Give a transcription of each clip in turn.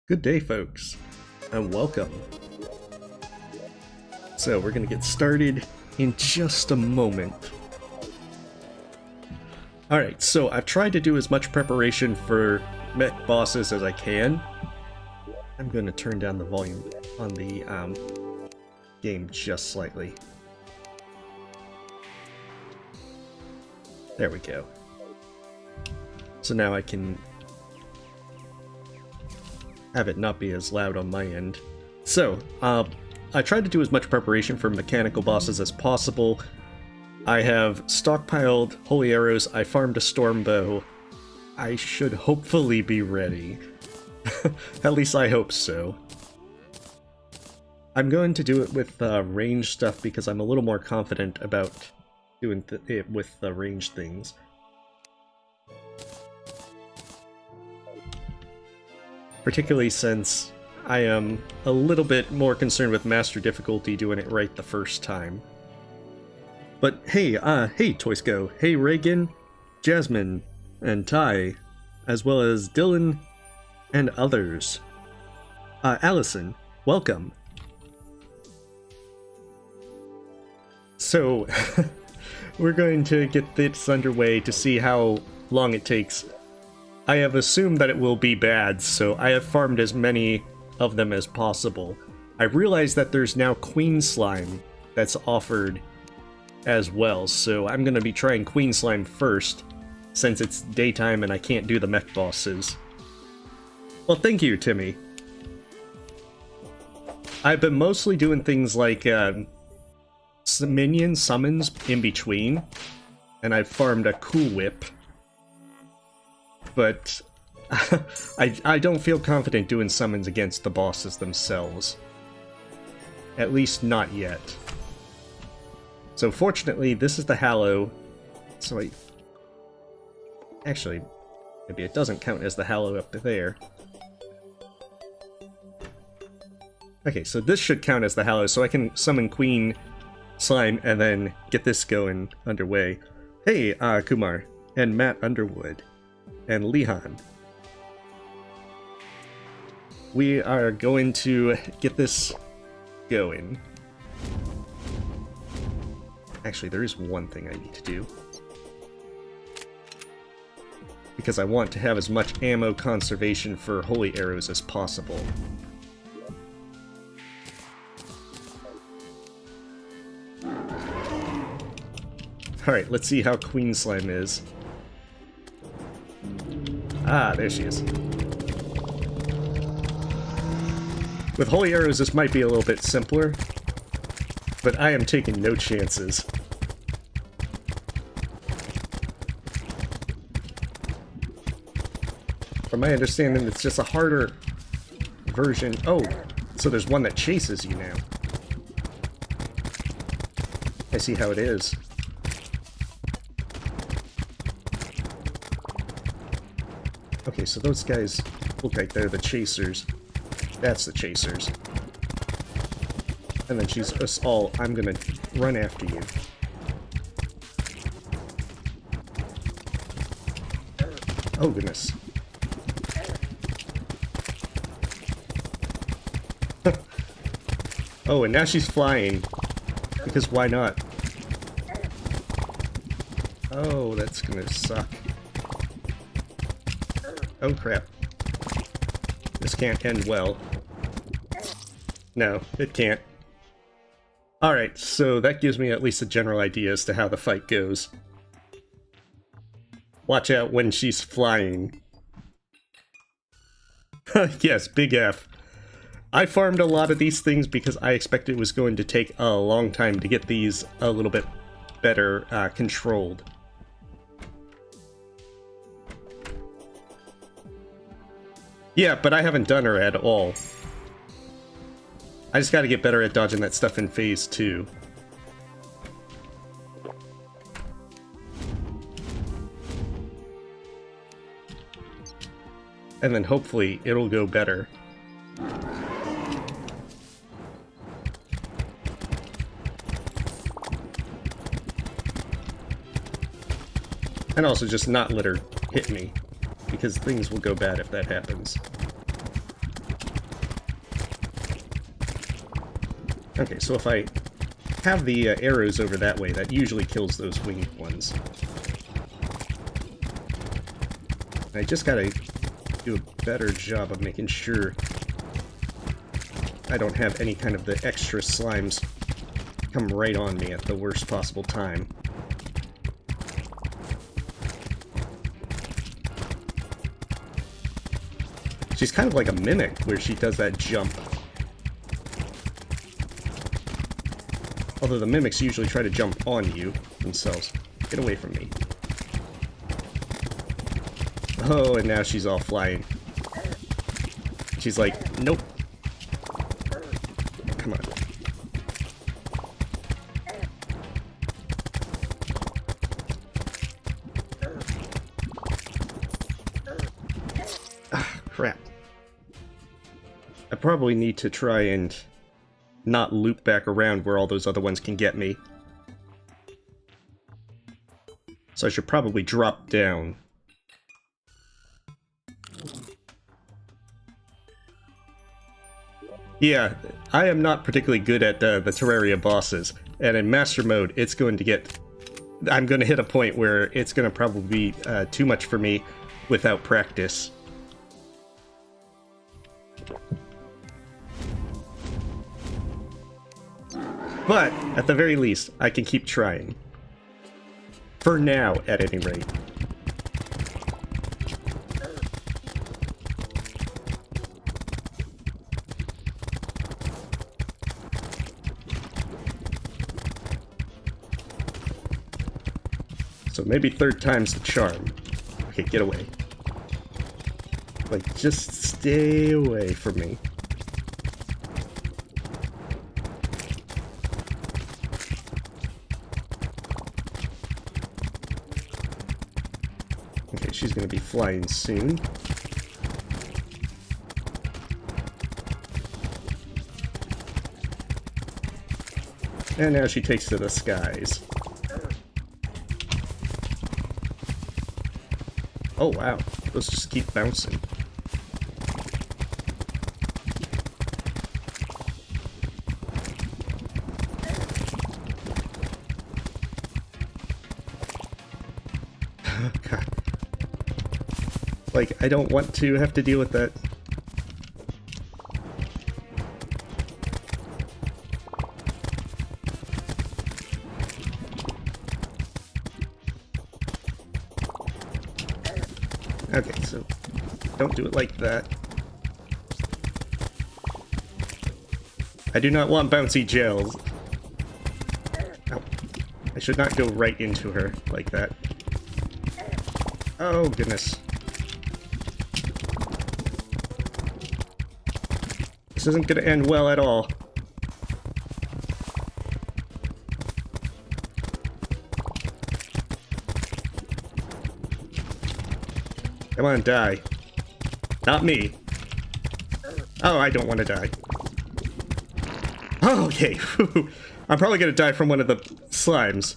Good day, folks, and welcome. So we're gonna get started in just a moment. Alright, so I've tried to do as much preparation for mech bosses as I can. I'm gonna turn down the volume on the game just slightly. There we go. So now I can have it not be as loud on my end. So, I tried to do as much preparation for mechanical bosses as possible. I have stockpiled holy arrows, I farmed a storm bow. I should hopefully be ready. At least I hope so. I'm going to do it with range stuff because I'm a little more confident about doing it with the range things. Particularly since I am a little bit more concerned with master difficulty doing it right the first time. But hey, hey Toysco, hey Reagan, Jasmine, and Ty, as well as Dylan and others. Allison, welcome. So, we're going to get this underway to see how long it takes. I have assumed that it will be bad, so I have farmed as many of them as possible. I realize that there's now Queen Slime that's offered as well, so I'm going to be trying Queen Slime first, since it's daytime and I can't do the mech bosses. Well, thank you, Timmy. I've been mostly doing things like minion summons in between, and I've farmed a Cool Whip. But I don't feel confident doing summons against the bosses themselves. At least not yet. So fortunately, this is the Hallow. So actually, maybe it doesn't count as the Hallow up there. Okay, so this should count as the Hallow, so I can summon Queen Slime and then get this going underway. Hey, Kumar, and Matt Underwood. And Lehan. We are going to get this going. Actually, there is one thing I need to do. Because I want to have as much ammo conservation for holy arrows as possible. Alright, let's see how Queen Slime is. Ah, there she is. With holy arrows, this might be a little bit simpler, but I am taking no chances. From my understanding, it's just a harder version. Oh, so there's one that chases you now. I see how it is. Okay, so those guys look like they're the chasers. That's the chasers. And then she's us all, I'm gonna run after you. Oh, goodness. Oh, and now she's flying. Because why not? Oh, that's gonna suck. Oh crap. This can't end well. No, it can't. Alright, so that gives me at least a general idea as to how the fight goes. Watch out when she's flying. Yes, big F. I farmed a lot of these things because I expected it was going to take a long time to get these a little bit better controlled. Yeah, but I haven't done her at all. I just gotta get better at dodging that stuff in phase 2. And then hopefully it'll go better. And also just not let her hit me, because things will go bad if that happens. Okay, so if I have the arrows over that way, that usually kills those winged ones. I just gotta do a better job of making sure I don't have any kind of the extra slimes come right on me at the worst possible time. She's kind of like a mimic, where she does that jump. Although the mimics usually try to jump on you themselves. Get away from me. Oh, and now she's all flying. She's like, nope. Come on. Ah, crap. I probably need to try and not loop back around where all those other ones can get me. So I should probably drop down. Yeah, I am not particularly good at the Terraria bosses, and in Master Mode, it's going to get... I'm going to hit a point where it's going to probably be too much for me without practice. But, at the very least, I can keep trying. For now, at any rate. So maybe third time's the charm. Okay, get away. Like, just stay away from me. Okay, she's gonna be flying soon. And now she takes to the skies. Oh wow, those just keep bouncing. Oh god. Like, I don't want to have to deal with that. Okay, so don't do it like that. I do not want bouncy gels. Ow. I should not go right into her like that. Oh, goodness. This isn't going to end well at all. Come on, die. Not me. Oh, I don't want to die. Oh, okay. I'm probably going to die from one of the slimes.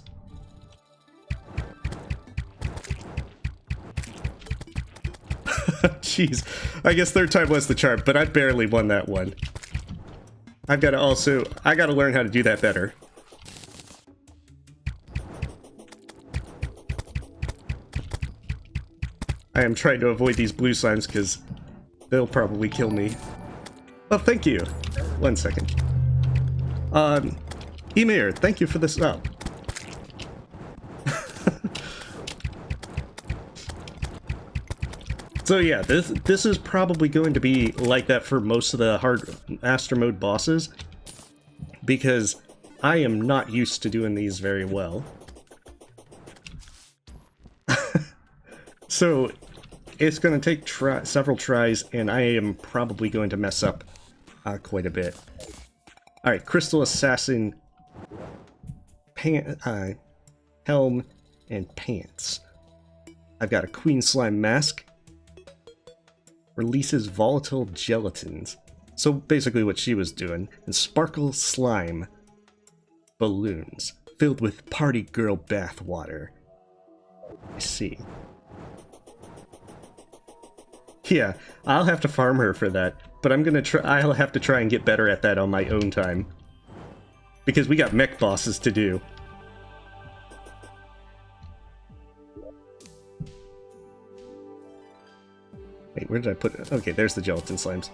Jeez. I guess third time was the charm, but I barely won that one. I gotta learn how to do that better. I am trying to avoid these blue slimes because they'll probably kill me. Oh, thank you. 1 second. Emir, thank you for this. Oh. So yeah, this is probably going to be like that for most of the hard Master Mode bosses, because I am not used to doing these very well. So it's going to take several tries, and I am probably going to mess up quite a bit. Alright, Crystal Assassin, Helm, and Pants. I've got a Queen Slime Mask. Releases volatile gelatins. So basically what she was doing. And Sparkle Slime balloons filled with party girl bath water. I see. Yeah, I'll have to farm her for that, but I'm gonna try. I'll have to try and get better at that on my own time. Because we got mech bosses to do. Wait, where did I put it? Okay, there's the gelatin slimes.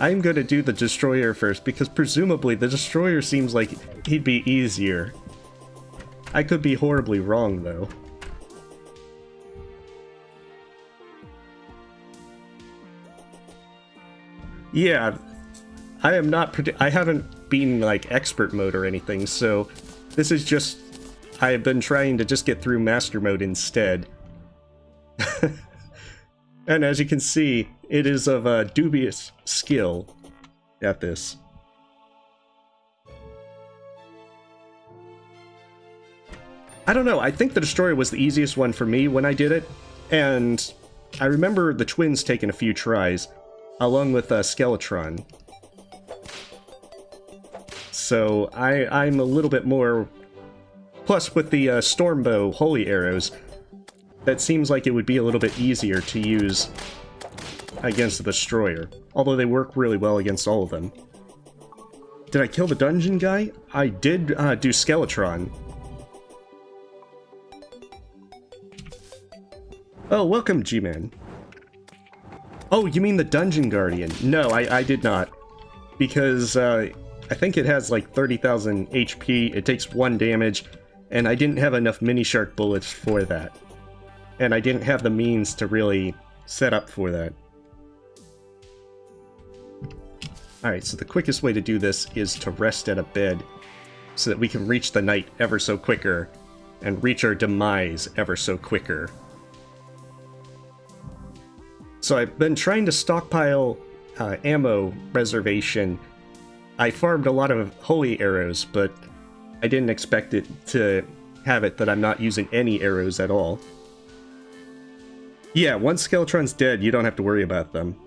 I'm gonna do the destroyer first, because presumably the destroyer seems like he'd be easier. I could be horribly wrong, though. Yeah, I am not I haven't been, like, expert mode or anything, so this is just... I have been trying to just get through master mode instead. And as you can see, it is of a dubious skill at this. I don't know, I think the Destroyer was the easiest one for me when I did it, and I remember the twins taking a few tries, along with Skeletron. So I'm a little bit more... Plus, with the Stormbow Holy Arrows, that seems like it would be a little bit easier to use against the Destroyer, although they work really well against all of them. Did I kill the dungeon guy? I did do Skeletron. Oh, welcome, G-Man. Oh, you mean the Dungeon Guardian? No, I did not. Because I think it has like 30,000 HP, it takes 1 damage, and I didn't have enough Mini-Shark bullets for that. And I didn't have the means to really set up for that. Alright, so the quickest way to do this is to rest at a bed, so that we can reach the night ever so quicker, and reach our demise ever so quicker. So I've been trying to stockpile ammo reservation. I farmed a lot of holy arrows, but I didn't expect it to have it that I'm not using any arrows at all. Yeah, once Skeletron's dead, you don't have to worry about them.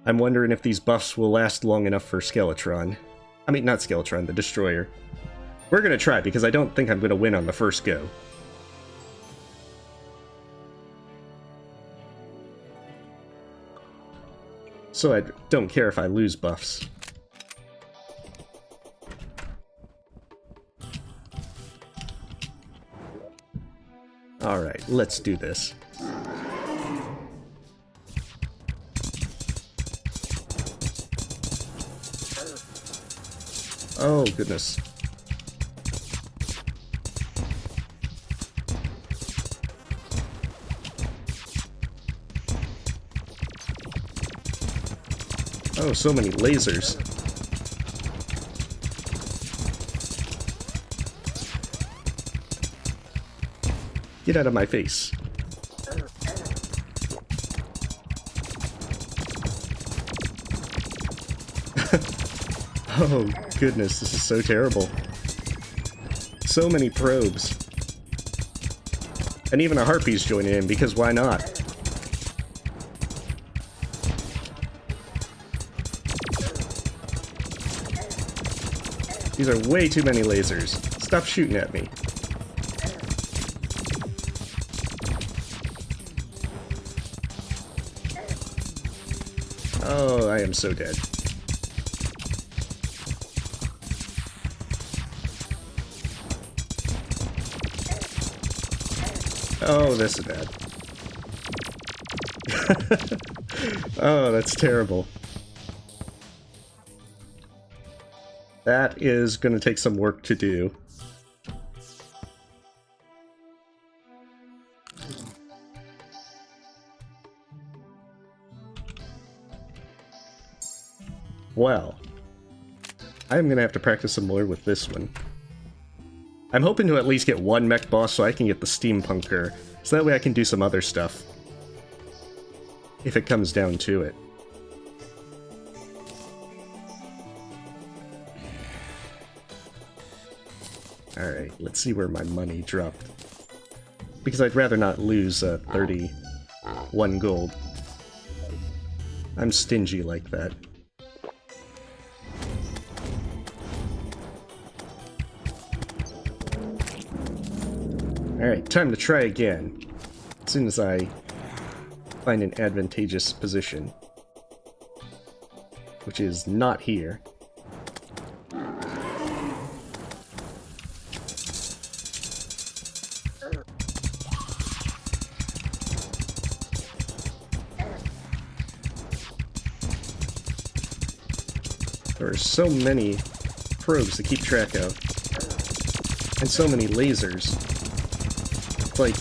I'm wondering if these buffs will last long enough for Skeletron. I mean, not Skeletron, the Destroyer. We're gonna try, because I don't think I'm gonna win on the first go. So I don't care if I lose buffs. Alright, let's do this. Oh, goodness. Oh, so many lasers. Get out of my face. Oh, goodness, this is so terrible. So many probes. And even a harpy's joining in, because why not? These are way too many lasers. Stop shooting at me. Oh, I am so dead. Oh, this is bad. Oh, that's terrible. That is going to take some work to do. Well, I'm going to have to practice some more with this one. I'm hoping to at least get one mech boss so I can get the Steampunker, so that way I can do some other stuff. If it comes down to it. Alright, let's see where my money dropped. Because I'd rather not lose 31 gold. I'm stingy like that. Alright, time to try again. As soon as I find an advantageous position. Which is not here. There are so many probes to keep track of. And so many lasers. It's like,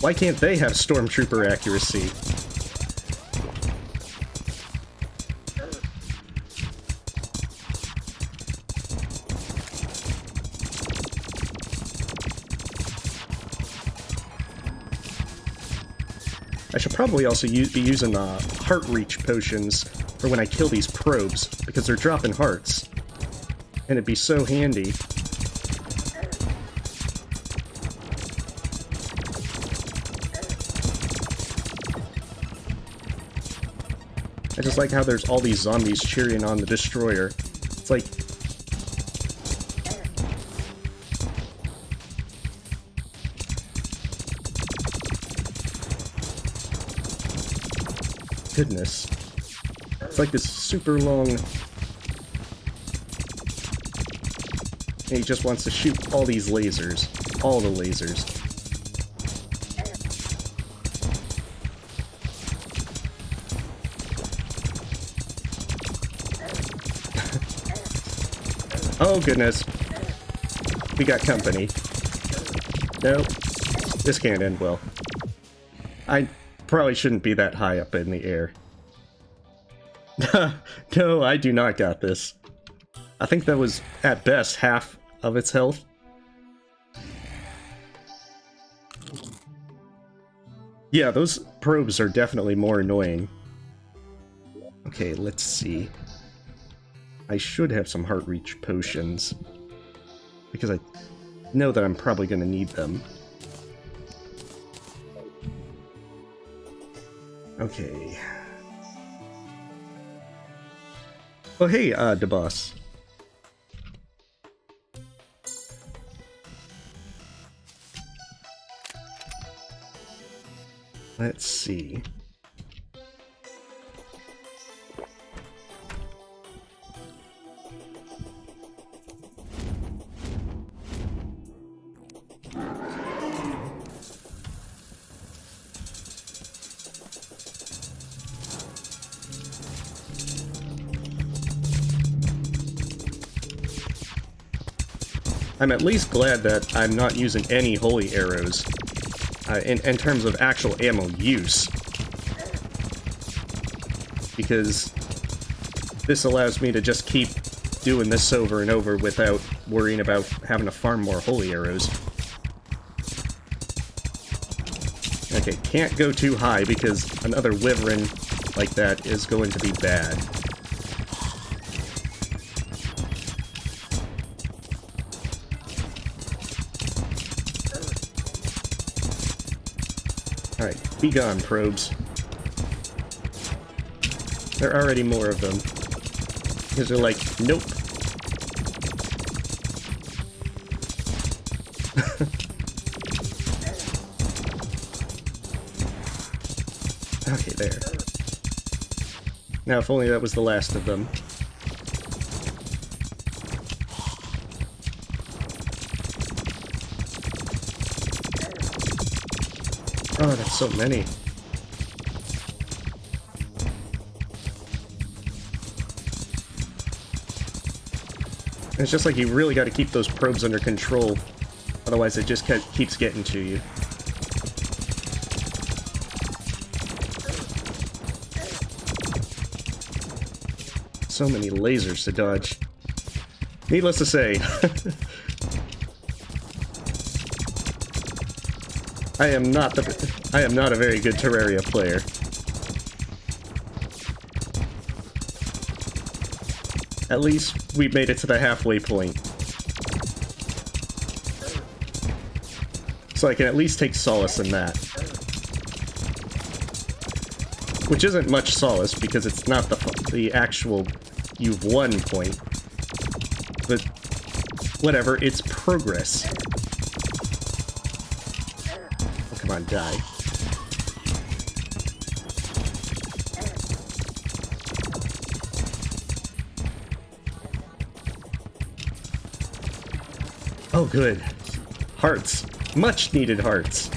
why can't they have stormtrooper accuracy? I should probably also be using heart reach potions for when I kill these probes, because they're dropping hearts. And it'd be so handy. I just like how there's all these zombies cheering on the destroyer. It's like... goodness. It's like this super long... and he just wants to shoot all these lasers. All the lasers. Oh goodness. We got company. Nope. This can't end well. I probably shouldn't be that high up in the air. No, I do not got this. I think that was, at best, half of its health. Yeah, those probes are definitely more annoying. Okay, let's see. I should have some heart reach potions, because I know that I'm probably going to need them. Okay. Oh hey, the boss. Let's see. I'm at least glad that I'm not using any holy arrows in terms of actual ammo use, because this allows me to just keep doing this over and over without worrying about having to farm more holy arrows. Okay, can't go too high because another wyvern like that is going to be bad. Alright, be gone, probes. There are already more of them. Because they're like, nope. Okay, there. Now, if only that was the last of them. Oh, that's so many. And it's just like you really got to keep those probes under control, otherwise it just keeps getting to you. So many lasers to dodge. Needless to say, I am not a very good Terraria player. At least we made it to the halfway point. So I can at least take solace in that. Which isn't much solace, because it's not the actual you've won point. But whatever, it's progress. Oh, come on, die. Oh, good. Hearts. Much needed hearts.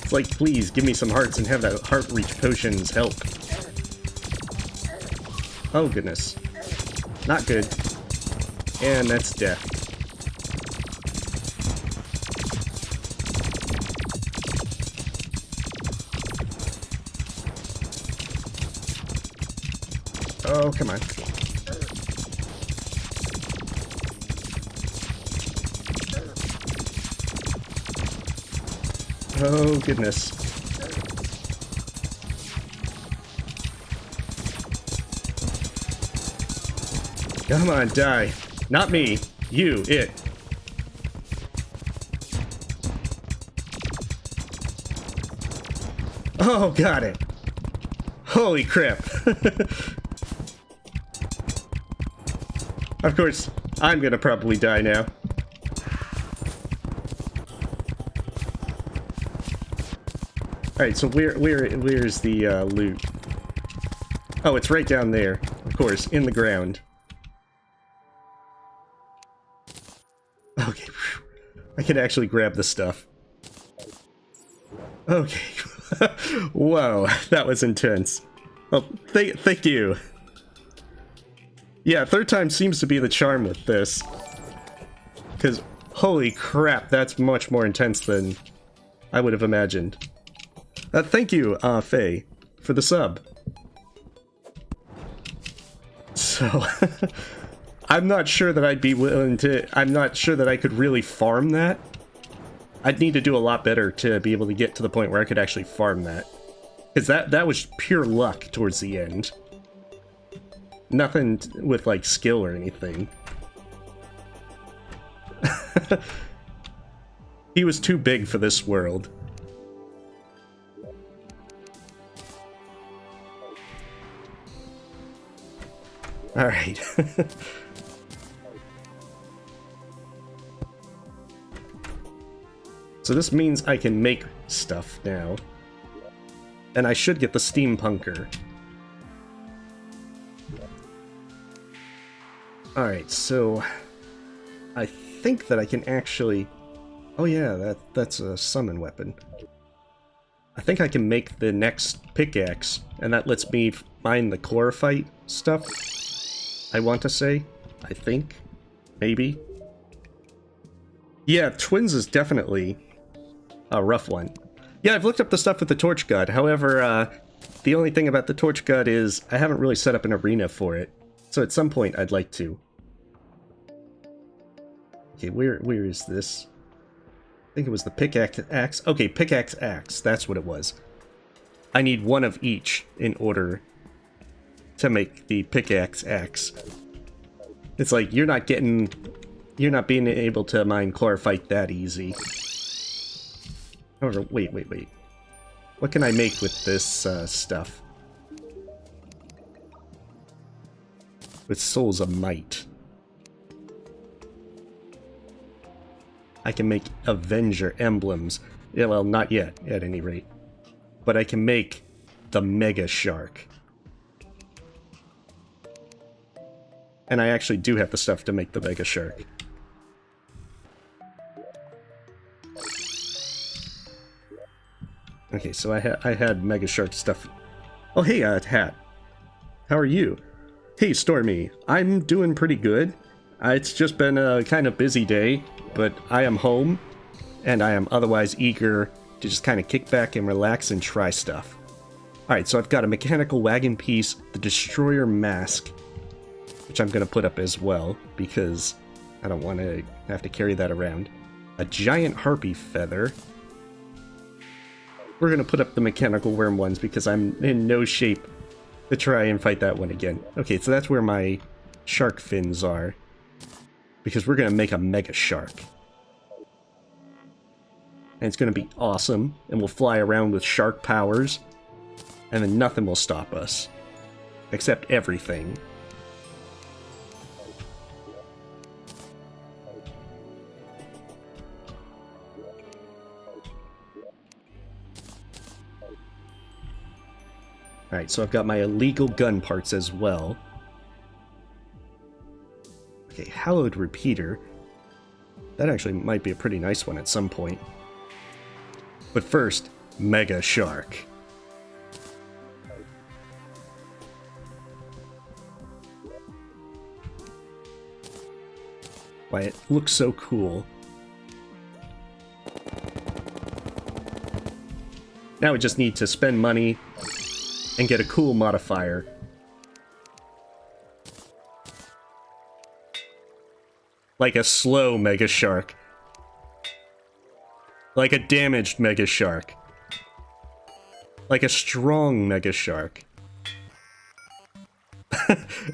It's like, please, give me some hearts and have that heart reach potions help. Oh, goodness. Not good. And that's death. Oh, come on. Oh, goodness. Come on, die. Not me. You, it. Oh, got it. Holy crap. Of course, I'm gonna probably die now. Alright, so where's the loot? Oh, it's right down there. Of course, in the ground. Okay, I can actually grab the stuff. Okay. Whoa, that was intense. Well, thank you. Yeah, third time seems to be the charm with this. Because, holy crap, that's much more intense than I would have imagined. Thank you, Faye, for the sub. So, I'm not sure that I'd be willing to... I'm not sure that I could really farm that. I'd need to do a lot better to be able to get to the point where I could actually farm that. Because that was pure luck towards the end. Nothing with, like, skill or anything. He was too big for this world. Alright. So this means I can make stuff now. And I should get the Steampunker. Alright, so... I think that I can actually... Oh yeah, that's a summon weapon. I think I can make the next pickaxe, and that lets me mine the chlorophyte stuff. I want to say. I think. Maybe. Yeah, twins is definitely a rough one. Yeah, I've looked up the stuff with the Torch God. However, the only thing about the Torch God is I haven't really set up an arena for it. So at some point I'd like to. Okay, where is this? I think it was the pickaxe axe. Okay, pickaxe axe. That's what it was. I need one of each in order to make the pickaxe axe. It's like you're not being able to mine chlorophyte that easy. However, wait. What can I make with this stuff? With Souls of Might. I can make Avenger emblems. Yeah, well, not yet, at any rate. But I can make the Megashark. And I actually do have the stuff to make the Megashark. Okay, so I had Megashark stuff. Oh, hey, Hat. How are you? Hey, Stormy. I'm doing pretty good. It's just been a kind of busy day, but I am home, and I am otherwise eager to just kind of kick back and relax and try stuff. Alright, so I've got a mechanical wagon piece, the Destroyer mask, which I'm going to put up as well, because I don't want to have to carry that around. A giant harpy feather. We're going to put up the mechanical worm ones because I'm in no shape to try and fight that one again. Okay, so that's where my shark fins are. Because we're going to make a Megashark. And it's going to be awesome. And we'll fly around with shark powers. And then nothing will stop us. Except everything. Alright, so I've got my illegal gun parts as well. hallowed repeater. That actually might be a pretty nice one at some point. But first, Megashark. Why, it looks so cool. Now we just need to spend money and get a cool modifier. Like a slow Megashark. Like a damaged Megashark. Like a strong Megashark.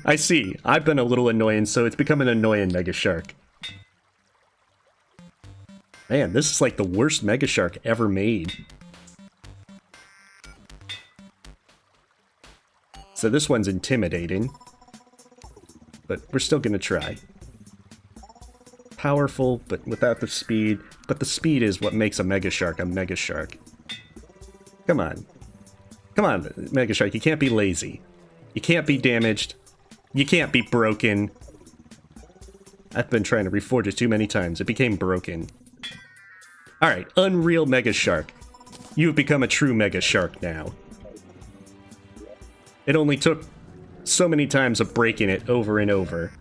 I see. I've been a little annoying, so it's become an annoying Megashark. Man, this is like the worst Megashark ever made. So this one's intimidating. But we're still gonna try. Powerful, but without the speed. But the speed is what makes a Megashark a Megashark. Come on. Come on, Megashark, you can't be lazy. You can't be damaged. You can't be broken. I've been trying to reforge it too many times. It became broken. Alright, Unreal Megashark. You have become a true Megashark now. It only took so many times of breaking it over and over.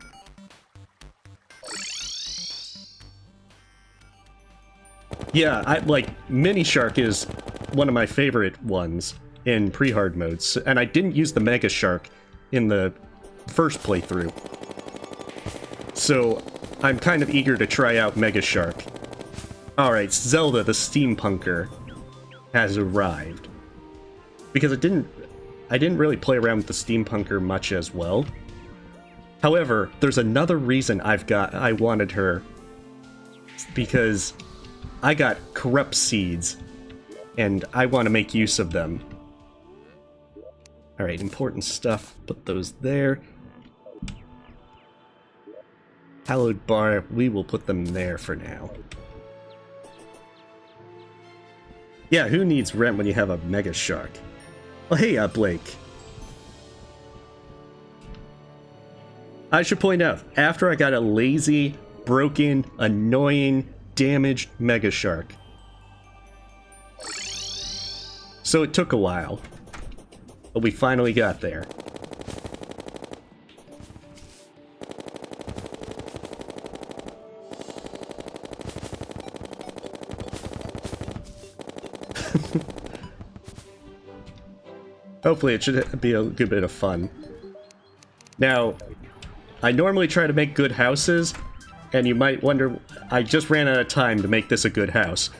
Yeah, Mini Shark is one of my favorite ones in pre-hard modes, and I didn't use the Megashark in the first playthrough. So, I'm kind of eager to try out Megashark. Alright, Zelda the Steampunker has arrived. Because I didn't really play around with the Steampunker much as well. However, there's another reason I wanted her. Because I got corrupt seeds, and I want to make use of them. Alright, important stuff. Put those there. Hallowed bar, we will put them there for now. Yeah, who needs rent when you have a Megashark? Oh, hey, Blake. I should point out, after I got a lazy, broken, annoying, damaged Megashark. So it took a while. But we finally got there. Hopefully it should be a good bit of fun. Now, I normally try to make good houses, and you might wonder, I just ran out of time to make this a good house.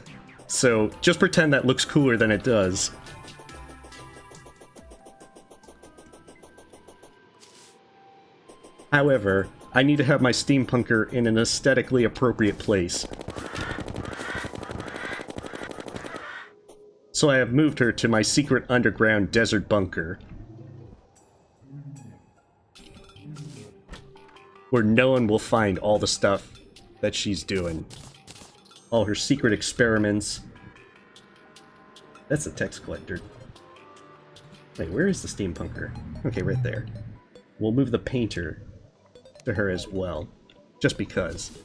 So just pretend that looks cooler than it does. However, I need to have my Steampunker in an aesthetically appropriate place. So I have moved her to my secret underground desert bunker. Where no one will find all the stuff that she's doing. All her secret experiments. That's a text collector. Wait, where is the Steampunker? Okay, right there. We'll move the painter to her as well. Just because.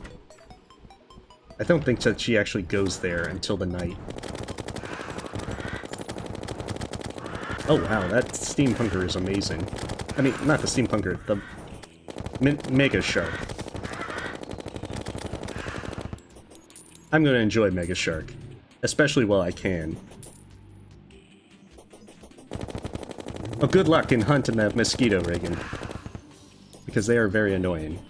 I don't think that she actually goes there until the night. Oh wow, that Steampunker is amazing. I mean, not the Steampunker, the Megashark. I'm gonna enjoy Megashark, especially while I can. Oh, good luck in hunting that mosquito, Reagan. Because they are very annoying.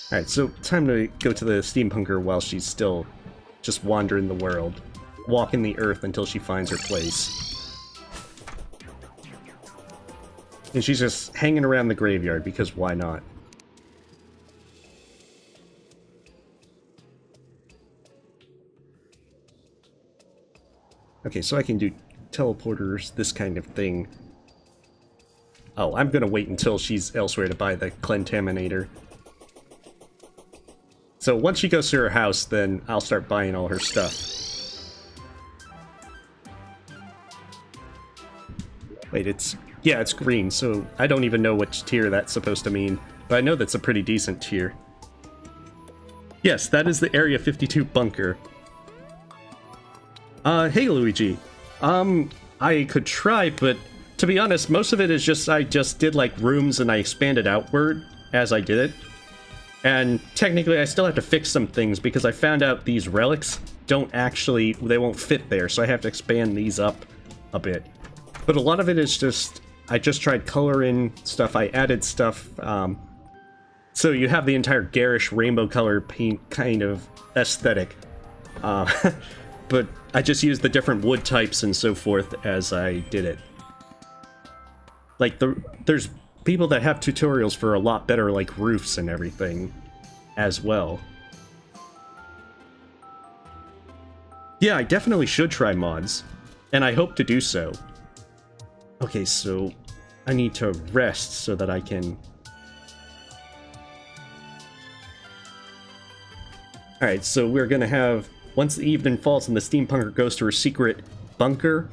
Alright, so time to go to the Steampunker while she's still just wandering the world. Walking the earth until she finds her place. And she's just hanging around the graveyard, because why not? Okay, so I can do teleporters, this kind of thing. Oh, I'm gonna wait until she's elsewhere to buy the Contaminator. So once she goes to her house, then I'll start buying all her stuff. Wait, yeah, it's green, so I don't even know which tier that's supposed to mean, but I know that's a pretty decent tier. Yes, that is the Area 52 bunker. Hey Luigi. I could try, but to be honest, most of it is just I just did like rooms and I expanded outward as I did it. And technically I still have to fix some things because I found out these relics they won't fit there, so I have to expand these up a bit. But a lot of it is just, I just tried coloring stuff, I added stuff, so you have the entire garish rainbow color paint kind of aesthetic. But I just used the different wood types and so forth as I did it. Like, there's people that have tutorials for a lot better, like, roofs and everything as well. Yeah, I definitely should try mods, and I hope to do so. Okay, so I need to rest so that I can... Alright, so we're gonna have... Once the evening falls and the Steampunker goes to her secret bunker,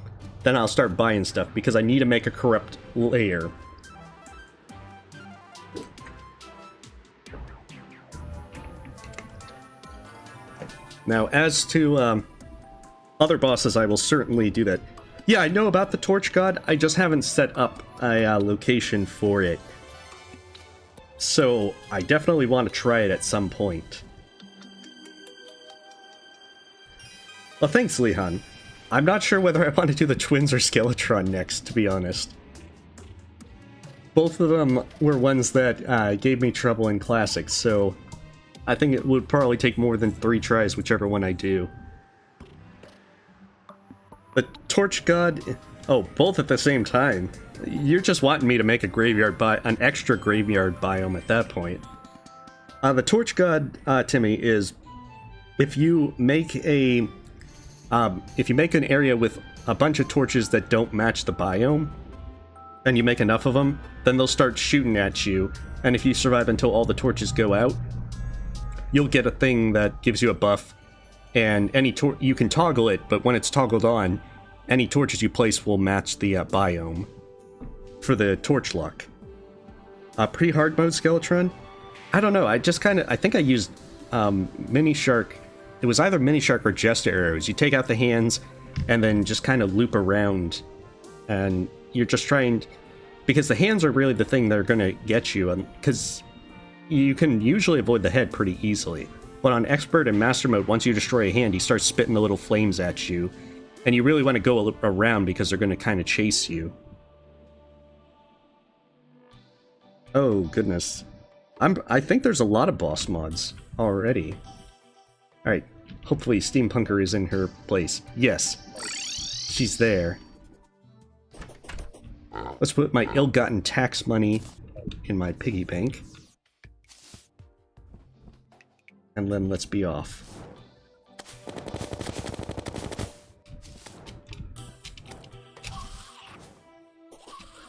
then I'll start buying stuff, because I need to make a corrupt layer. Now, as to other bosses, I will certainly do that. Yeah, I know about the Torch God, I just haven't set up a location for it. So, I definitely want to try it at some point. Well, thanks, Lehan. I'm not sure whether I want to do the Twins or Skeletron next, to be honest. Both of them were ones that gave me trouble in Classics, so I think it would probably take more than 3 tries, whichever one I do. The Torch God... Oh, both at the same time. You're just wanting me to make an extra graveyard biome at that point. The Torch God, Timmy, is if you make an area with a bunch of torches that don't match the biome, and you make enough of them, then they'll start shooting at you, and if you survive until all the torches go out, you'll get a thing that gives you a buff, and you can toggle it, but when it's toggled on, any torches you place will match the biome for the torch luck. Pre-hard mode Skeletron? I don't know, I think I used Megashark. It was either Megashark or Jester arrows. You take out the hands and then just kind of loop around, and you're just trying, because the hands are really the thing that are going to get you, because you can usually avoid the head pretty easily. But on Expert and Master mode, once you destroy a hand, he starts spitting the little flames at you, and you really want to go around because they're going to kind of chase you. Oh, goodness. I think there's a lot of boss mods already. Alright, hopefully Steampunker is in her place. Yes, she's there. Let's put my ill-gotten tax money in my piggy bank. And then let's be off.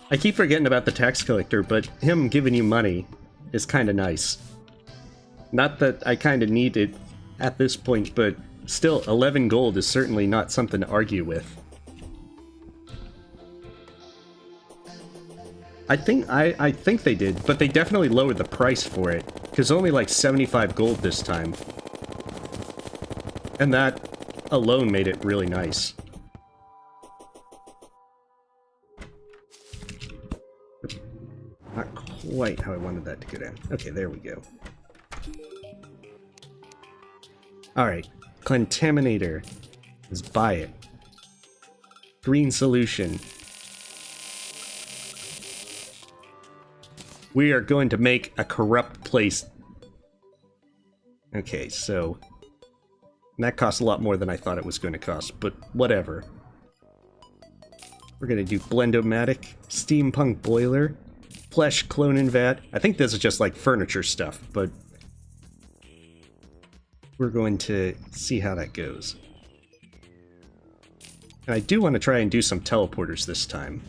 I keep forgetting about the tax collector, but him giving you money is kind of nice. Not that I kind of need it at this point, but still, 11 gold is certainly not something to argue with. I think they did, but they definitely lowered the price for it, because only like 75 gold this time. And that alone made it really nice. Not quite how I wanted that to go down. Okay, there we go. Alright, Contaminator. Let's buy it. Green solution. We are going to make a corrupt place. Okay, so... that costs a lot more than I thought it was going to cost, but whatever. We're going to do Blendomatic, Steampunk Boiler, Flesh Cloning Vat. I think this is just like furniture stuff, but... we're going to see how that goes. And I do want to try and do some teleporters this time.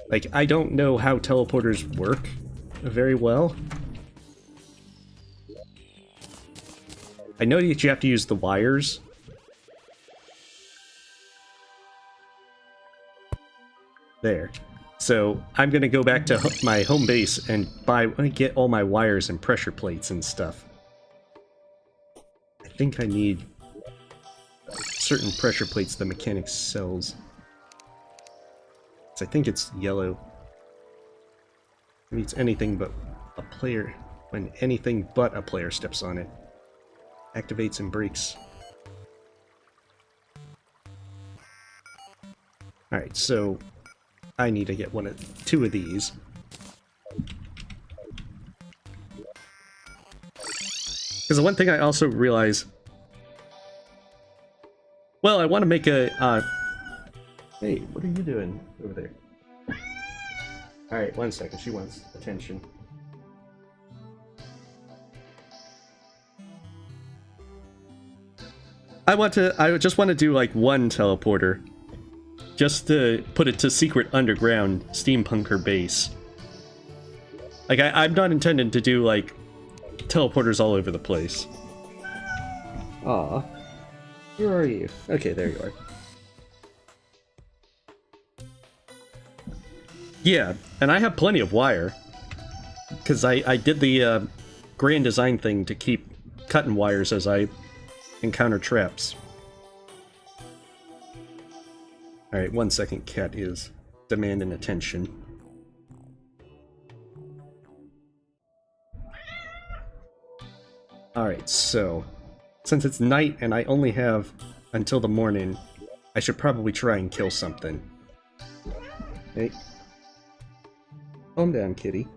Like, I don't know how teleporters work very well. I know that you have to use the wires. There. So I'm gonna go back to my home base and get all my wires and pressure plates and stuff. I think I need certain pressure plates the mechanic sells. So I think it's yellow. It means anything but a player. When anything but a player steps on it. Activates and breaks. Alright, so I need to get two of these. Because the one thing I also realize... Well, I want to make a... Hey, what are you doing over there? Alright, 1 second. She wants attention. I just want to do like one teleporter. Just to put it to secret underground Steampunker base. Like, I'm not intending to do, like, teleporters all over the place. Aw. Where are you? Okay, there you are. Yeah, and I have plenty of wire. Because I did the grand design thing to keep cutting wires as I encounter traps. Alright, 1 second, cat is demanding attention. Alright, so, since it's night and I only have until the morning, I should probably try and kill something. Hey. Calm down, kitty.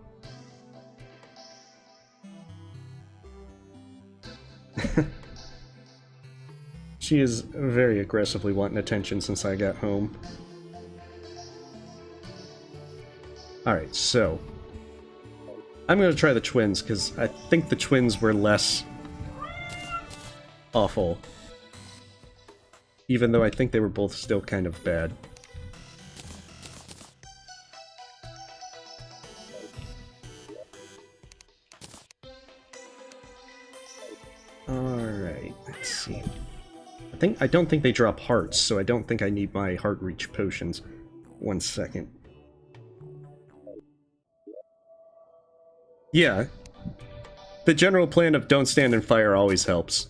She is very aggressively wanting attention since I got home. Alright, so... I'm gonna try the twins, because I think the twins were less... awful. Even though I think they were both still kind of bad. Alright, let's see. I don't think they drop hearts, so I don't think I need my heart reach potions. 1 second. Yeah. The general plan of don't stand in fire always helps.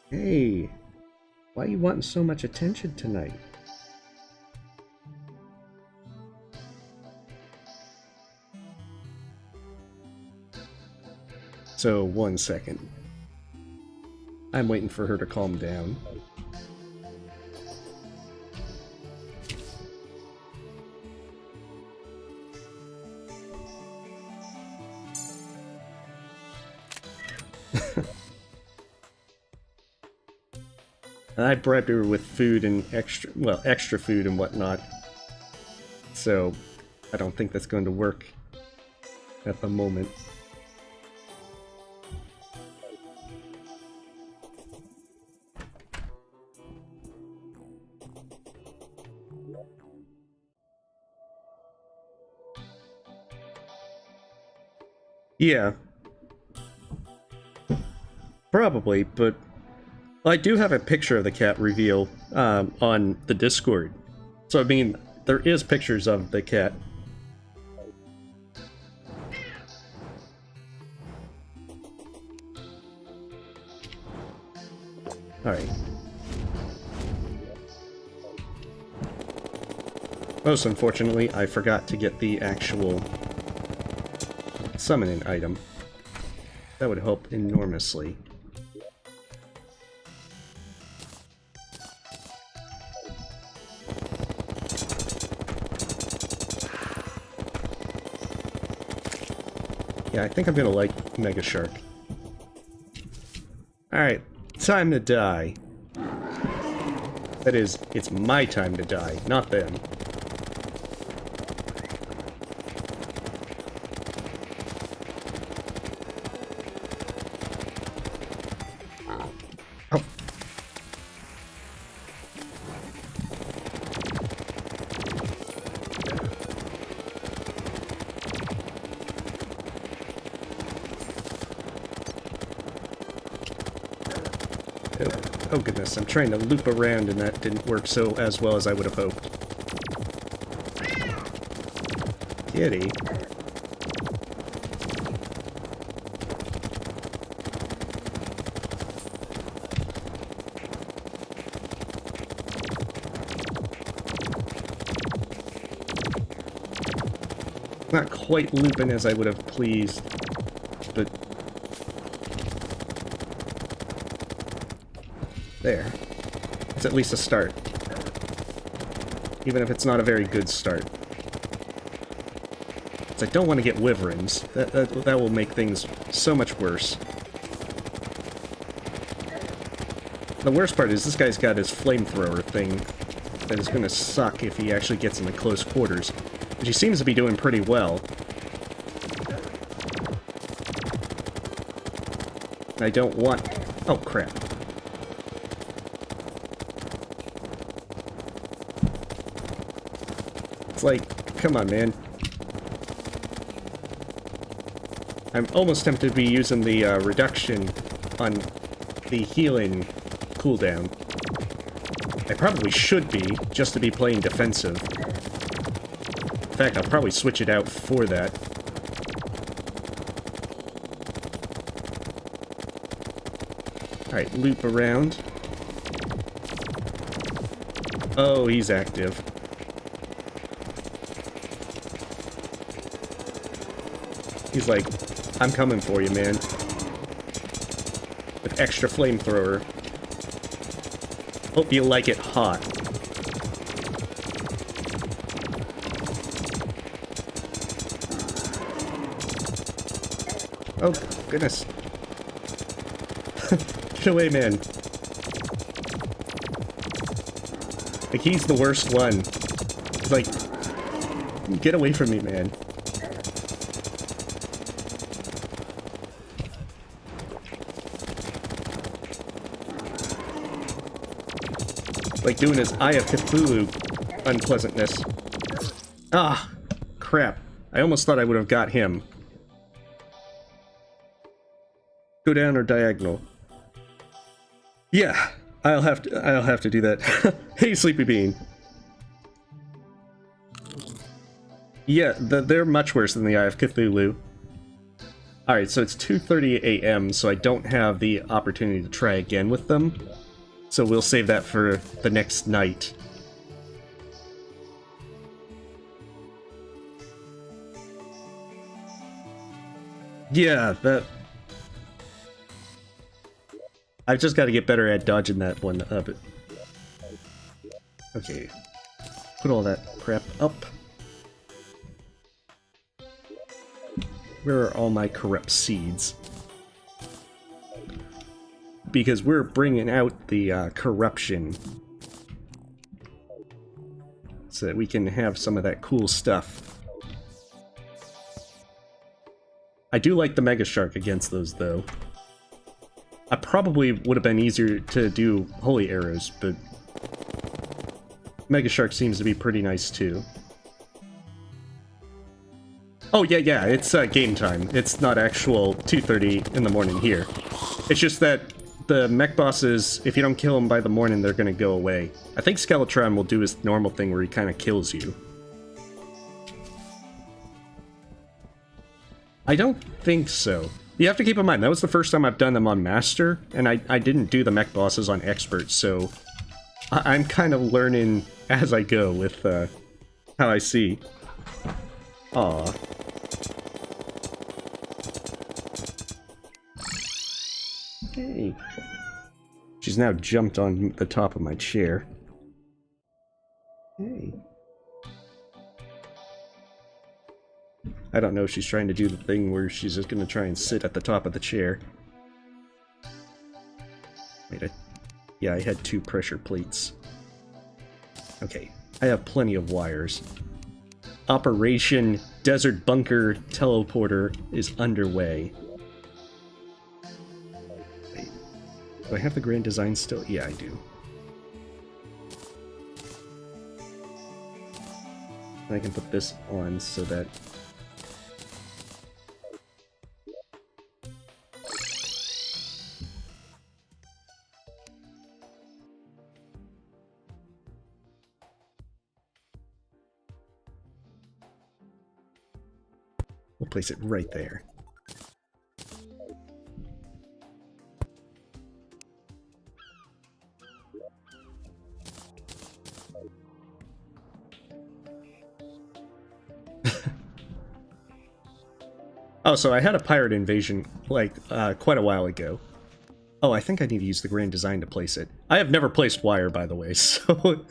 Hey, why are you wanting so much attention tonight? So, 1 second. I'm waiting for her to calm down. And I bribed her with food and extra food and whatnot. So, I don't think that's going to work at the moment. Yeah. Probably, but I do have a picture of the cat reveal on the Discord. So, I mean, there is pictures of the cat. Alright. Most unfortunately, I forgot to get the actual summoning item. That would help enormously. Yeah, I think I'm gonna like Megashark. Alright, time to die. That is, it's my time to die, not them. Oh goodness, I'm trying to loop around and that didn't work as well as I would have hoped. Kitty. Not quite looping as I would have pleased, but there. It's at least a start. Even if it's not a very good start. I don't want to get wyverns. That will make things so much worse. The worst part is this guy's got his flamethrower thing that is going to suck if he actually gets into close quarters. But he seems to be doing pretty well. I don't want... Oh, crap. It's like, come on, man. I'm almost tempted to be using the reduction on the healing cooldown. I probably should be, just to be playing defensive. In fact, I'll probably switch it out for that. Alright, loop around. Oh, he's active. He's like, I'm coming for you, man. With extra flamethrower. Hope you like it hot. Oh, goodness. Get away, man. Like, he's the worst one. He's like, get away from me, man. Like doing his Eye of Cthulhu unpleasantness. Ah, crap. I almost thought I would have got him. Go down or diagonal? Yeah, I'll have to do that. Hey, Sleepy Bean. Yeah, they're much worse than the Eye of Cthulhu. Alright, so it's 2:30 a.m., so I don't have the opportunity to try again with them. So we'll save that for the next night. Yeah, that... I've just got to get better at dodging that one up. Okay. Put all that crap up. Where are all my corrupt seeds? Because we're bringing out the corruption. So that we can have some of that cool stuff. I do like the Megashark against those, though. I probably would have been easier to do Holy Arrows, but Megashark seems to be pretty nice, too. Oh, yeah, it's game time. It's not actual 2:30 in the morning here. It's just that the mech bosses, if you don't kill them by the morning, they're gonna go away. I think Skeletron will do his normal thing where he kind of kills you. I don't think so. You have to keep in mind, that was the first time I've done them on Master, and I didn't do the mech bosses on Expert, so I'm kind of learning as I go with how I see. Aw. Hey. She's now jumped on the top of my chair. Hey. I don't know if she's trying to do the thing where she's just gonna try and sit at the top of the chair. Wait, yeah, I had 2 pressure plates. Okay, I have plenty of wires. Operation Desert Bunker Teleporter is underway. Wait, do I have the grand design still? Yeah, I do. And I can put this on so that... place it right there. Oh, so I had a pirate invasion, like, quite a while ago. Oh, I think I need to use the grand design to place it. I have never placed wire, by the way, so...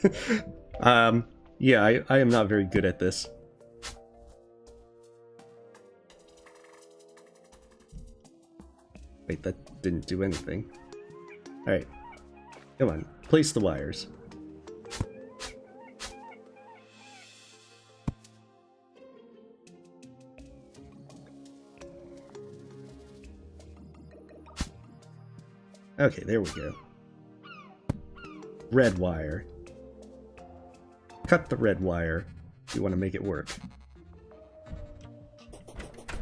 yeah, I am not very good at this. Wait, that didn't do anything. Alright. Come on, place the wires. Okay, there we go. Red wire. Cut the red wire if you want to make it work.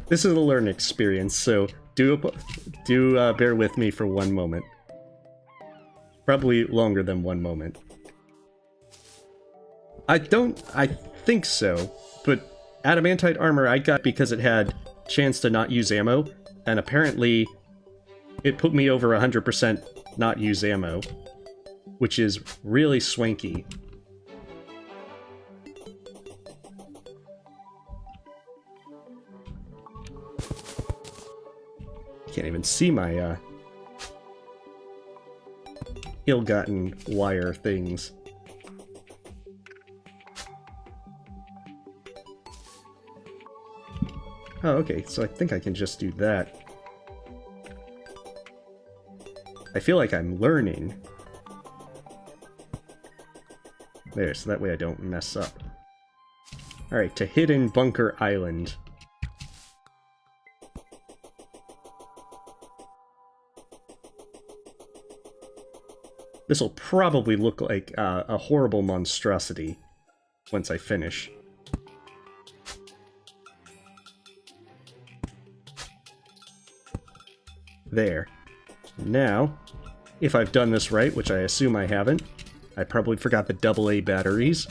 This is a learning experience, so do bear with me for one moment. Probably longer than one moment. I think so, but adamantite armor I got because it had chance to not use ammo, and apparently it put me over 100% not use ammo, which is really swanky. Can't even see my ill-gotten wire things. Oh, okay, so I think I can just do that. I feel like I'm learning. There, so that way I don't mess up. Alright, to Hidden Bunker Island. This'll probably look like a horrible monstrosity once I finish. There. Now, if I've done this right, which I assume I haven't, I probably forgot the AA batteries.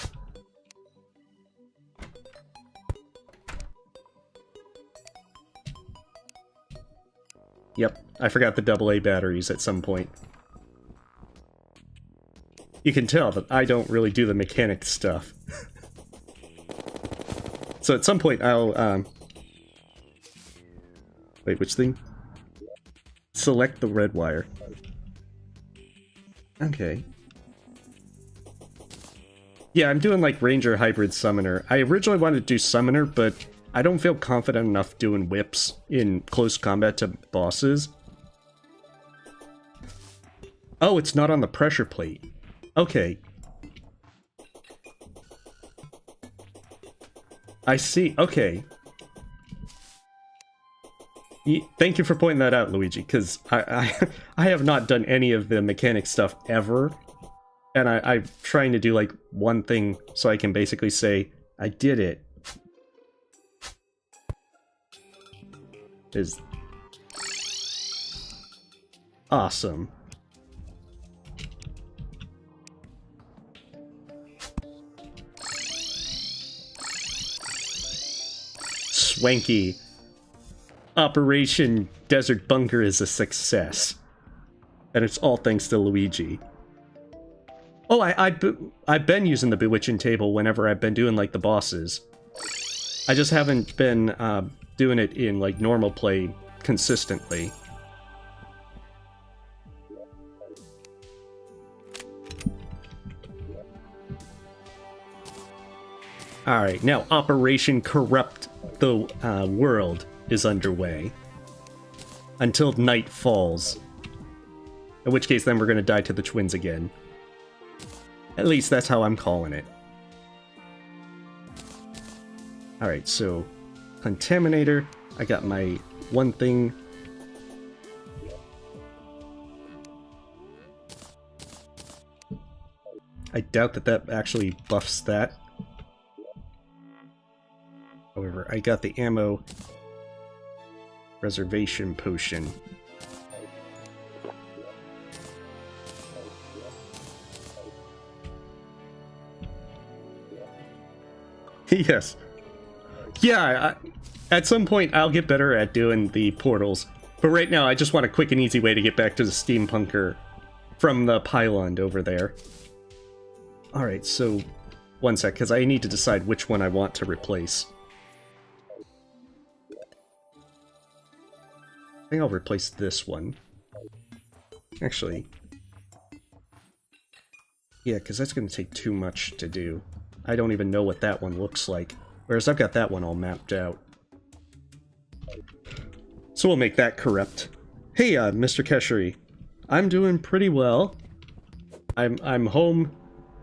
Yep, I forgot the AA batteries at some point. You can tell that I don't really do the mechanic stuff. So at some point I'll, wait, which thing? Select the red wire. Okay. Yeah, I'm doing like Ranger Hybrid Summoner. I originally wanted to do Summoner, but I don't feel confident enough doing whips in close combat to bosses. Oh, it's not on the pressure plate. Okay. I see. Okay. Thank you for pointing that out, Luigi, because I have not done any of the mechanic stuff ever, and I'm trying to do like one thing so I can basically say, I did it. Is awesome. Swanky. Operation Desert Bunker is a success. And it's all thanks to Luigi. Oh, I've been using the Bewitching table whenever I've been doing, like, the bosses. I just haven't been doing it in, like, normal play consistently. Alright, now Operation Corrupt the World is underway. Until night falls. In which case, then we're gonna die to the twins again. At least that's how I'm calling it. Alright, so... Contaminator. I got my one thing. I doubt that that actually buffs that. However, I got the ammo reservation potion. Yes. Yeah, At some point, I'll get better at doing the portals. But right now, I just want a quick and easy way to get back to the Steampunker from the pylon over there. Alright, so... one sec, because I need to decide which one I want to replace. I think I'll replace this one. Actually... yeah, because that's going to take too much to do. I don't even know what that one looks like. Whereas I've got that one all mapped out. So we'll make that corrupt. Hey, Mr. Keshery. I'm doing pretty well. I'm home.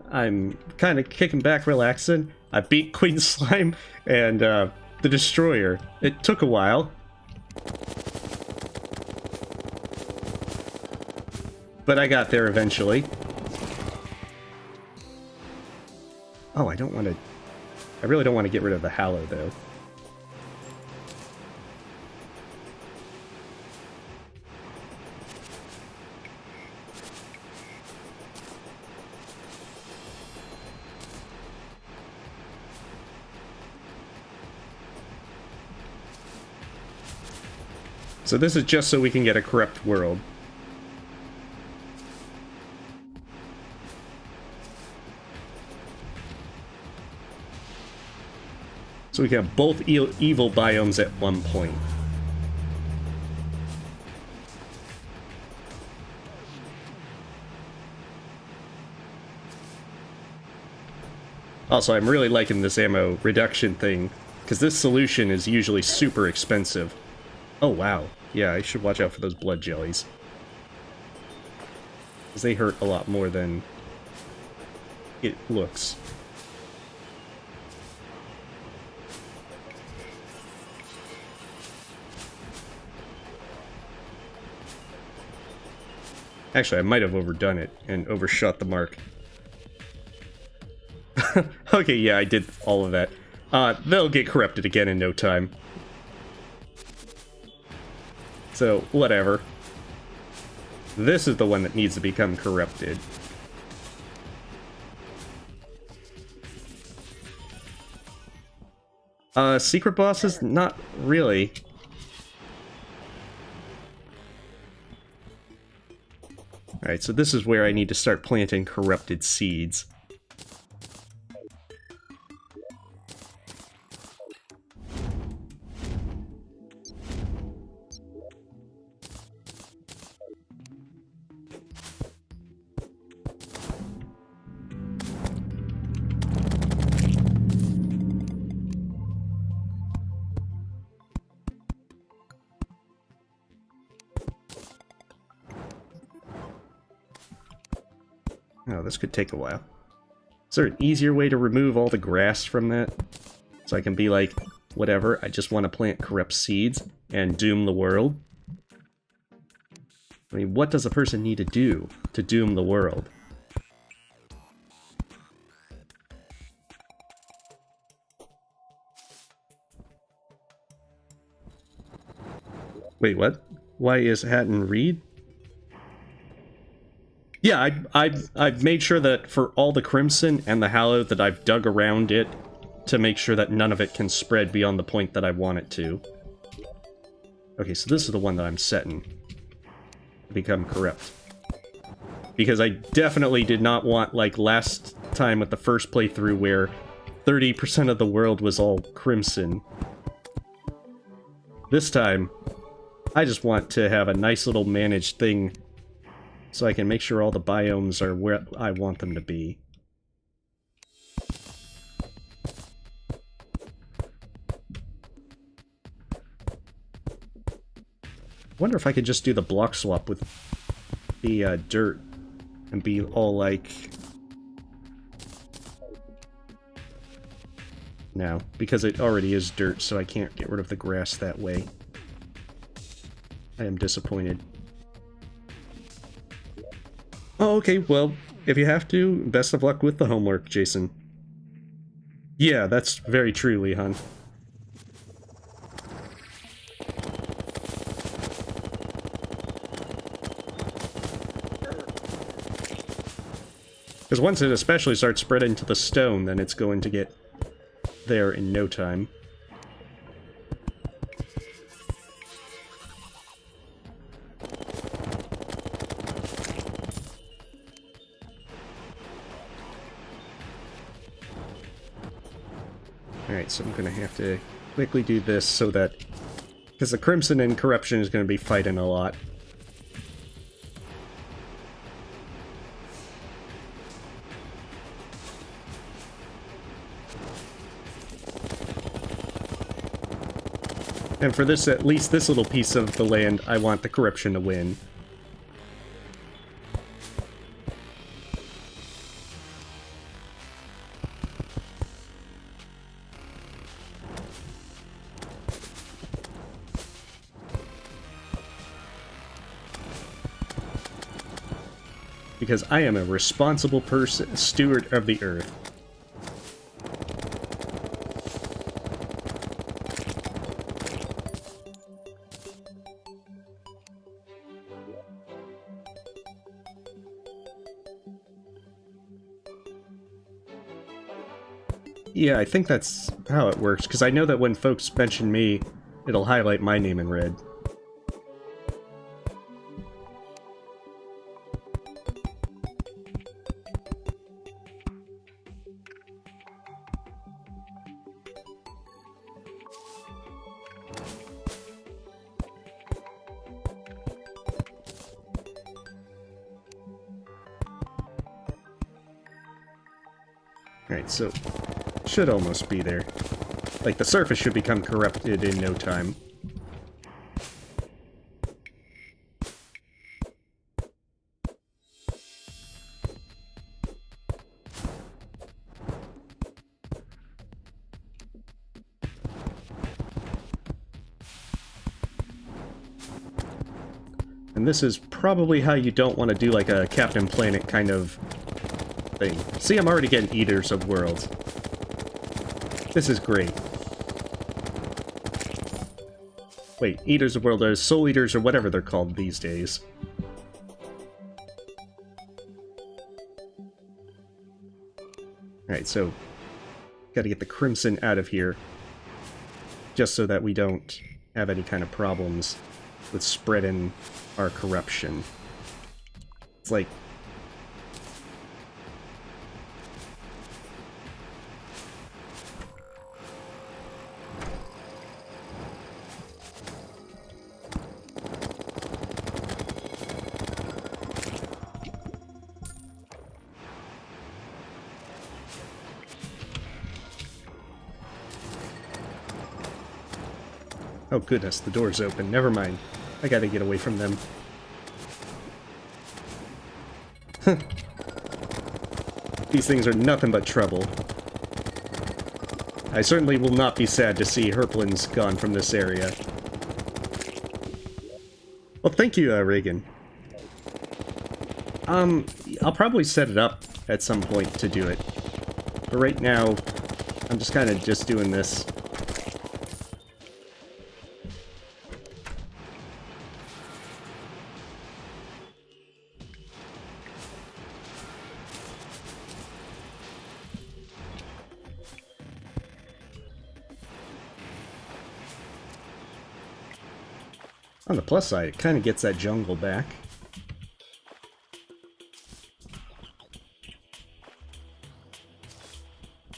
I'm kind of kicking back, relaxing. I beat Queen Slime and the Destroyer. It took a while. But I got there eventually. Oh, I don't want to... I really don't want to get rid of the Hallow, though. So this is just so we can get a corrupt world. So we can have both evil biomes at one point. Also, I'm really liking this ammo reduction thing, because this solution is usually super expensive. Oh wow, yeah, I should watch out for those blood jellies. Because they hurt a lot more than it looks. Actually, I might have overdone it and overshot the mark. Okay, yeah, I did all of that. They'll get corrupted again in no time. So, whatever. This is the one that needs to become corrupted. Secret bosses? Not really. Alright, so this is where I need to start planting corrupted seeds. Oh, this could take a while. Is there an easier way to remove all the grass from that? So I can be like, whatever, I just want to plant corrupt seeds and doom the world? I mean, what does a person need to do to doom the world? Wait, what? Why is Hatton Reed? Yeah, I've made sure that for all the Crimson and the Hallow that I've dug around it to make sure that none of it can spread beyond the point that I want it to. Okay, so this is the one that I'm setting to become corrupt. Because I definitely did not want, like last time with the first playthrough where 30% of the world was all Crimson. This time, I just want to have a nice little managed thing so I can make sure all the biomes are where I want them to be. Wonder if I could just do the block swap with the dirt and be all like... No, because it already is dirt, so I can't get rid of the grass that way. I am disappointed. Oh, okay, well, if you have to, best of luck with the homework, Jason. Yeah, that's very true, Lehan. Because once it especially starts spreading to the stone, then it's going to get there in no time. Alright, so I'm gonna have to quickly do this so that... because the Crimson and Corruption is gonna be fighting a lot. And for this, at least this little piece of the land, I want the Corruption to win. Because I am a responsible person, steward of the earth. Yeah, I think that's how it works, because I know that when folks mention me, it'll highlight my name in red. Alright, so... should almost be there. Like, the surface should become corrupted in no time. And this is probably how you don't want to do like a Captain Planet kind of thing. See, I'm already getting Eaters of Worlds. This is great. Wait, Eaters of World, Soul Eaters, or whatever they're called these days. Alright, so... gotta get the Crimson out of here. Just so that we don't have any kind of problems with spreading our corruption. It's like... oh goodness, the door's open. Never mind. I gotta get away from them. These things are nothing but trouble. I certainly will not be sad to see Herplin's gone from this area. Well, thank you, Reagan. I'll probably set it up at some point to do it. But right now, I'm just kind of just doing this. On the plus side, it kind of gets that jungle back.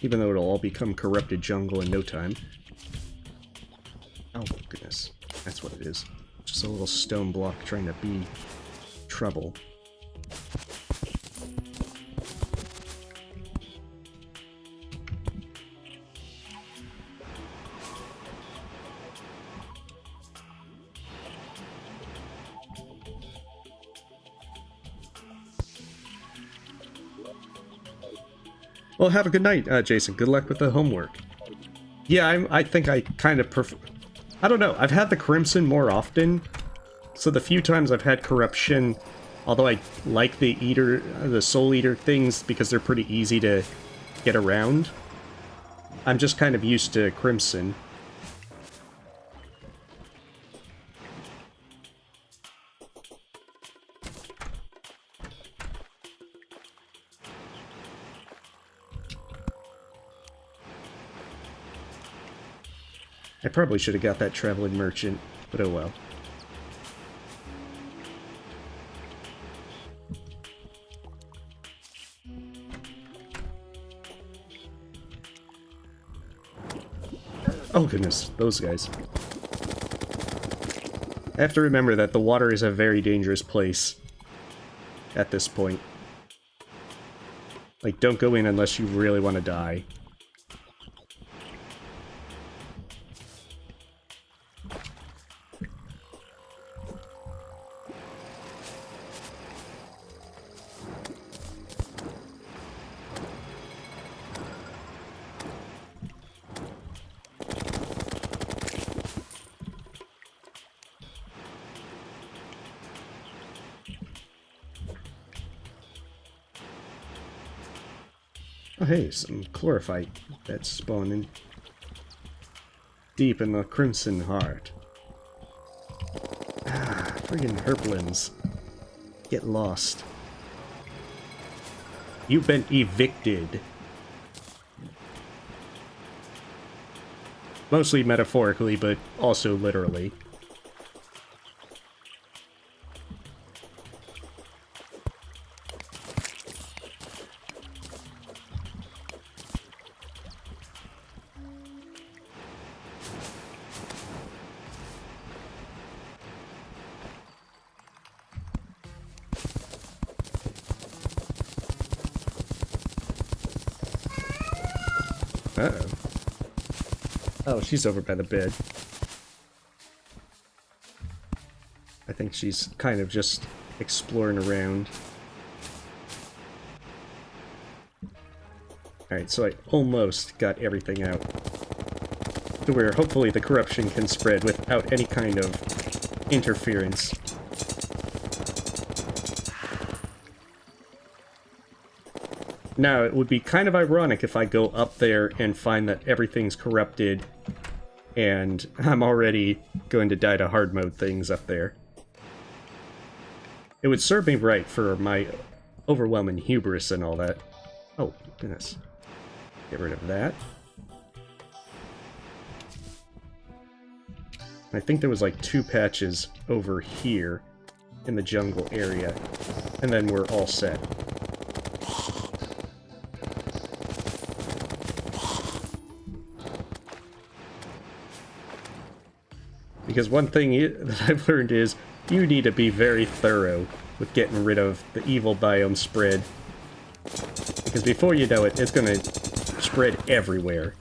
Even though it'll all become corrupted jungle in no time. Oh, goodness. That's what it is. Just a little stone block trying to be trouble. Well, have a good night, Jason. Good luck with the homework. Yeah, I think I kind of prefer... I don't know. I've had the Crimson more often, so the few times I've had Corruption, although I like the Soul Eater things because they're pretty easy to get around, I'm just kind of used to Crimson. I probably should have got that traveling merchant, but oh well. Oh goodness, those guys. I have to remember that the water is a very dangerous place at this point. Like, don't go in unless you really want to die. Oh hey, some chlorophyte that's spawning deep in the Crimson Heart. Ah, friggin' herplings. Get lost. You've been evicted. Mostly metaphorically, but also literally. Uh-oh. Oh, she's over by the bed. I think she's kind of just exploring around. Alright, so I almost got everything out. To where hopefully the corruption can spread without any kind of interference. Now, it would be kind of ironic if I go up there and find that everything's corrupted and I'm already going to die to hard mode things up there. It would serve me right for my overwhelming hubris and all that. Oh, goodness. Get rid of that. I think there was like 2 patches over here in the jungle area, and then we're all set. Because one thing that I've learned is you need to be very thorough with getting rid of the evil biome spread. Because before you know it, it's going to spread everywhere.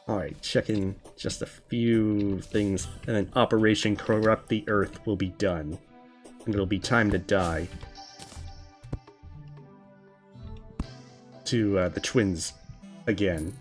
Alright, checking just a few things, and then Operation Corrupt the Earth will be done. And it'll be time to die. To the twins again.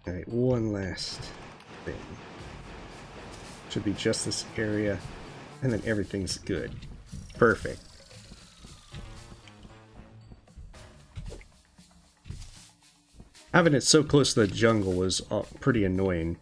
Alright, one last thing. Should be just this area, and then everything's good. Perfect. Having it so close to the jungle was pretty annoying.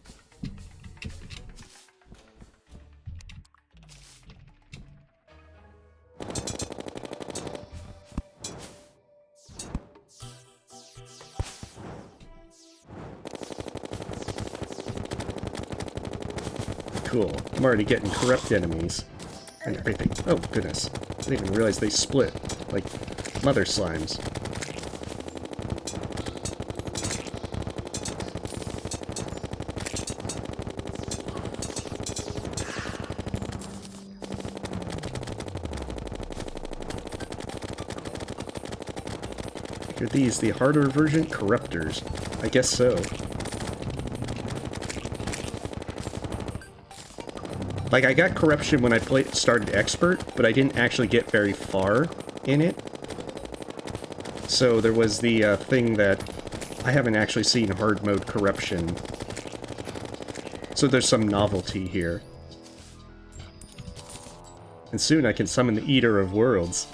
Cool. I'm already getting corrupt enemies. And everything. Oh, goodness. I didn't even realize they split. Like mother slimes. Are these the harder version? Corruptors. I guess so. Like, I got corruption when I started expert, but I didn't actually get very far in it. So there was the thing that I haven't actually seen hard mode corruption. So there's some novelty here. And soon I can summon the Eater of Worlds.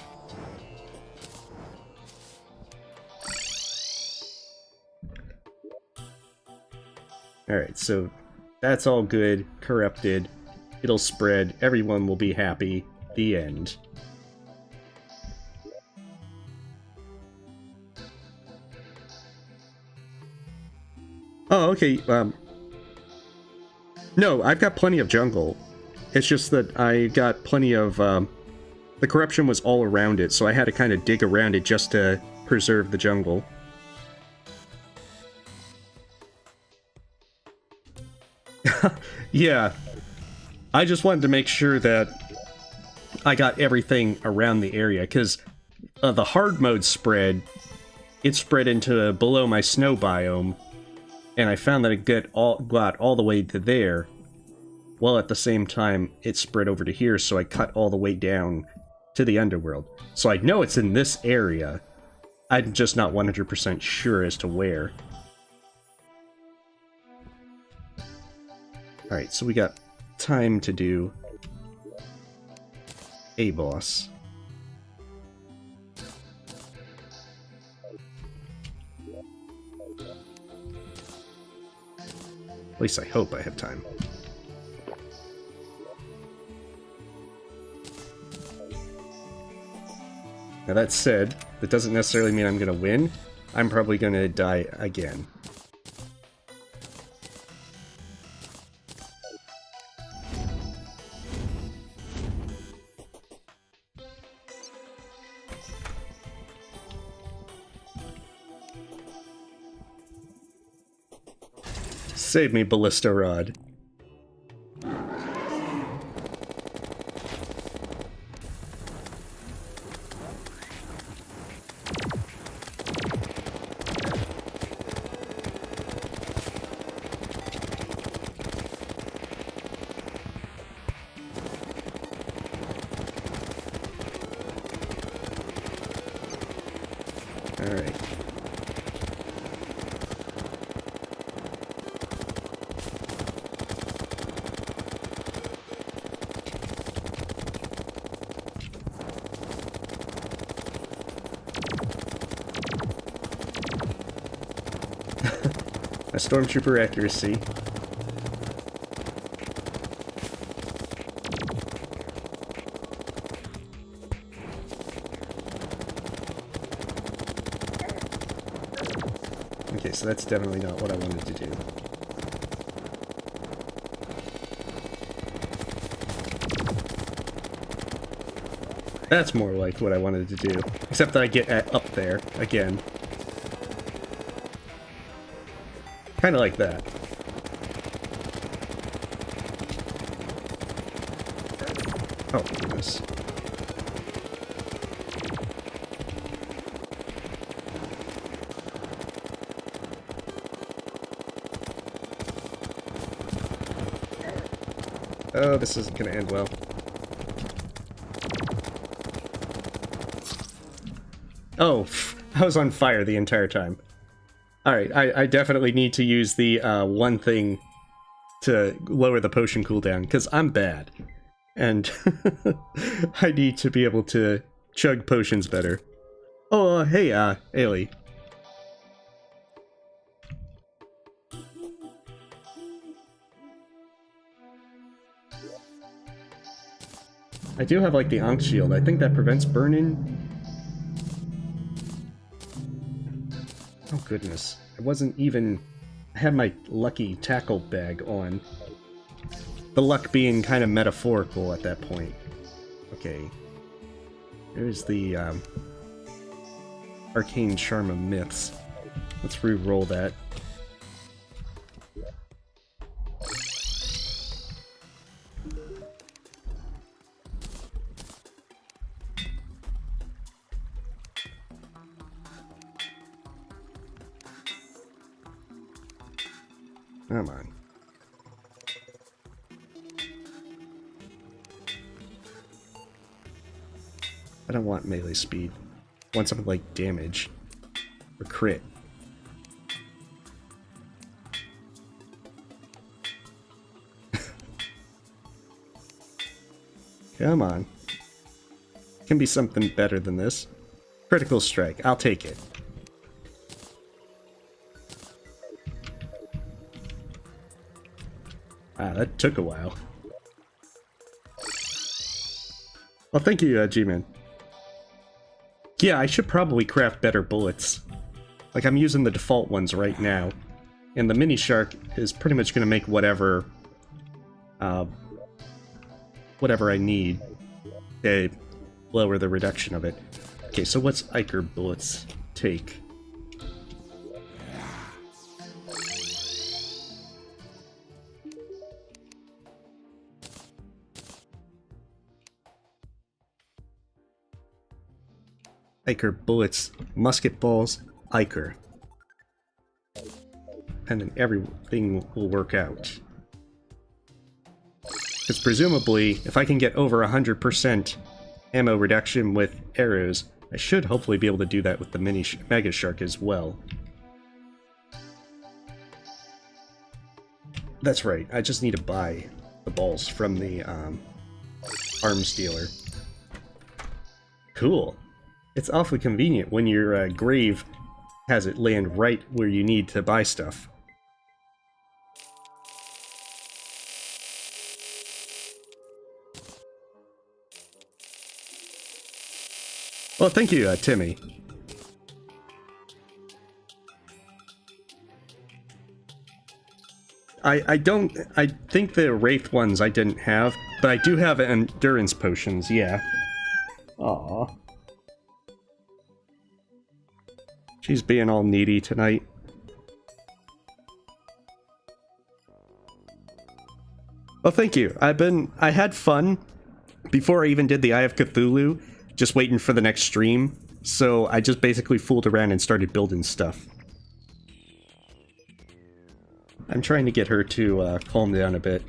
Alright, so that's all good. Corrupted. It'll spread. Everyone will be happy. The end. Oh, okay. No, I've got plenty of jungle. It's just that I got plenty of... the corruption was all around it, so I had to kind of dig around it just to preserve the jungle. Yeah. I just wanted to make sure that I got everything around the area, because the hard mode spread, it spread into below my snow biome, and I found that it got all the way to there, while at the same time it spread over to here, so I cut all the way down to the underworld. So I know it's in this area, I'm just not 100% sure as to where. Alright, so we got time to do a boss. At least I hope I have time. Now that said, that doesn't necessarily mean I'm gonna win. I'm probably gonna die again. Save me, Ballista Rod. Alright. A stormtrooper accuracy. Okay, so that's definitely not what I wanted to do. That's more like what I wanted to do. Except that I get up there again. Kind of like that. Oh, goodness. Oh, this isn't gonna end well. Oh, I was on fire the entire time. Alright, I definitely need to use the one thing to lower the potion cooldown, because I'm bad. And I need to be able to chug potions better. Oh, hey, Ailey. I do have, like, the Ankh Shield. I think that prevents burning. Oh, goodness. I wasn't even... I had my lucky tackle bag on. The luck being kind of metaphorical at that point. Okay. There's the, Arcane Charm of Myths. Let's re-roll that. Come on. I don't want melee speed. I want something like damage. Or crit. Come on. Can be something better than this. Critical strike. I'll take it. Wow, that took a while. Well, thank you, G-Man. Yeah, I should probably craft better bullets. Like, I'm using the default ones right now. And the Megashark is pretty much going to make whatever I need to lower the reduction of it. Okay, so what's Iker bullets take? Iker bullets, musket balls, Iker. And then everything will work out. Because presumably, if I can get over 100% ammo reduction with arrows, I should hopefully be able to do that with the Megashark as well. That's right, I just need to buy the balls from the arms dealer. Cool. It's awfully convenient when your grave has it land right where you need to buy stuff. Well, thank you, Timmy. I think the Wraith ones I didn't have, but I do have endurance potions, yeah. Aww. She's being all needy tonight. Well, thank you. I had fun before I even did the Eye of Cthulhu, just waiting for the next stream. So I just basically fooled around and started building stuff. I'm trying to get her to calm down a bit.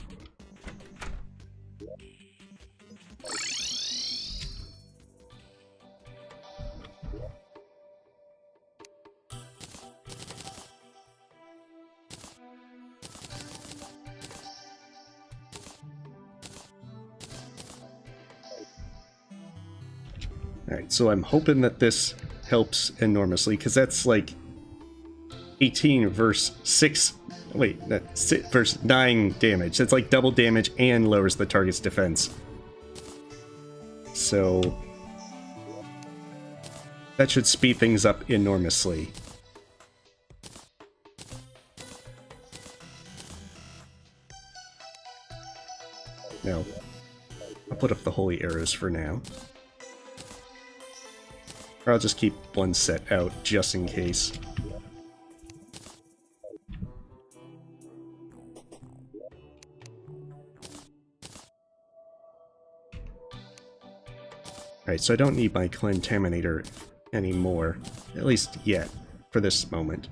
Alright, so I'm hoping that this helps enormously, because that's like 18 verse 6... Wait, that's verse 9 damage. That's like double damage and lowers the target's defense. So... that should speed things up enormously. No. I'll put up the holy arrows for now. Or I'll just keep one set out, just in case. Alright, so I don't need my Contaminator anymore. At least yet, for this moment.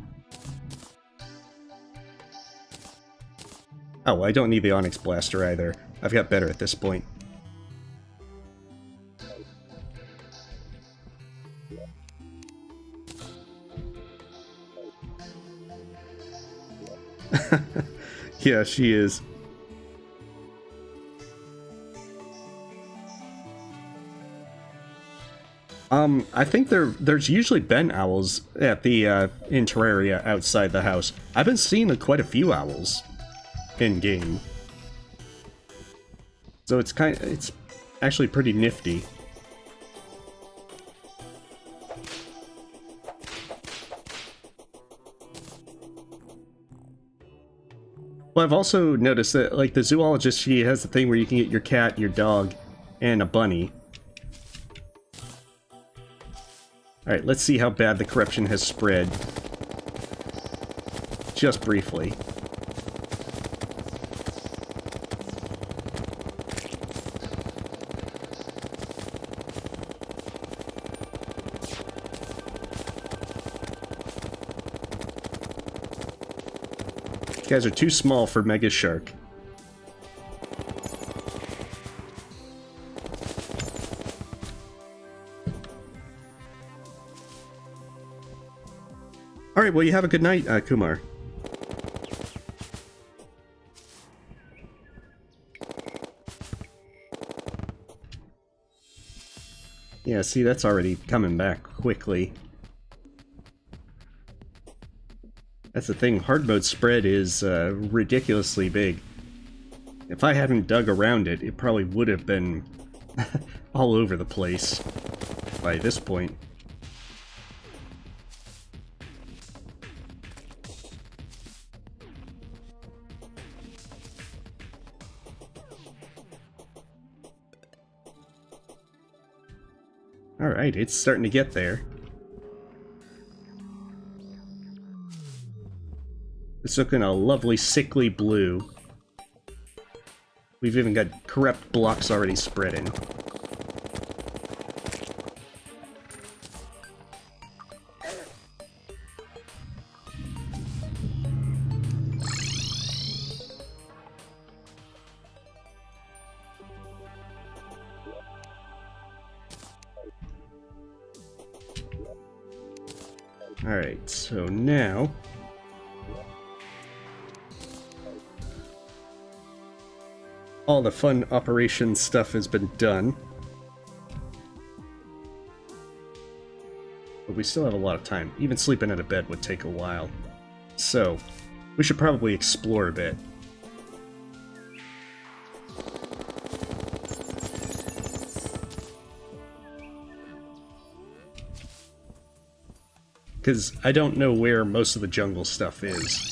Oh, I don't need the Onyx Blaster either. I've got better at this point. Yeah, she is. I think there's usually been owls at the in Terraria outside the house. I've been seeing quite a few owls in game, so it's actually pretty nifty. Well, I've also noticed that, like, the zoologist, she has the thing where you can get your cat, your dog, and a bunny. Alright, let's see how bad the corruption has spread. Just briefly. You guys are too small for Megashark. Alright, well, you have a good night, Kumar. Yeah, see, that's already coming back quickly. That's the thing, hard mode spread is ridiculously big. If I hadn't dug around it, it probably would have been all over the place by this point. Alright, it's starting to get there. It's looking a lovely sickly blue. We've even got corrupt blocks already spreading. Alright, so now all the fun operation stuff has been done. But we still have a lot of time. Even sleeping in a bed would take a while. So, we should probably explore a bit. Because I don't know where most of the jungle stuff is.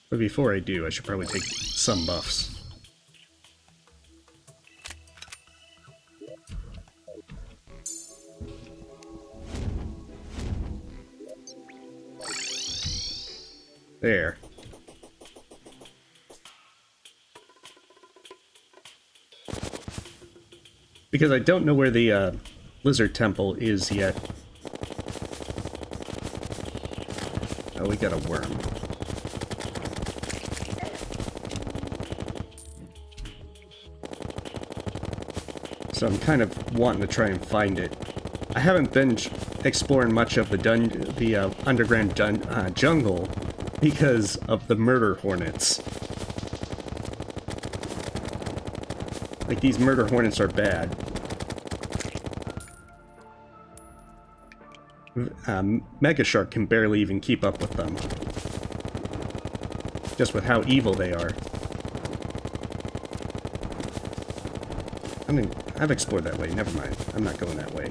But before I do, I should probably take some buffs. There. Because I don't know where the lizard temple is yet. Oh, we got a worm. So I'm kind of wanting to try and find it. I haven't been exploring much of the underground jungle because of the murder hornets. Like, these murder hornets are bad. Megashark can barely even keep up with them. Just with how evil they are. I mean, I've explored that way, never mind. I'm not going that way.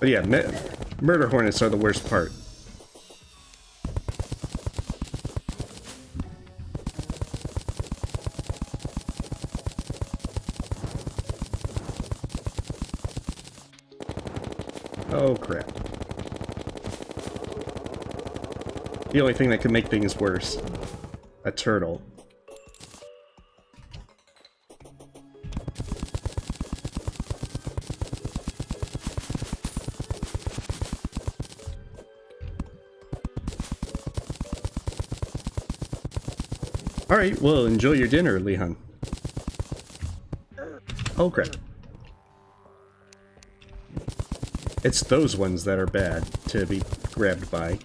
But yeah, murder hornets are the worst part. Oh crap. The only thing that could make things worse. A turtle. Alright, well, enjoy your dinner, Lehan. Oh, crap. It's those ones that are bad to be grabbed by.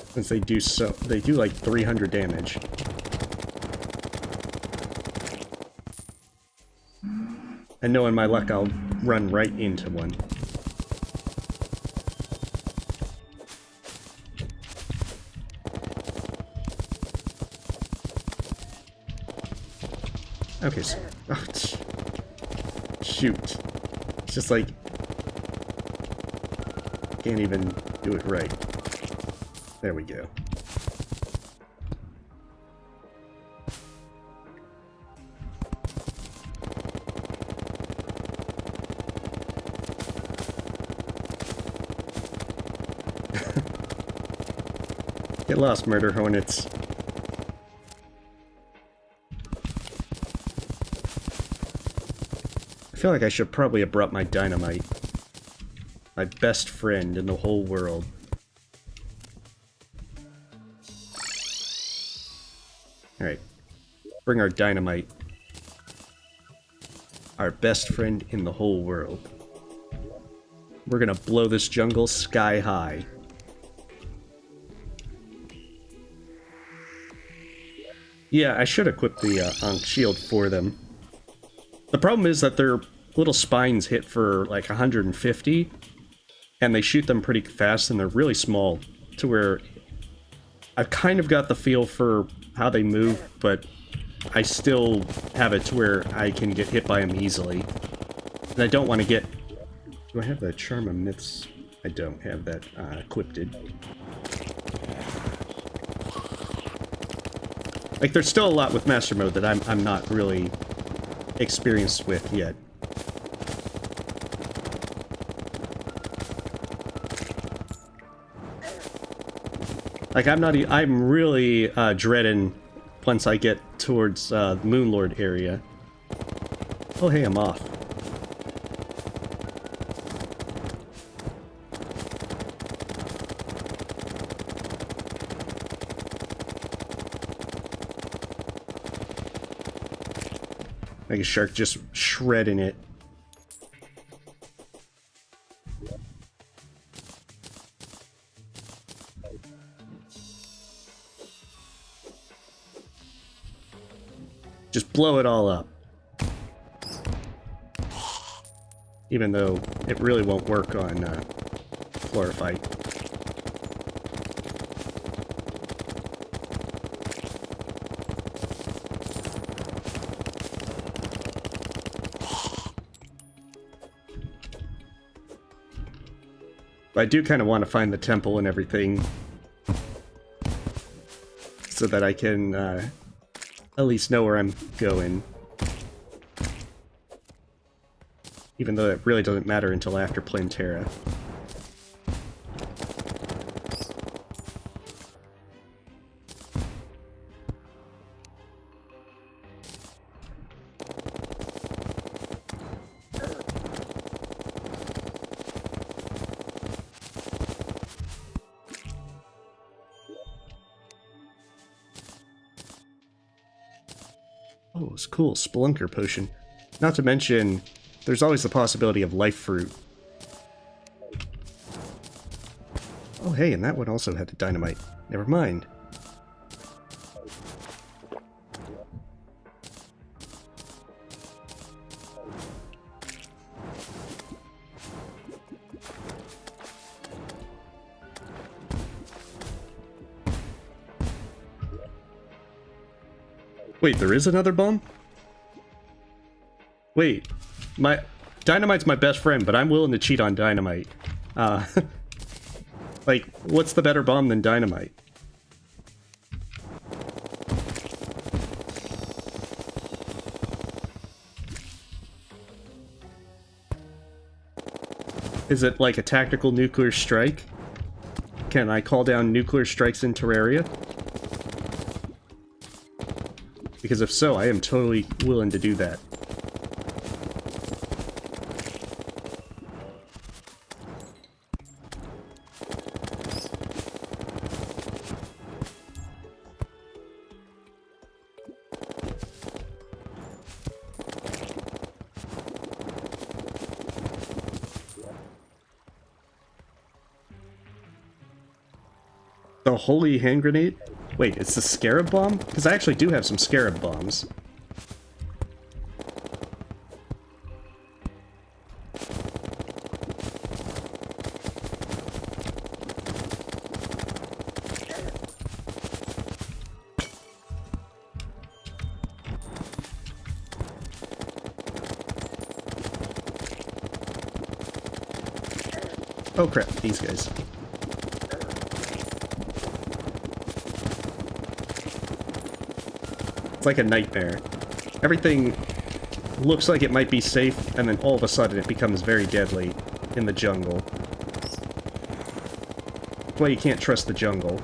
Since they do like 300 damage. And knowing my luck, I'll run right into one. Okay, so... Oh, shoot. It's just like... Can't even do it right. There we go. Get lost, murder hornets. I feel like I should probably have brought my dynamite. My best friend in the whole world. Alright. Bring our dynamite. Our best friend in the whole world. We're gonna blow this jungle sky high. Yeah, I should equip the Ankh shield for them. The problem is that their little spines hit for like 150, and they shoot them pretty fast, and they're really small, to where I've kind of got the feel for how they move, but I still have it to where I can get hit by them easily. And I don't want to get... Do I have the Charm of Myths? I don't have that equipped. Like, there's still a lot with Master Mode that I'm not really experienced with yet. Like, I'm really dreading once I get towards the Moonlord area. Oh, hey, I'm off. Megashark just shredding it. Just blow it all up. Even though it really won't work on Chlorophyte. But I do kind of want to find the temple and everything so that I can at least know where I'm going. Even though it really doesn't matter until after Plantera. Oh, it's cool. Spelunker potion. Not to mention, there's always the possibility of life fruit. Oh, hey, and that one also had a dynamite. Never mind. Wait, there is another bomb? Wait, Dynamite's my best friend, but I'm willing to cheat on Dynamite. Like, what's the better bomb than Dynamite? Is it like a tactical nuclear strike? Can I call down nuclear strikes in Terraria? Because if so, I am totally willing to do that. The holy hand grenade? Wait, it's the scarab bomb? Because I actually do have some scarab bombs. Oh crap, these guys. It's like a nightmare. Everything looks like it might be safe, and then all of a sudden it becomes very deadly in the jungle. That's why you can't trust the jungle.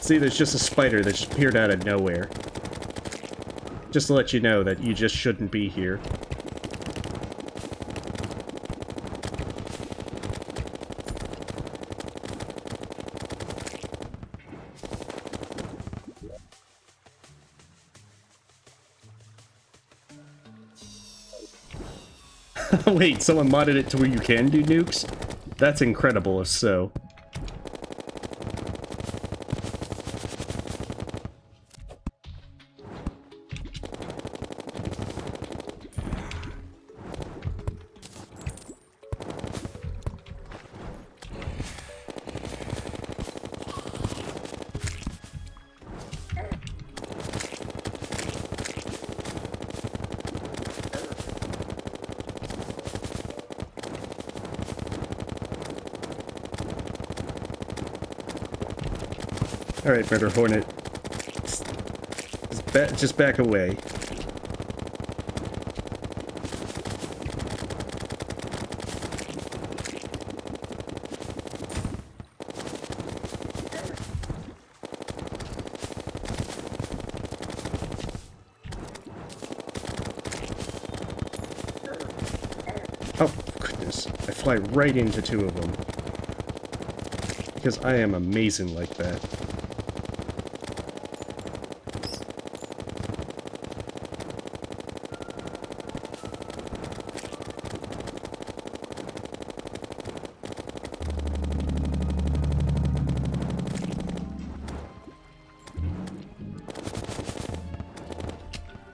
See, there's just a spider that just appeared out of nowhere. Just to let you know that you just shouldn't be here. Wait, someone modded it to where you can do nukes? That's incredible if so. Alright, Murder Hornet. Just back away. Oh, goodness. I fly right into two of them. Because I am amazing like that.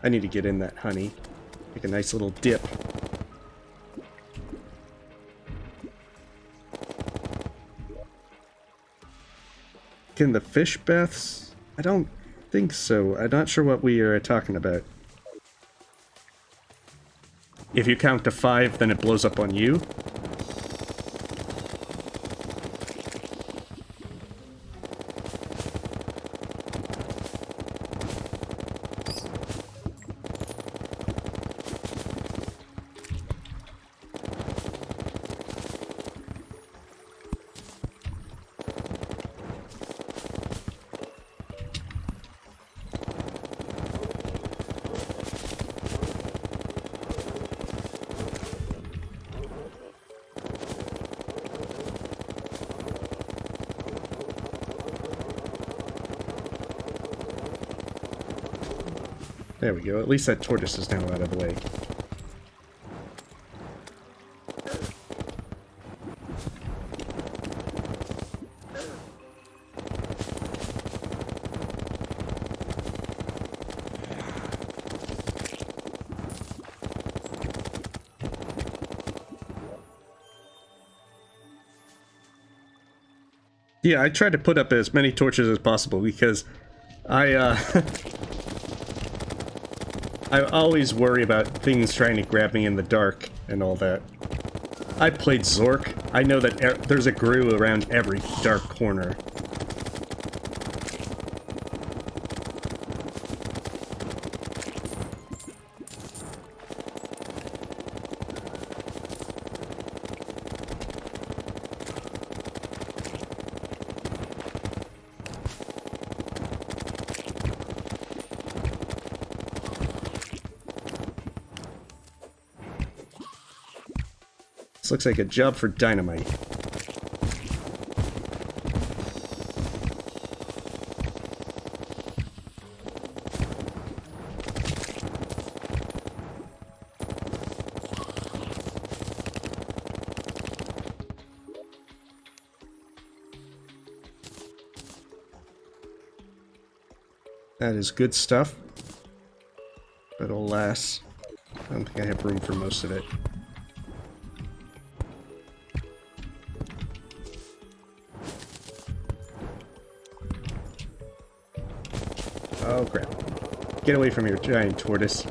I need to get in that honey. Take a nice little dip. Can the fish baths? I don't think so. I'm not sure what we are talking about. If you count to 5, then it blows up on you. There we go. At least that tortoise is now out of the way. Yeah, I tried to put up as many torches as possible because I I always worry about things trying to grab me in the dark and all that. I played Zork. I know that there's a grue around every dark corner. This looks like a job for dynamite. That is good stuff. But alas, I don't think I have room for most of it. Oh crap. Get away from your giant tortoise.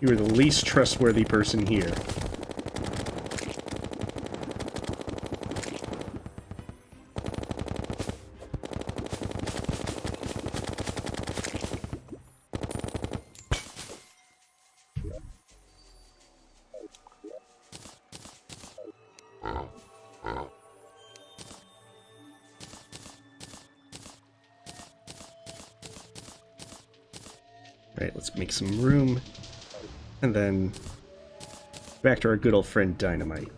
You are the least trustworthy person here. Right, let's make some room, and then back to our good old friend Dynamite.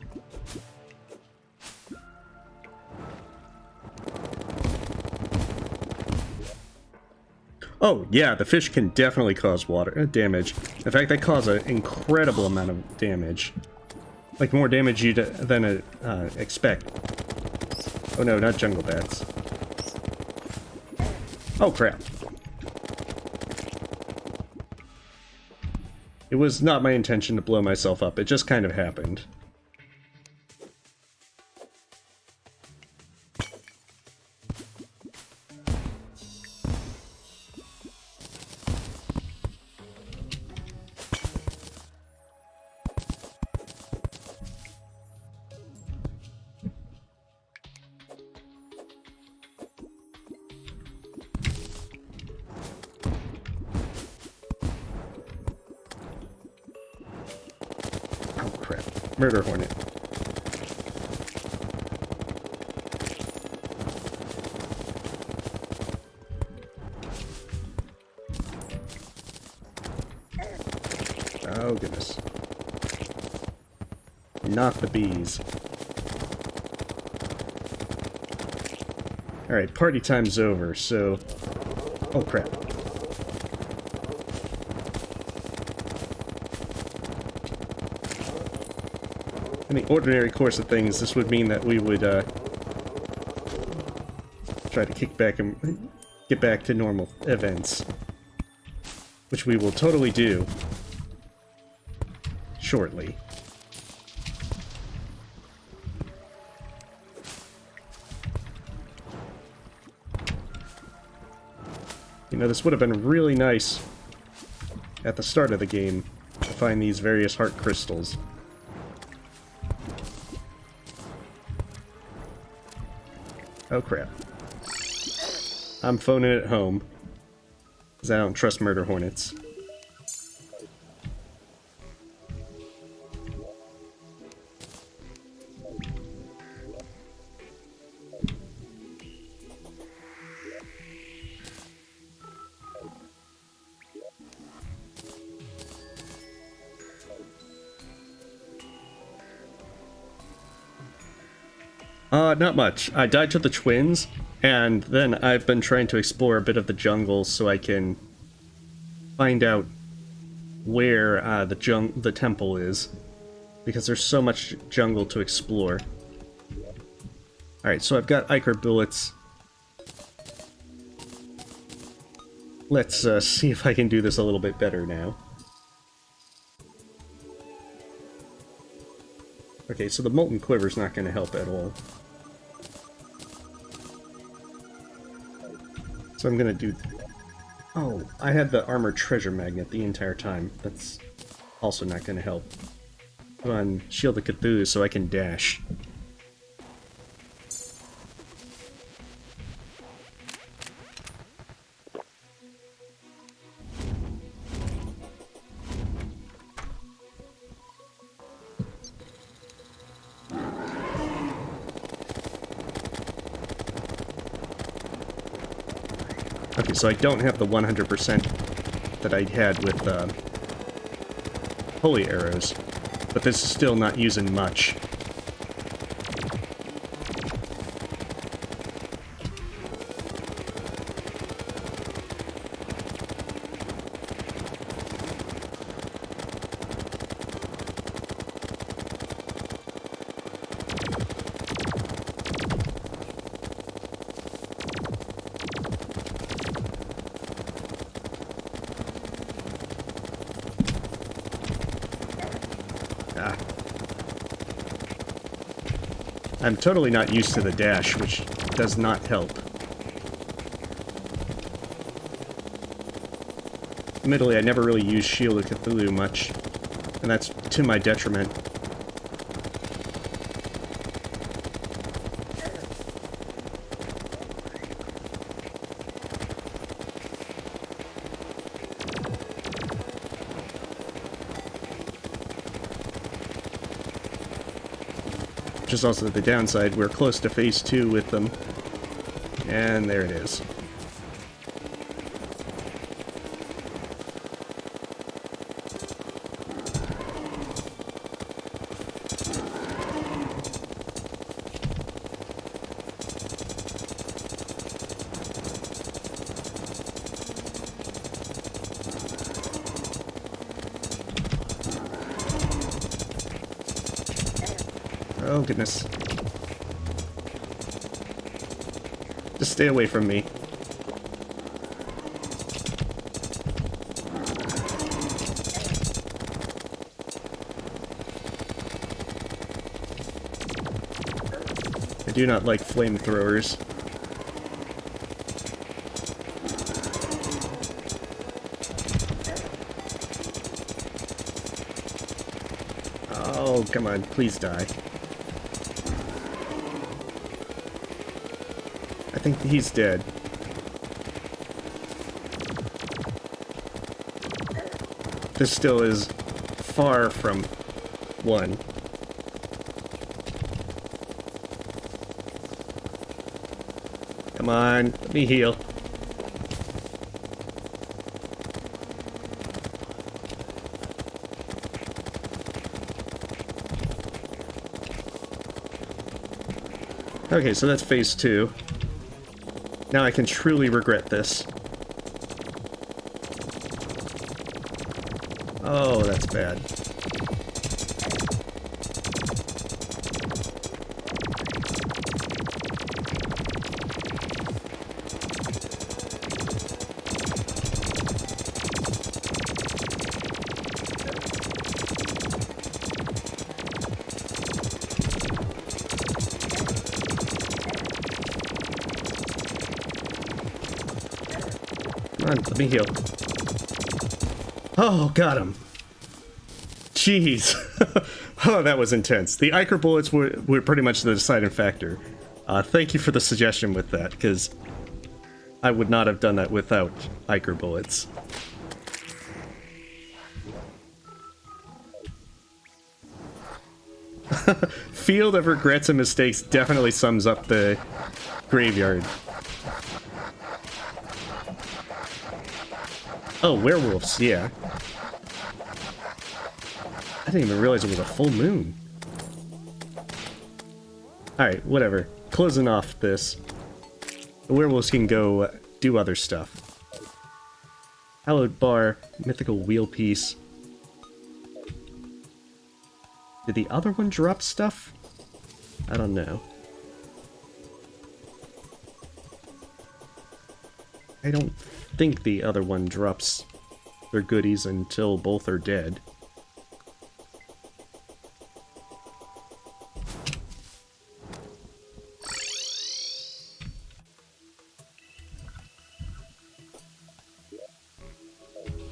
Oh, yeah, the fish can definitely cause water damage. In fact, they cause an incredible amount of damage. Like, more damage than expect. Oh no, not jungle bats. Oh, crap. It was not my intention to blow myself up, it just kind of happened. Murder hornet. Oh goodness. Not the bees. Alright, party time's over, so... Oh crap. In the ordinary course of things, this would mean that we would, try to kick back and get back to normal events. Which we will totally do. Shortly. You know, this would have been really nice at the start of the game to find these various heart crystals. Oh crap. I'm phoning it home. Because I don't trust murder hornets. Not much. I died to the twins, and then I've been trying to explore a bit of the jungle so I can find out where the temple is, because there's so much jungle to explore. Alright, so I've got Ichor bullets. Let's see if I can do this a little bit better now. Okay, so the Molten Quiver's not going to help at all. So I'm gonna do... Oh, I had the Armored Treasure Magnet the entire time. That's also not gonna help. Put on Shield of Cthulhu so I can dash. Okay, so I don't have the 100% that I had with Holy Arrows, but this is still not using much. I'm totally not used to the dash, which does not help. Admittedly, I never really used Shield of Cthulhu much, and that's to my detriment. Which is also the downside. We're close to phase 2 with them. And there it is. Oh, goodness. Just stay away from me. I do not like flamethrowers. Oh, come on, please die. I think he's dead. This still is far from one. Come on, let me heal. Okay, so that's phase 2. Now I can truly regret this. Oh, that's bad. Come on, let me heal. Oh, got him. Jeez. Oh, that was intense. The Ichor bullets were pretty much the deciding factor. Thank you for the suggestion with that, because I would not have done that without Ichor bullets. Field of Regrets and Mistakes definitely sums up the graveyard. Oh, werewolves, yeah. I didn't even realize it was a full moon. Alright, whatever. Closing off this. The werewolves can go do other stuff. Hallowed Bar, Mythical Wheel Piece. Did the other one drop stuff? I don't know. I don't think the other one drops their goodies until both are dead.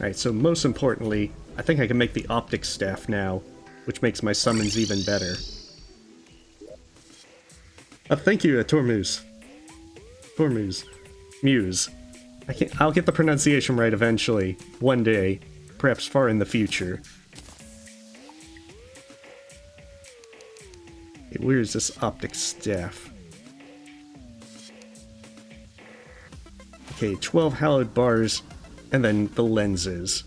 Alright, so most importantly, I think I can make the Optic Staff now, which makes my summons even better. Thank you, Tormuse. Muse. I'll get the pronunciation right eventually, one day, perhaps far in the future. Okay, where is this Optic Staff? Okay, 12 hallowed bars, and then the lenses.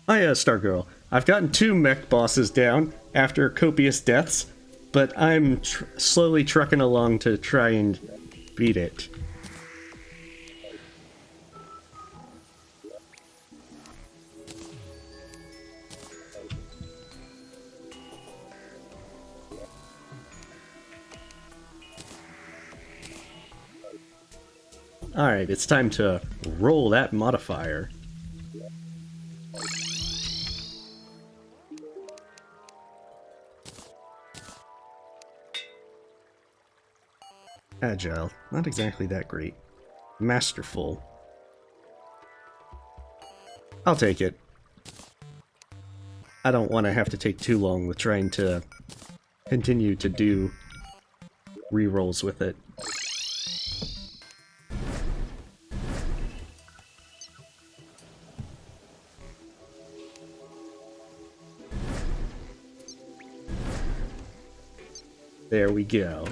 Hiya, Stargirl. I've gotten 2 mech bosses down after copious deaths, but I'm slowly trucking along to try and beat it. Alright, it's time to roll that modifier. Agile, not exactly that great. Masterful. I'll take it. I don't want to have to take too long with trying to continue to do rerolls with it. There we go.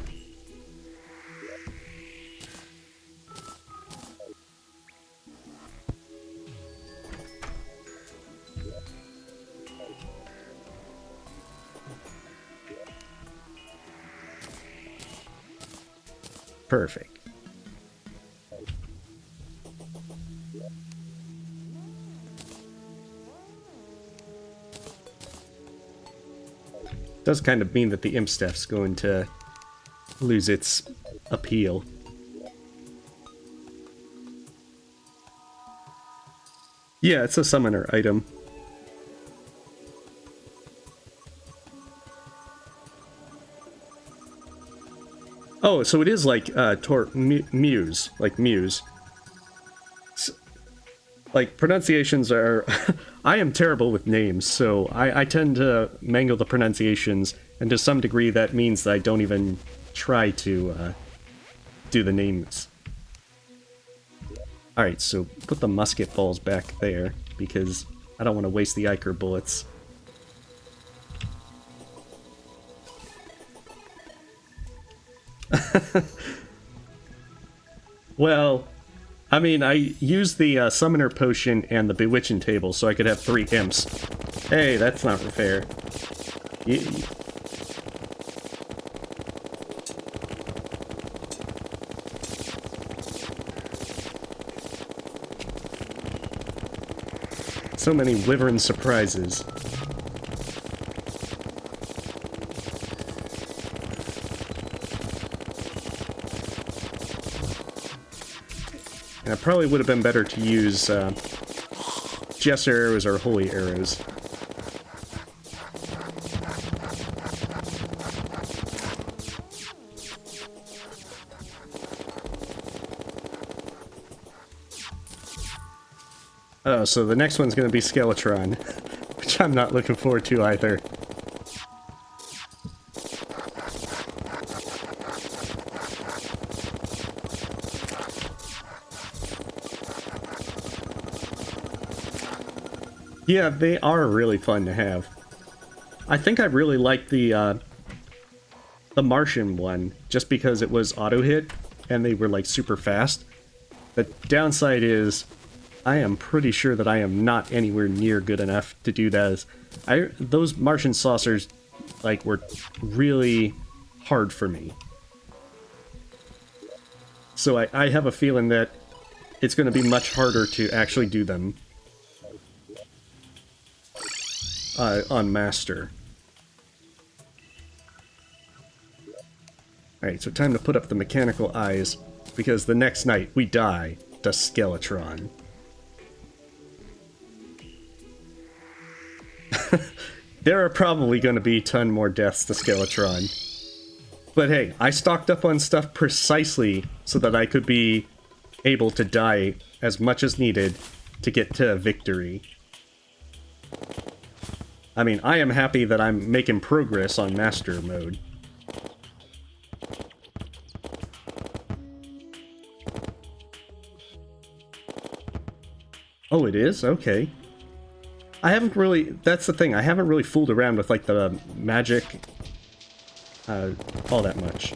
Perfect. does kind of mean that the imp staff's going to lose its appeal. Yeah, it's a summoner item. Oh, so it is like Muse, like Muse. Like, pronunciations are... I am terrible with names, so I tend to mangle the pronunciations, and to some degree that means that I don't even try to do the names. Alright, so put the musket balls back there, because I don't want to waste the Iker bullets. Well, I mean, I used the Summoner Potion and the Bewitching Table so I could have 3 imps. Hey, that's not fair. So many Wyvern surprises. And it probably would have been better to use Jester arrows or Holy arrows. Oh, so the next one's going to be Skeletron, which I'm not looking forward to either. Yeah, they are really fun to have. I think I really liked the Martian one, just because it was auto-hit, and they were, like, super fast. The downside is, I am pretty sure that I am not anywhere near good enough to do that. Those Martian saucers, like, were really hard for me. So I have a feeling that it's going to be much harder to actually do them. On Master. Alright, so time to put up the mechanical eyes, because the next night we die to Skeletron. There are probably going to be a ton more deaths to Skeletron. But hey, I stocked up on stuff precisely so that I could be able to die as much as needed to get to victory. I mean, I am happy that I'm making progress on Master mode. Oh, it is? Okay. I haven't really... That's the thing, I haven't really fooled around with, like, the magic... all that much.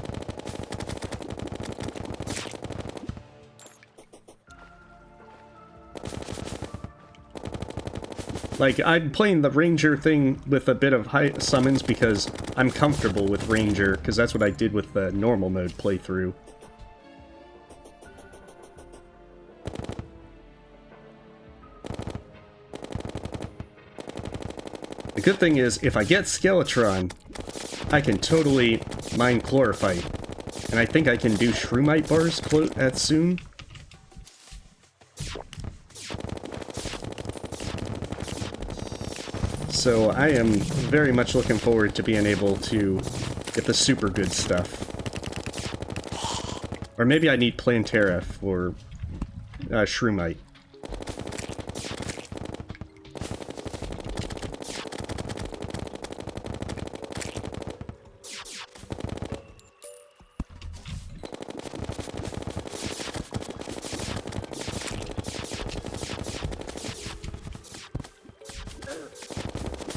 Like, I'm playing the Ranger thing with a bit of high summons because I'm comfortable with Ranger, because that's what I did with the normal mode playthrough. The good thing is, if I get Skeletron, I can totally mine Chlorophyte. And I think I can do Shroomite bars at soon. So I am very much looking forward to being able to get the super good stuff. Or maybe I need Plantera for Shroomite.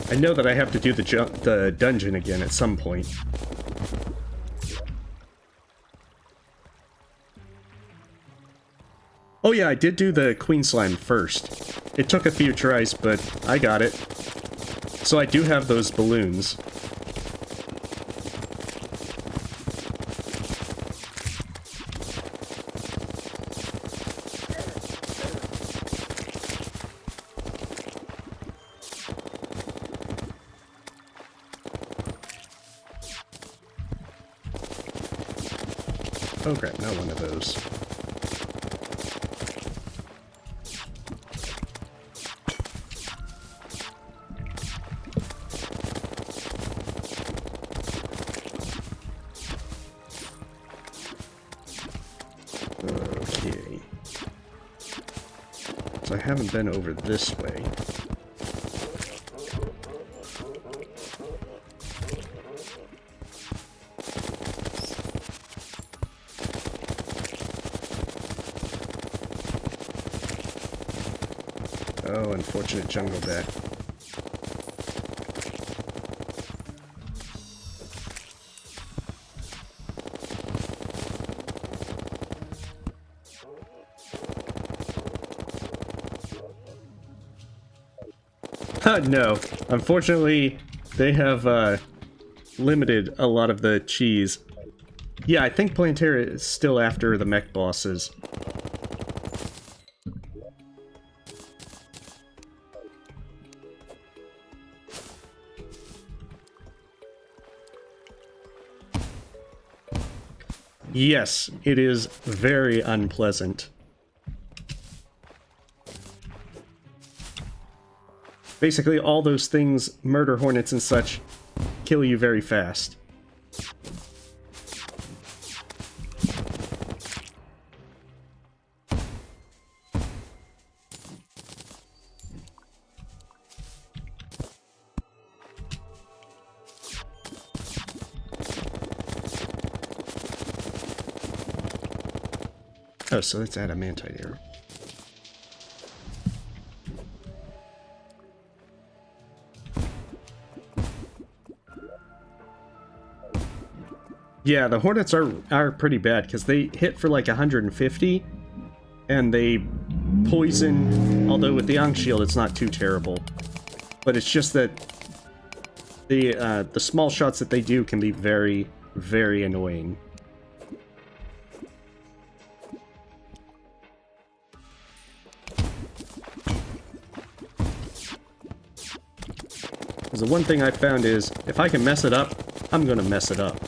I know that I have to do the dungeon again at some point. Oh yeah, I did do the Queen Slime first. It took a few tries, but I got it. So I do have those balloons. Oh crap, not one of those. Okay. So I haven't been over this way. Oh, unfortunate jungle bat. No. Unfortunately, they have limited a lot of the cheese. Yeah, I think Plantera is still after the mech bosses. Yes, it is very unpleasant. Basically, all those things, murder hornets and such, kill you very fast. Oh, so let's add adamantite here. Yeah, the hornets are pretty bad because they hit for like 150 and they poison, although with the Ankh shield it's not too terrible. But it's just that the small shots that they do can be very, very annoying. Because the one thing I found is, if I can mess it up, I'm gonna mess it up.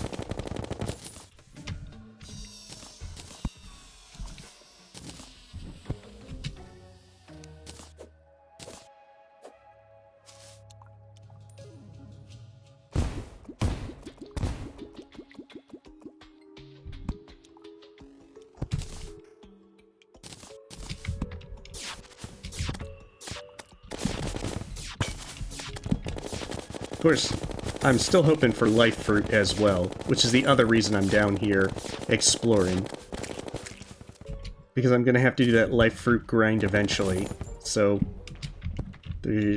Of course, I'm still hoping for life fruit as well, which is the other reason I'm down here exploring. Because I'm gonna have to do that life fruit grind eventually, so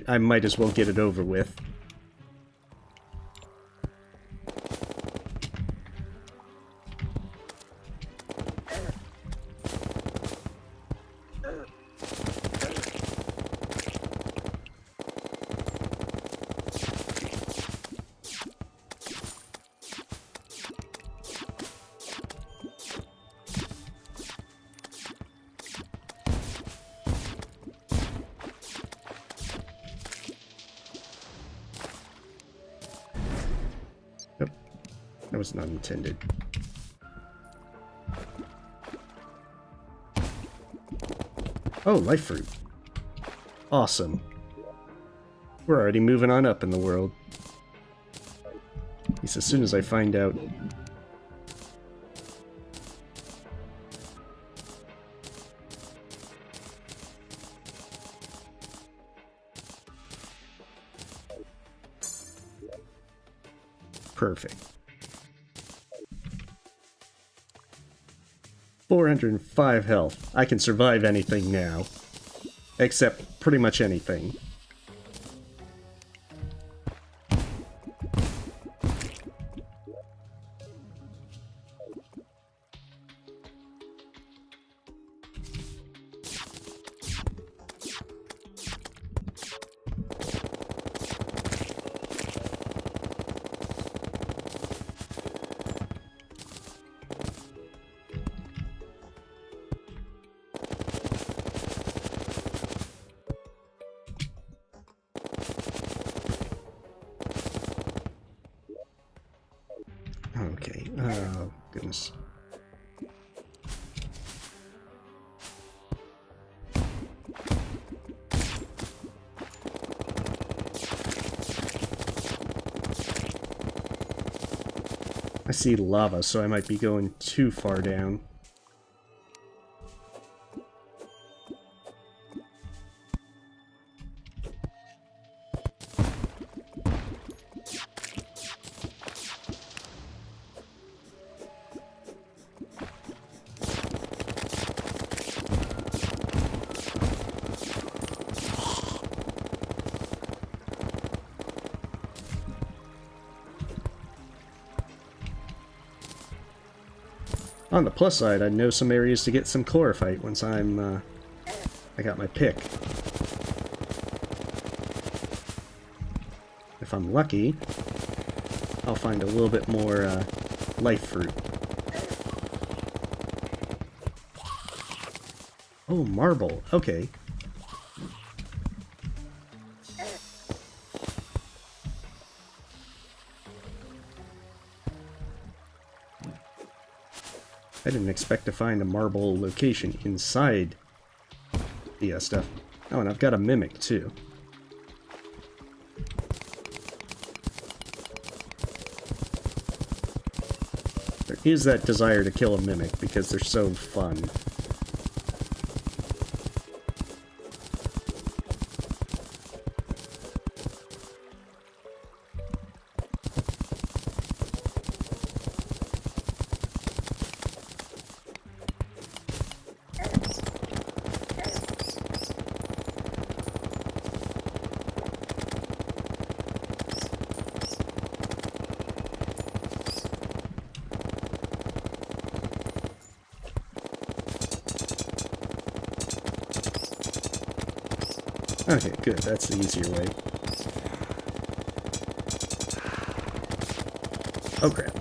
I might as well get it over with. That was not intended. Oh, life fruit. Awesome. We're already moving on up in the world. At least as soon as I find out. Perfect. 405 health. I can survive anything now. Except pretty much anything. Okay, oh goodness. I see lava, so I might be going too far down. On the plus side, I know some areas to get some chlorophyte once I got my pick. If I'm lucky, I'll find a little bit more life fruit. Oh, marble. Okay. I didn't expect to find a marble location inside the stuff. Oh, and I've got a mimic, too. There is that desire to kill a mimic, because they're so fun. Okay, good. That's the easier way. Oh, crap.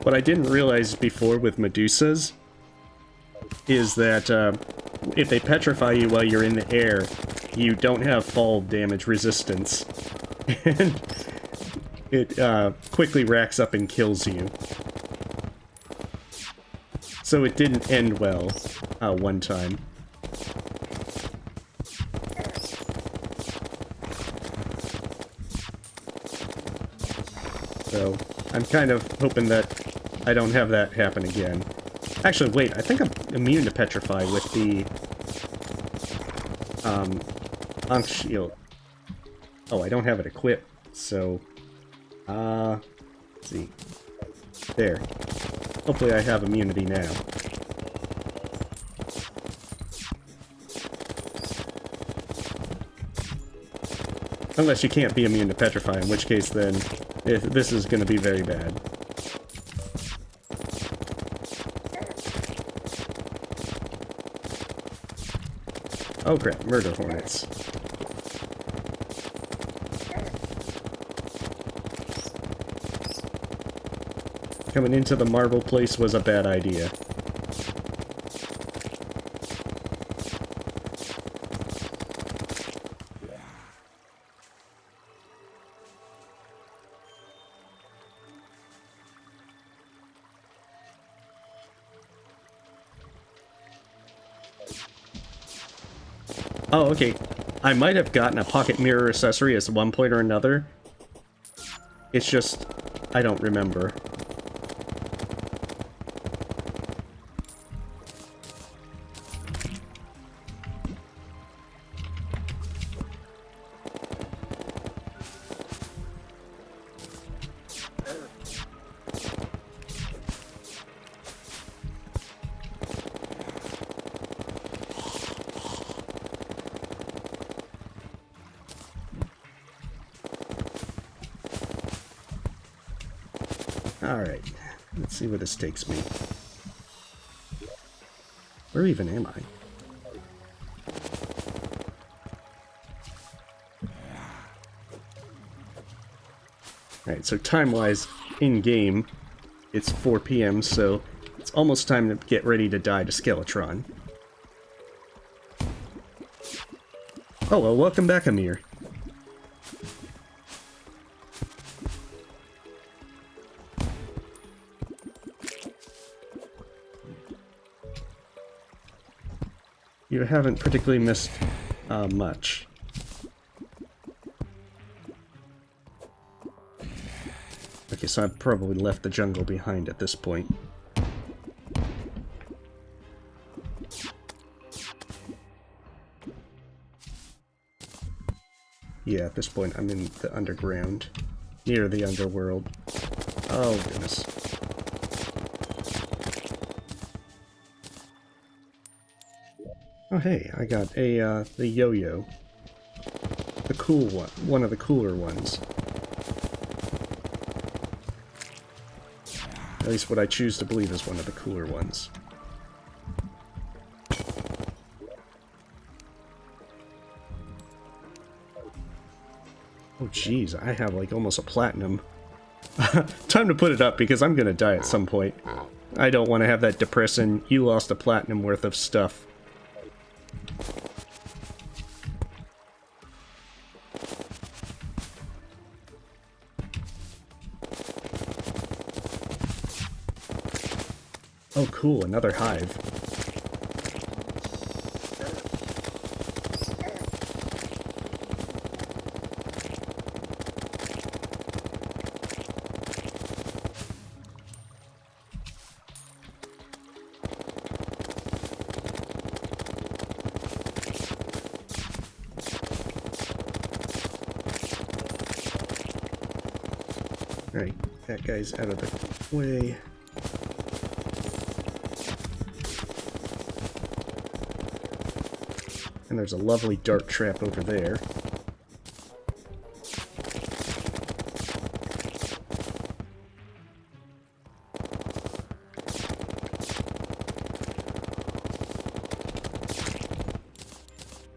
What I didn't realize before with Medusas is that if they petrify you while you're in the air, you don't have fall damage resistance. And it quickly racks up and kills you. So it didn't end well one time. So I'm kind of hoping that I don't have that happen again. Actually, wait, I think I'm immune to petrify with the Ankh shield. Oh, I don't have it equipped, so let's see. There. Hopefully I have immunity now. Unless you can't be immune to petrify, in which case then this is going to be very bad. Oh crap, murder hornets. Coming into the marble place was a bad idea. Oh, okay. I might have gotten a pocket mirror accessory at one point or another. It's just, I don't remember. Alright, let's see where this takes me. Where even am I? Alright, so time-wise, in-game, it's 4 PM, so it's almost time to get ready to die to Skeletron. Oh, well, welcome back, Amir. you haven't particularly missed much. Okay, so I've probably left the jungle behind at this point. Yeah, at this point I'm in the underground, near the underworld. Oh, goodness. Oh, hey, I got a, the yo-yo. The cool one of the cooler ones. At least what I choose to believe is one of the cooler ones. Oh jeez, I have like almost a platinum. Time to put it up because I'm gonna die at some point. I don't want to have that depressing, you lost a platinum worth of stuff. Oh cool, another hive. Alright, that guy's out of the way. And there's a lovely dart trap over there.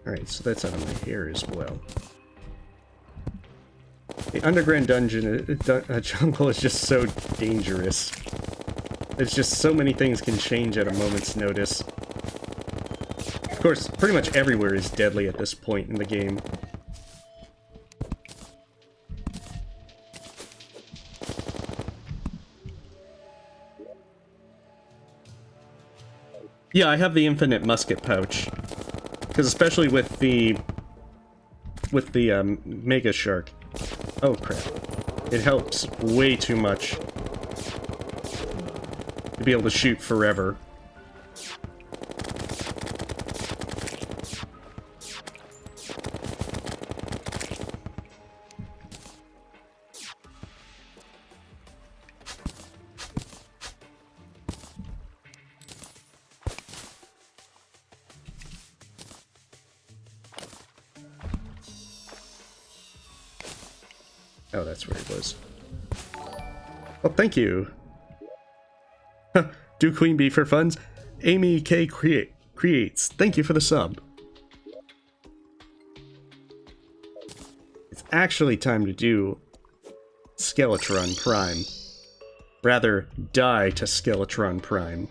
Alright, so that's out of my hair as well. The underground dungeon, jungle is just so dangerous. There's just so many things can change at a moment's notice. Of course, pretty much everywhere is deadly at this point in the game. Yeah, I have the infinite musket pouch. Because especially with the Megashark. Oh crap. It helps way too much to be able to shoot forever. Oh, that's where it was. Well, thank you. Do Queen Bee for funds? Amy K creates. Thank you for the sub. It's actually time to do Skeletron Prime. Rather, die to Skeletron Prime.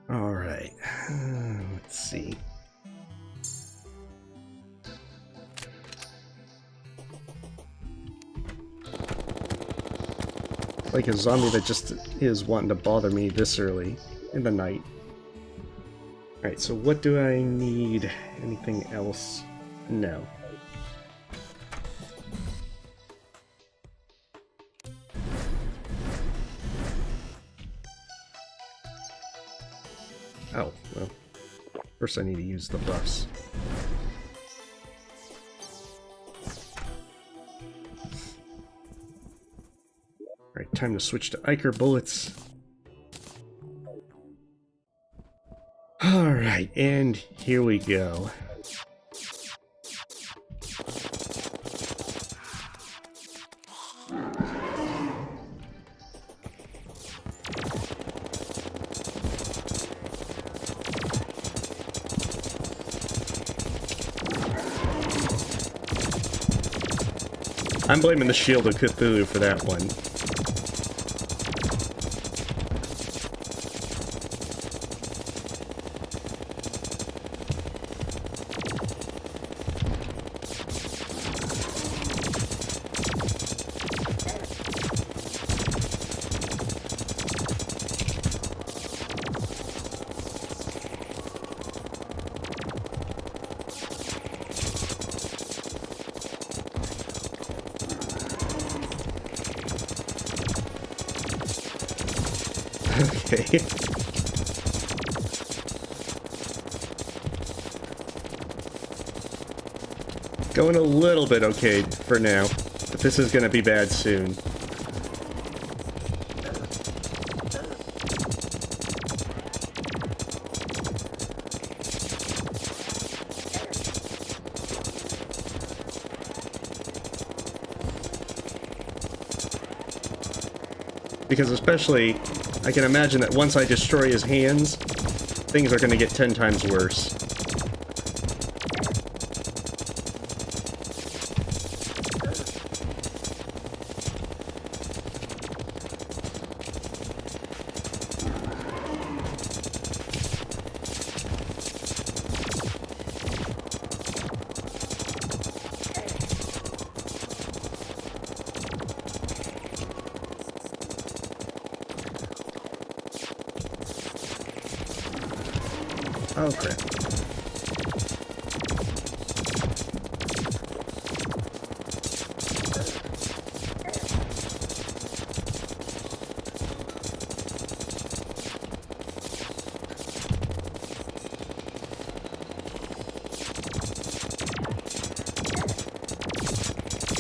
Alright, let's see. Like a zombie that just is wanting to bother me this early in the night. Alright, so what do I need? Anything else? No. Oh, well. First I need to use the buffs. Alright, time to switch to Iker bullets. Alright, and here we go. I'm blaming the Shield of Cthulhu for that one. Okay. Going a little bit okay for now, but this is gonna be bad soon. Because especially, I can imagine that once I destroy his hands, things are gonna get 10 times worse. Oh, crap.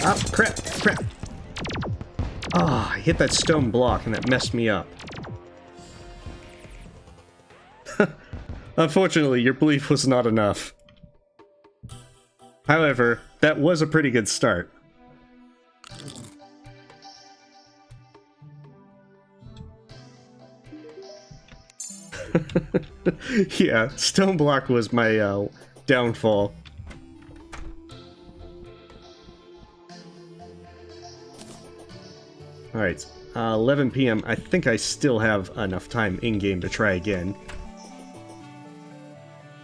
Oh, crap, crap. Oh, I hit that stone block and that messed me up. Unfortunately, your belief was not enough. However, that was a pretty good start. Yeah, stone block was my downfall. Alright, 11 PM. I think I still have enough time in-game to try again.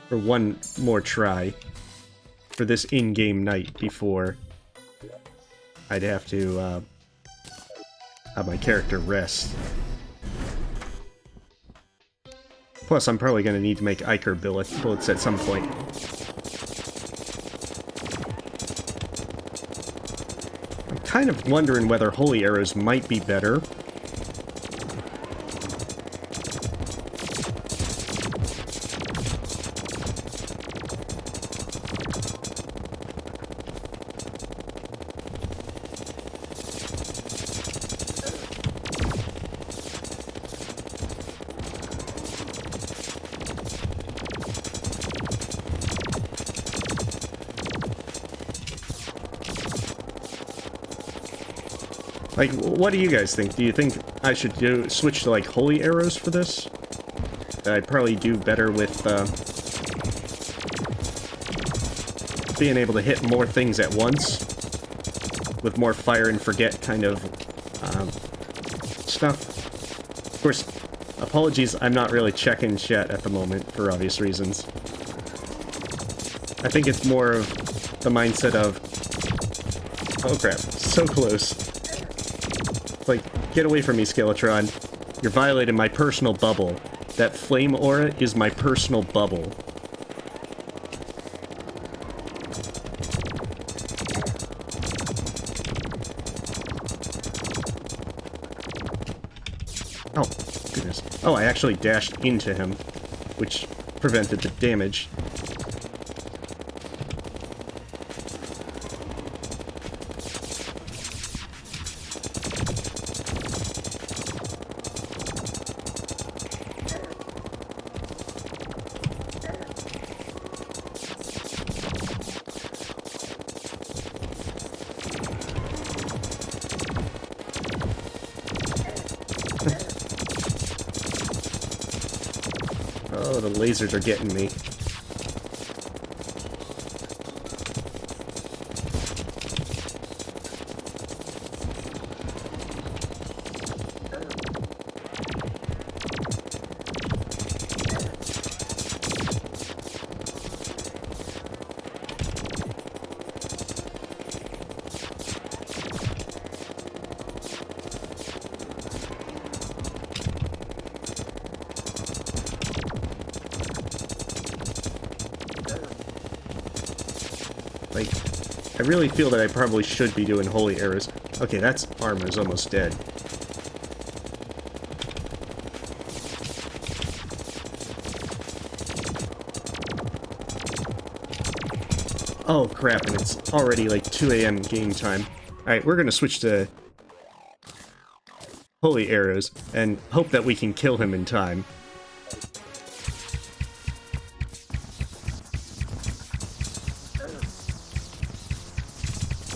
For one more try for this in-game night before I'd have to have my character rest. Plus, I'm probably going to need to make Ichor bullets at some point. I'm kind of wondering whether Holy Arrows might be better. Like, what do you guys think? Do you think I should switch to, like, Holy Arrows for this? I'd probably do better with, being able to hit more things at once. With more fire and forget kind of, stuff. Of course, apologies, I'm not really checking chat at the moment, for obvious reasons. I think it's more of the mindset of... Oh crap, so close. Like, get away from me, Skeletron. You're violating my personal bubble. That flame aura is my personal bubble. Oh, goodness. Oh, I actually dashed into him, which prevented the damage. Oh, the lasers are getting me. Like, I really feel that I probably should be doing Holy Arrows. Okay, that's armor's almost dead. Oh crap, and it's already like 2 a.m. game time. Alright, we're gonna switch to holy arrows and hope that we can kill him in time.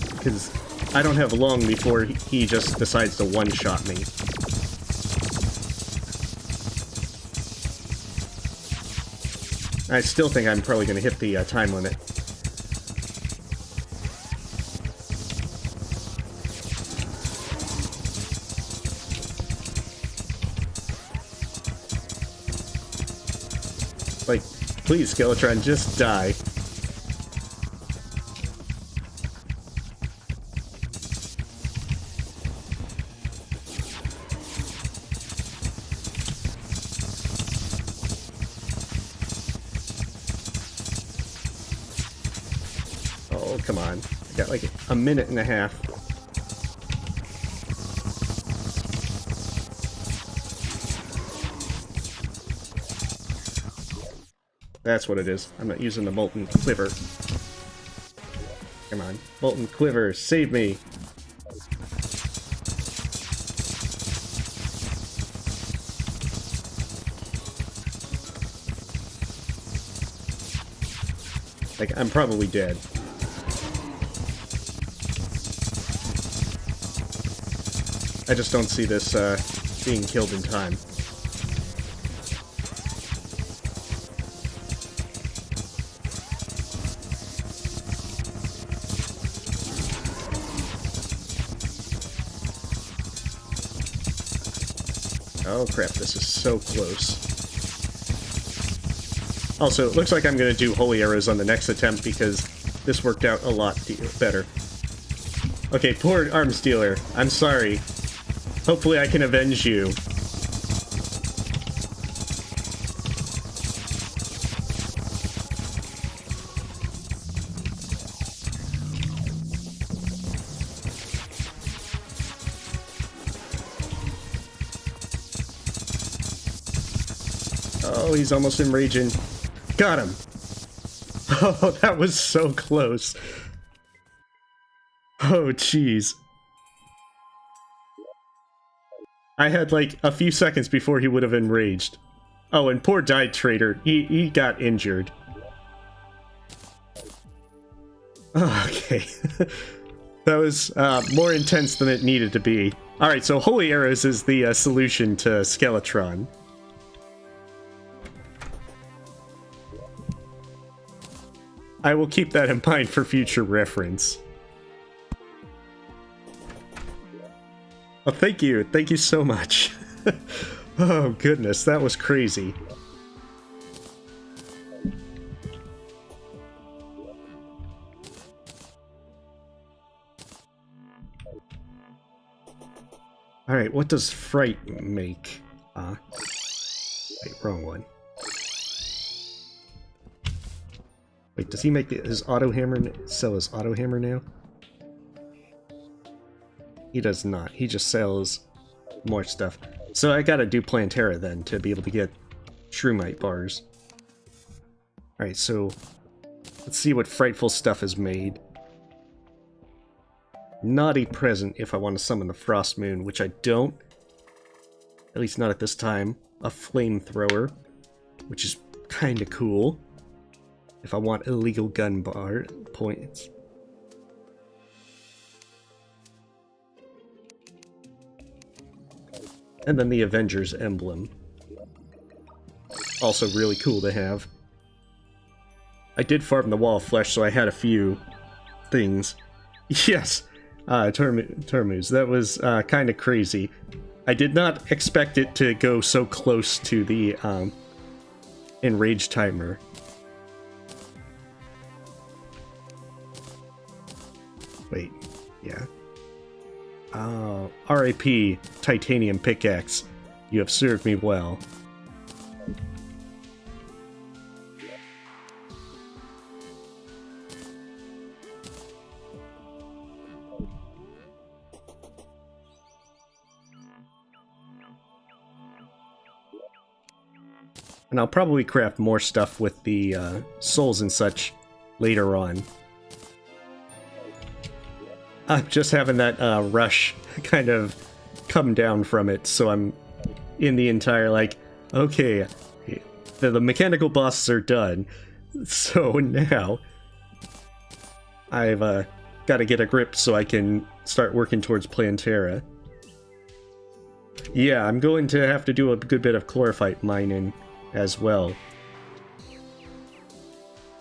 Because I don't have long before he just decides to one-shot me. I still think I'm probably going to hit the time limit. Like, please, Skeletron, just die. Oh, come on. I got like a minute and a half. That's what it is. I'm not using the Molten Quiver. Come on. Molten Quiver, save me! Like, I'm probably dead. I just don't see this being killed in time. Oh crap, this is so close. Also, it looks like I'm going to do holy arrows on the next attempt because this worked out a lot better. Okay, poor arms dealer. I'm sorry. Hopefully I can avenge you. Oh, he's almost enraging. Got him! Oh, that was so close. Oh, jeez. I had like a few seconds before he would have enraged. Oh, and poor Died Trader, he got injured. Okay. That was more intense than it needed to be. Alright, so Holy Arrows is the solution to Skeletron. I will keep that in mind for future reference. Oh, thank you. Thank you so much. Oh, goodness. That was crazy. Alright, what does Fright make? Wait, wrong one. Wait, does he make his auto hammer sell his auto hammer now? He does not. He just sells more stuff. So I gotta do Plantera then to be able to get Shroomite bars. Alright, so let's see what frightful stuff is made. Naughty Present if I want to summon the Frost Moon, which I don't. At least not at this time. A Flamethrower, which is kinda cool. If I want illegal gun bar points. And then the Avengers emblem. Also really cool to have. I did farm the Wall of Flesh, so I had a few things. Yes! Tormuz. That was kind of crazy. I did not expect it to go so close to the Enrage timer. Wait, yeah. RIP Titanium Pickaxe. You have served me well. And I'll probably craft more stuff with the souls and such later on. I'm just having that rush kind of come down from it, so I'm in the entire, like, okay, the mechanical bosses are done, so now I've got to get a grip so I can start working towards Plantera. Yeah, I'm going to have to do a good bit of chlorophyte mining as well.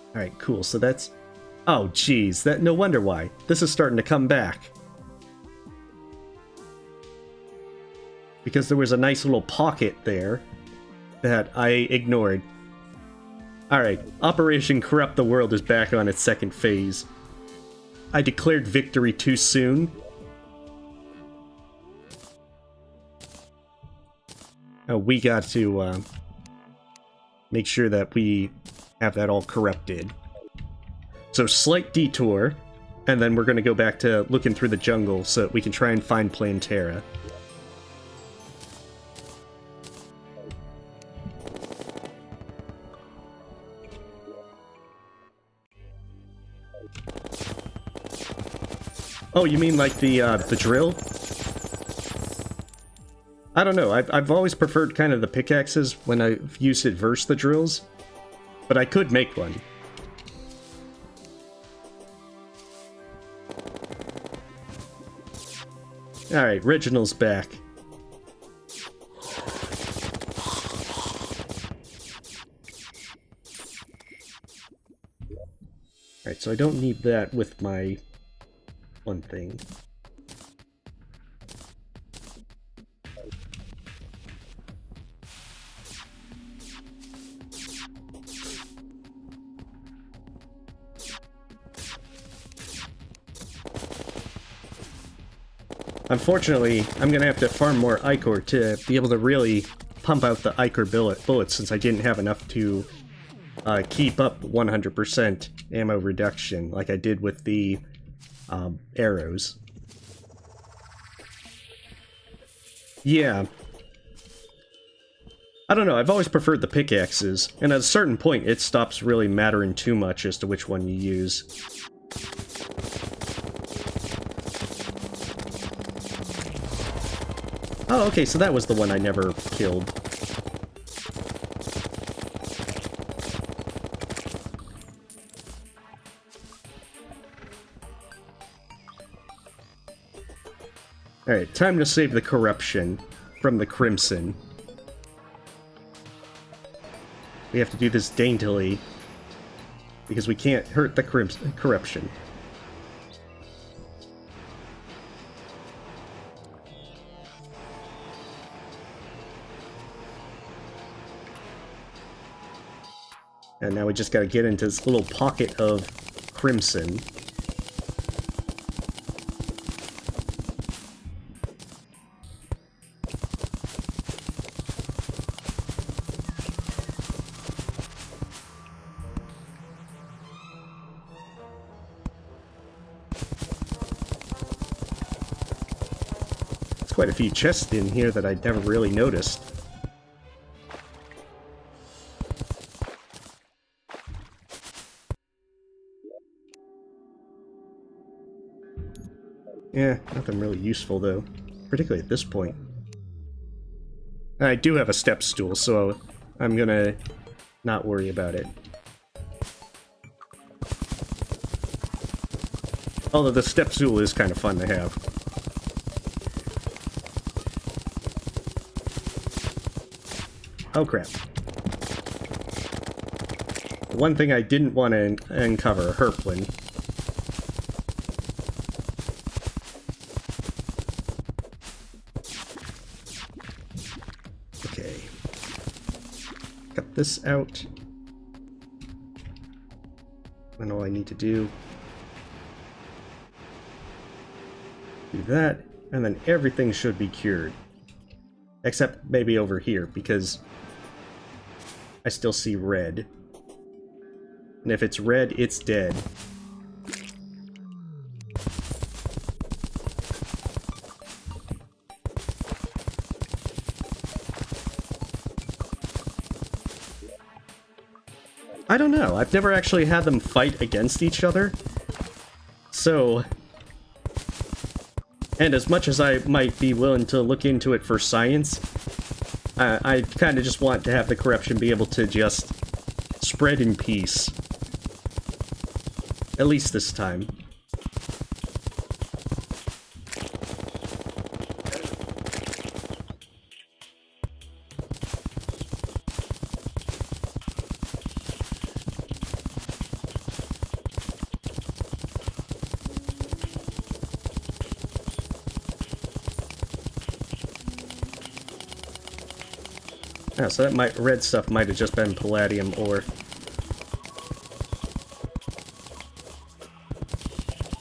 Alright, cool, so that's... Oh, geez, that no wonder why. This is starting to come back. Because there was a nice little pocket there that I ignored. Alright, Operation Corrupt the World is back on its second phase. I declared victory too soon. Oh, we got to make sure that we have that all corrupted. So slight detour, and then we're going to go back to looking through the jungle so that we can try and find Plantera. Oh, you mean like the drill? I don't know, I've always preferred kind of the pickaxes when I've used it versus the drills, but I could make one. Alright, Reginald's back. Alright, so I don't need that with my one thing. Unfortunately, I'm going to have to farm more Ichor to be able to really pump out the Ichor bullets since I didn't have enough to keep up 100% ammo reduction like I did with the arrows. Yeah. I don't know, I've always preferred the pickaxes, and at a certain point it stops really mattering too much as to which one you use. Oh, okay, so that was the one I never killed. Alright, time to save the corruption from the Crimson. We have to do this daintily, because we can't hurt the corruption. And now we just gotta get into this little pocket of crimson. There's quite a few chests in here that I'd never really noticed. Yeah, nothing really useful though, particularly at this point. I do have a step stool, so I'm gonna not worry about it. Although the step stool is kind of fun to have. Oh crap. The one thing I didn't want to uncover, Herplin. This out, and all I need to do that, and then everything should be cured, except maybe over here, because I still see red, and if it's red, it's dead. I don't know, I've never actually had them fight against each other, so And as much as I might be willing to look into it for science, I kind of just want to have the corruption be able to just spread in peace. At least this time. Yeah, so that red stuff might have just been palladium ore.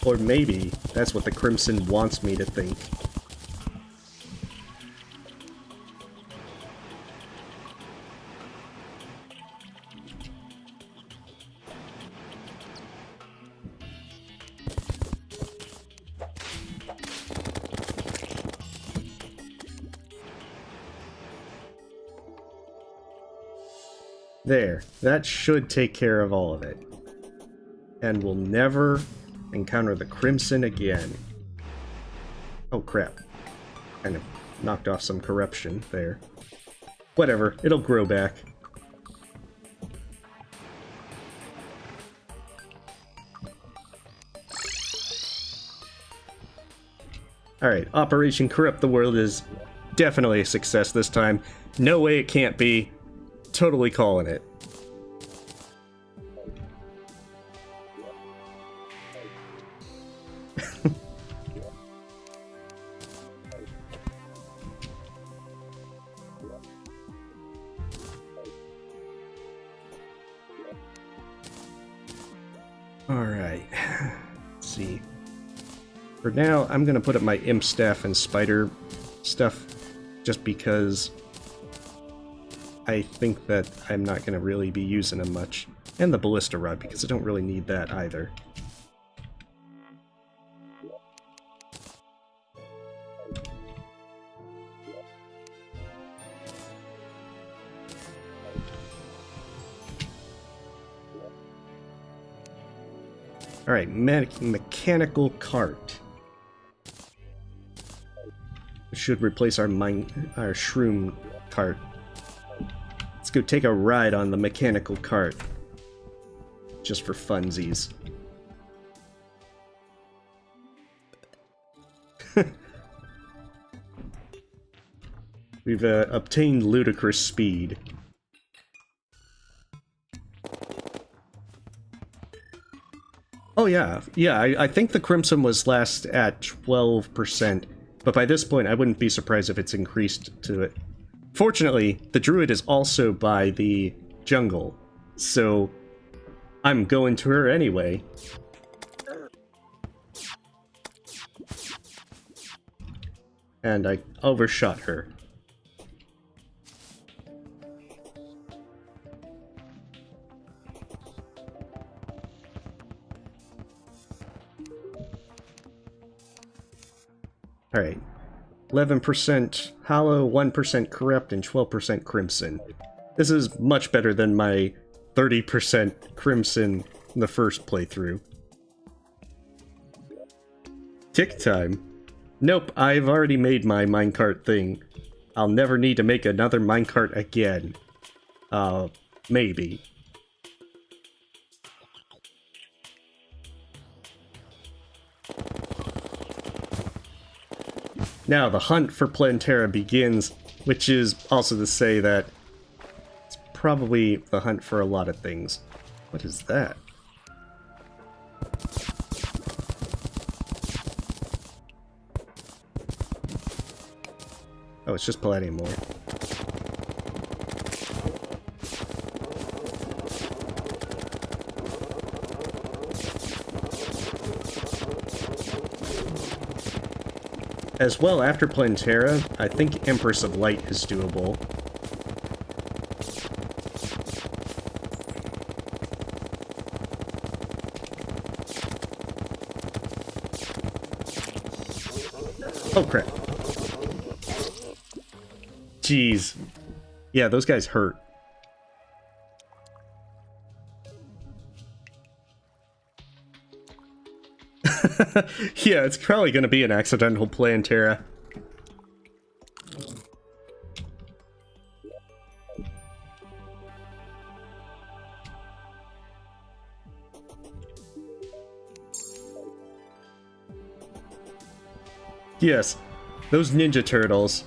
Or maybe that's what the Crimson wants me to think. There, that should take care of all of it. And we'll never encounter the Crimson again. Oh crap. Kind of knocked off some corruption there. Whatever, it'll grow back. Alright, Operation Corrupt the World is definitely a success this time. No way it can't be. Totally calling it. Alright. Let's see. For now, I'm gonna put up my imp staff and spider stuff just because I think that I'm not going to really be using them much. And the ballista rod, because I don't really need that either. Alright, mechanical cart. Should replace our shroom cart. Let's go take a ride on the mechanical cart. Just for funsies. We've obtained ludicrous speed. Oh yeah, I think the Crimson was last at 12%, but by this point I wouldn't be surprised if it's increased to it. Fortunately, the druid is also by the jungle, so I'm going to her anyway. And I overshot her. Alright. 11% hollow, 1% corrupt, and 12% crimson. This is much better than my 30% crimson in the first playthrough. Tick time. Nope, I've already made my minecart thing. I'll never need to make another minecart again. Maybe. Now, the hunt for Plantera begins, which is also to say that it's probably the hunt for a lot of things. What is that? Oh, it's just palladium ore. As well, after Plantera, I think Empress of Light is doable. Oh crap. Jeez. Yeah, those guys hurt. Yeah, it's probably going to be an accidental Plantera. Yes, those Ninja Turtles.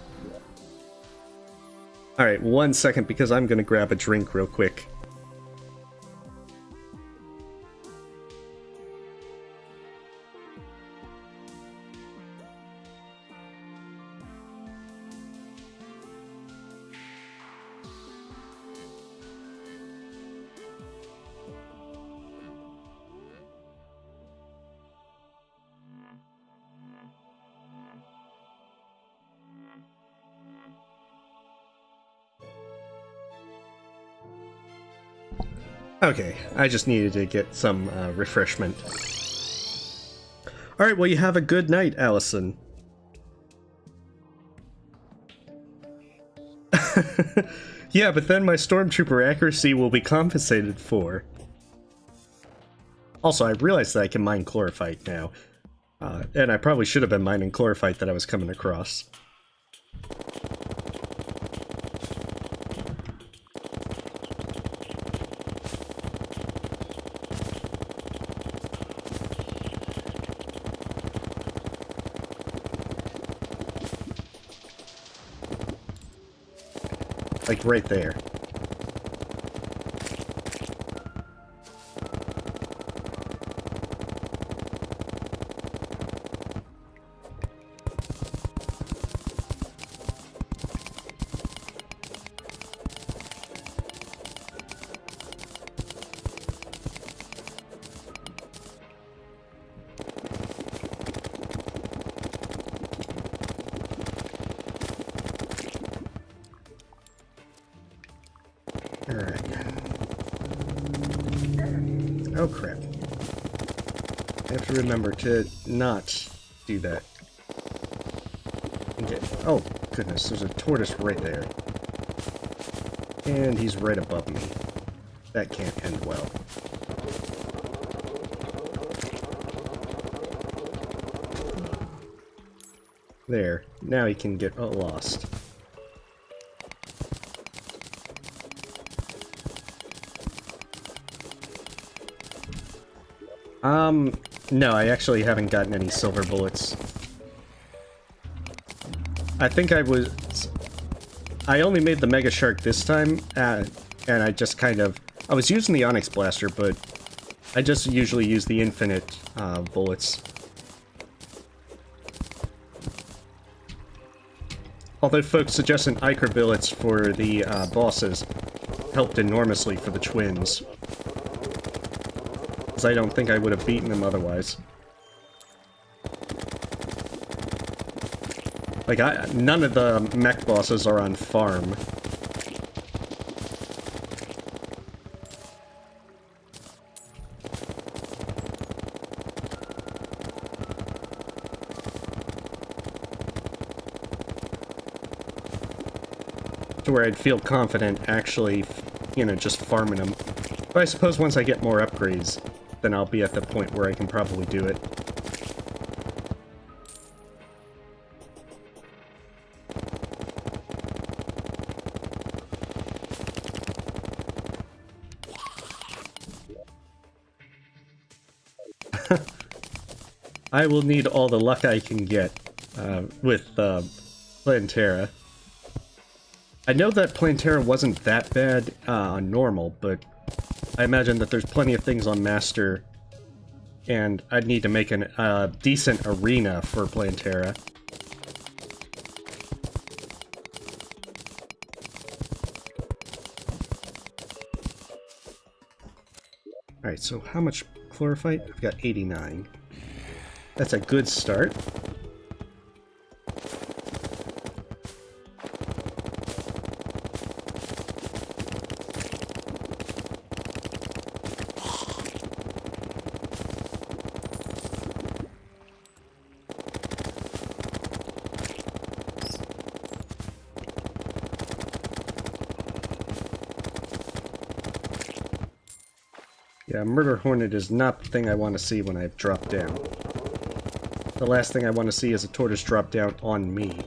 Alright, 1 second because I'm gonna grab a drink real quick. Okay, I just needed to get some refreshment. Alright, well you have a good night, Allison. Yeah, but then my Stormtrooper accuracy will be compensated for. Also, I realize that I can mine Chlorophyte now. And I probably should have been mining Chlorophyte that I was coming across. Like right there. Oh crap. I have to remember to not do that. Okay. Oh goodness, there's a tortoise right there. And he's right above me. That can't end well. There. Now he can get lost. No, I actually haven't gotten any silver bullets. I think I only made the Megashark this time, and I just kind of... I was using the Onyx Blaster, but I just usually use the infinite bullets. Although folks suggesting Ichor billets for the bosses helped enormously for the twins. I don't think I would have beaten them otherwise. Like, none of the mech bosses are on farm. To where I'd feel confident actually, you know, just farming them. But I suppose once I get more upgrades, then I'll be at the point where I can probably do it. I will need all the luck I can get with Plantera. I know that Plantera wasn't that bad on normal, but I imagine that there's plenty of things on Master, and I'd need to make a decent arena for Plantera. Alright, so how much Chlorophyte? I've got 89. That's a good start. Yeah, Murder Hornet is not the thing I want to see when I drop down. The last thing I want to see is a tortoise drop down on me.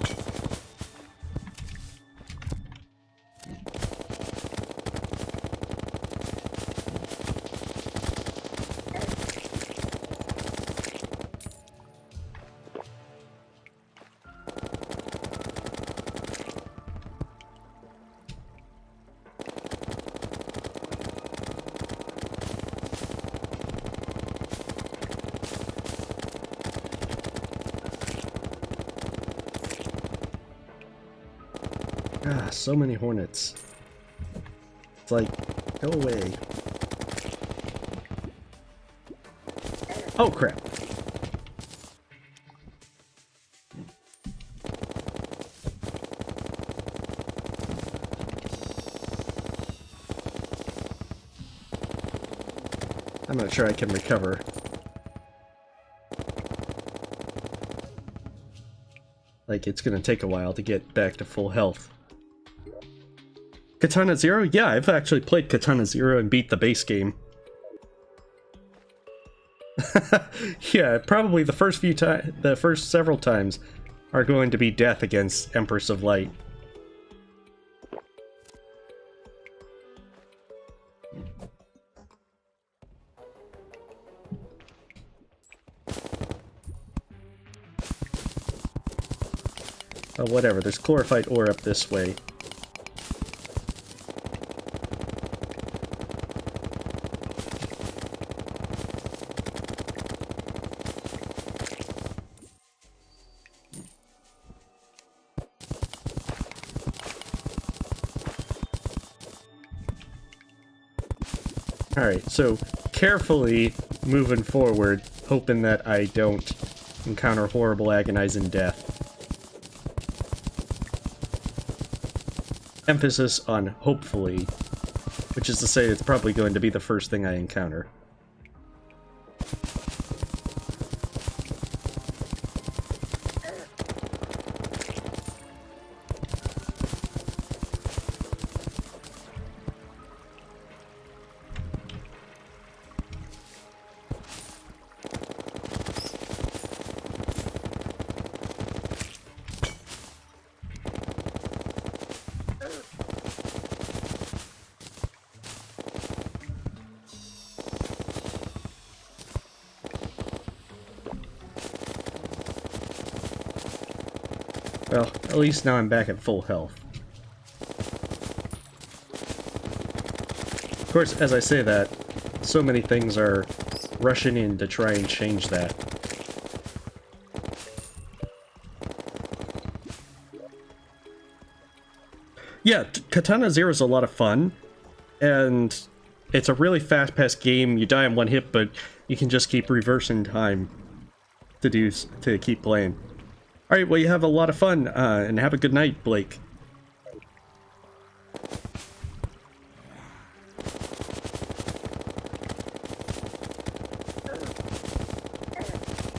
Ah, so many hornets. It's like, go away. Oh, crap. I'm not sure I can recover. Like, it's gonna take a while to get back to full health. Katana Zero? Yeah, I've actually played Katana Zero and beat the base game. Yeah, probably the first few times, the first several times are going to be death against Empress of Light. Oh, whatever, there's chlorophyte ore up this way. Alright, so carefully moving forward, hoping that I don't encounter horrible agonizing death. Emphasis on hopefully, which is to say it's probably going to be the first thing I encounter. Well, at least now I'm back at full health. Of course, as I say that, so many things are rushing in to try and change that. Yeah, Katana Zero is a lot of fun, and it's a really fast-paced game. You die in one hit, but you can just keep reversing time to keep playing. Alright, well, you have a lot of fun, and have a good night, Blake.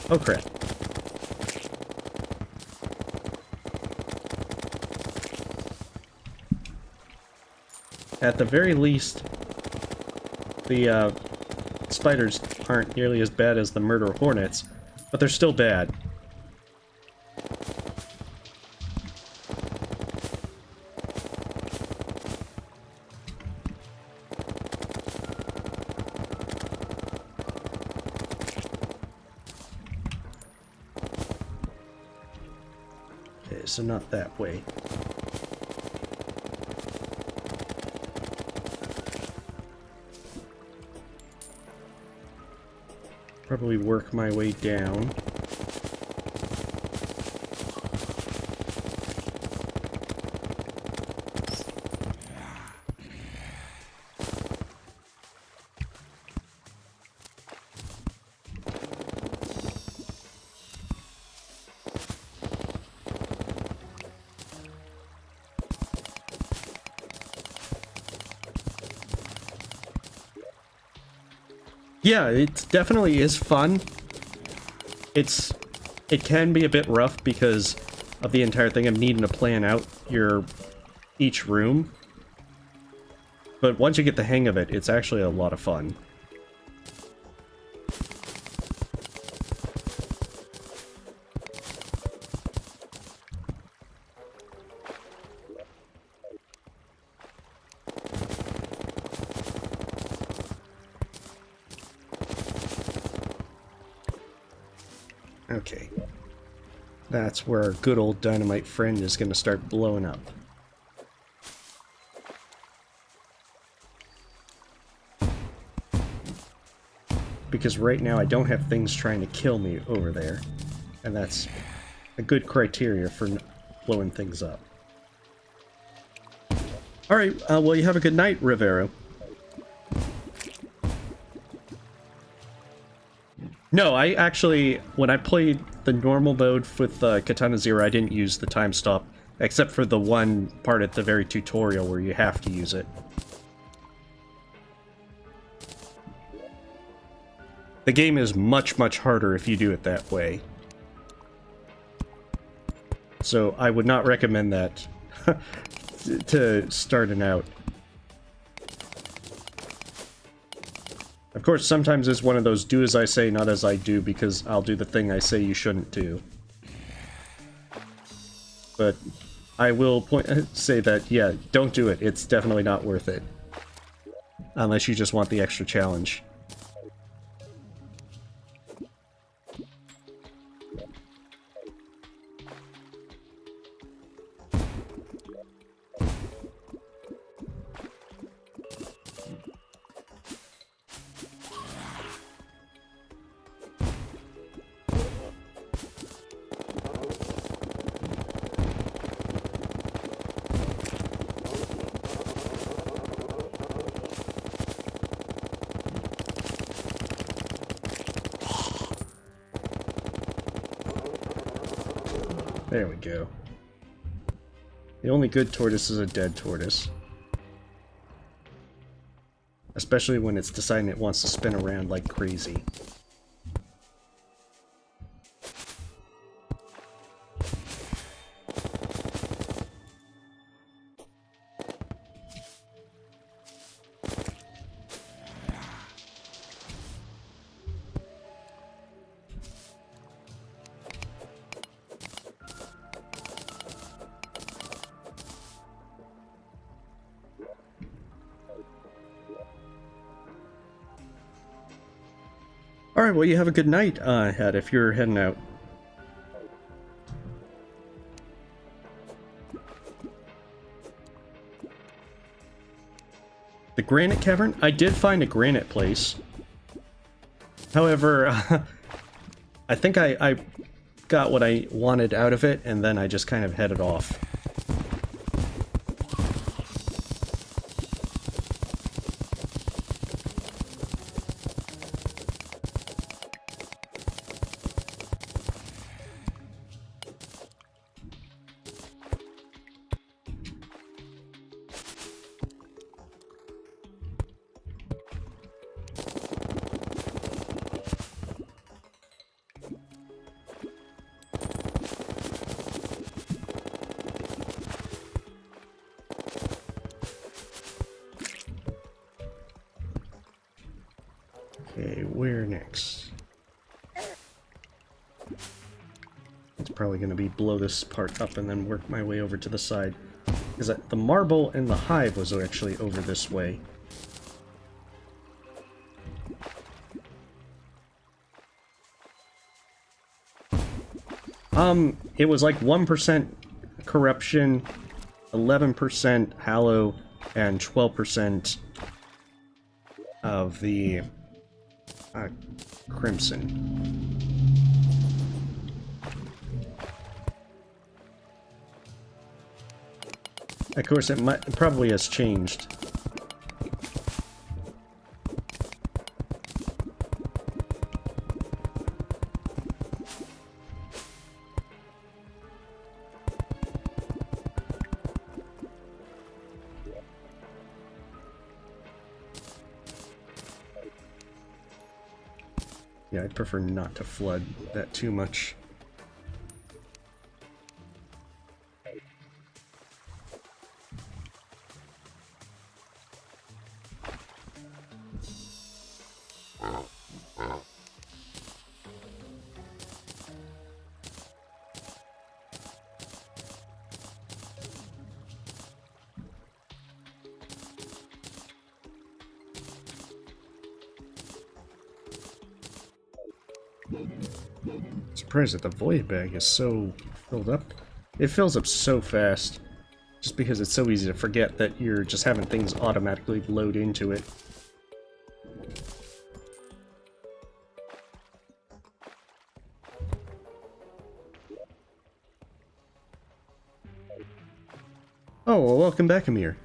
Oh, crap. At the very least, the spiders aren't nearly as bad as the murder hornets, but they're still bad. So not that way. Probably work my way down. Yeah, it definitely is fun. It can be a bit rough because of the entire thing of needing to plan out each room. But once you get the hang of it, it's actually a lot of fun. Okay. That's where our good old dynamite friend is going to start blowing up. Because right now I don't have things trying to kill me over there. And that's a good criteria for blowing things up. Alright, well you have a good night, Rivero. No, I actually, when I played the normal mode with Katana Zero, I didn't use the time stop, except for the one part at the very tutorial where you have to use it. The game is much, much harder if you do it that way. So I would not recommend that to starting out. Of course, sometimes it's one of those do as I say, not as I do, because I'll do the thing I say you shouldn't do. But I will say that, yeah, don't do it. It's definitely not worth it. Unless you just want the extra challenge. There we go. The only good tortoise is a dead tortoise. Especially when it's deciding it wants to spin around like crazy. Alright, well you have a good night, Head, if you're heading out. The granite cavern? I did find a granite place. However, I think I got what I wanted out of it, and then I just kind of headed off. Okay, where next? It's probably going to be blow this part up and then work my way over to the side. Because the marble and the hive was actually over this way. It was like 1% corruption, 11% hallow, and 12% of the crimson. Of course, it probably has changed. Yeah, I'd prefer not to flood that too much. surprised that the void bag is so filled up. It fills up so fast, just because it's so easy to forget that you're just having things automatically load into it. Oh, well, welcome back, Amir.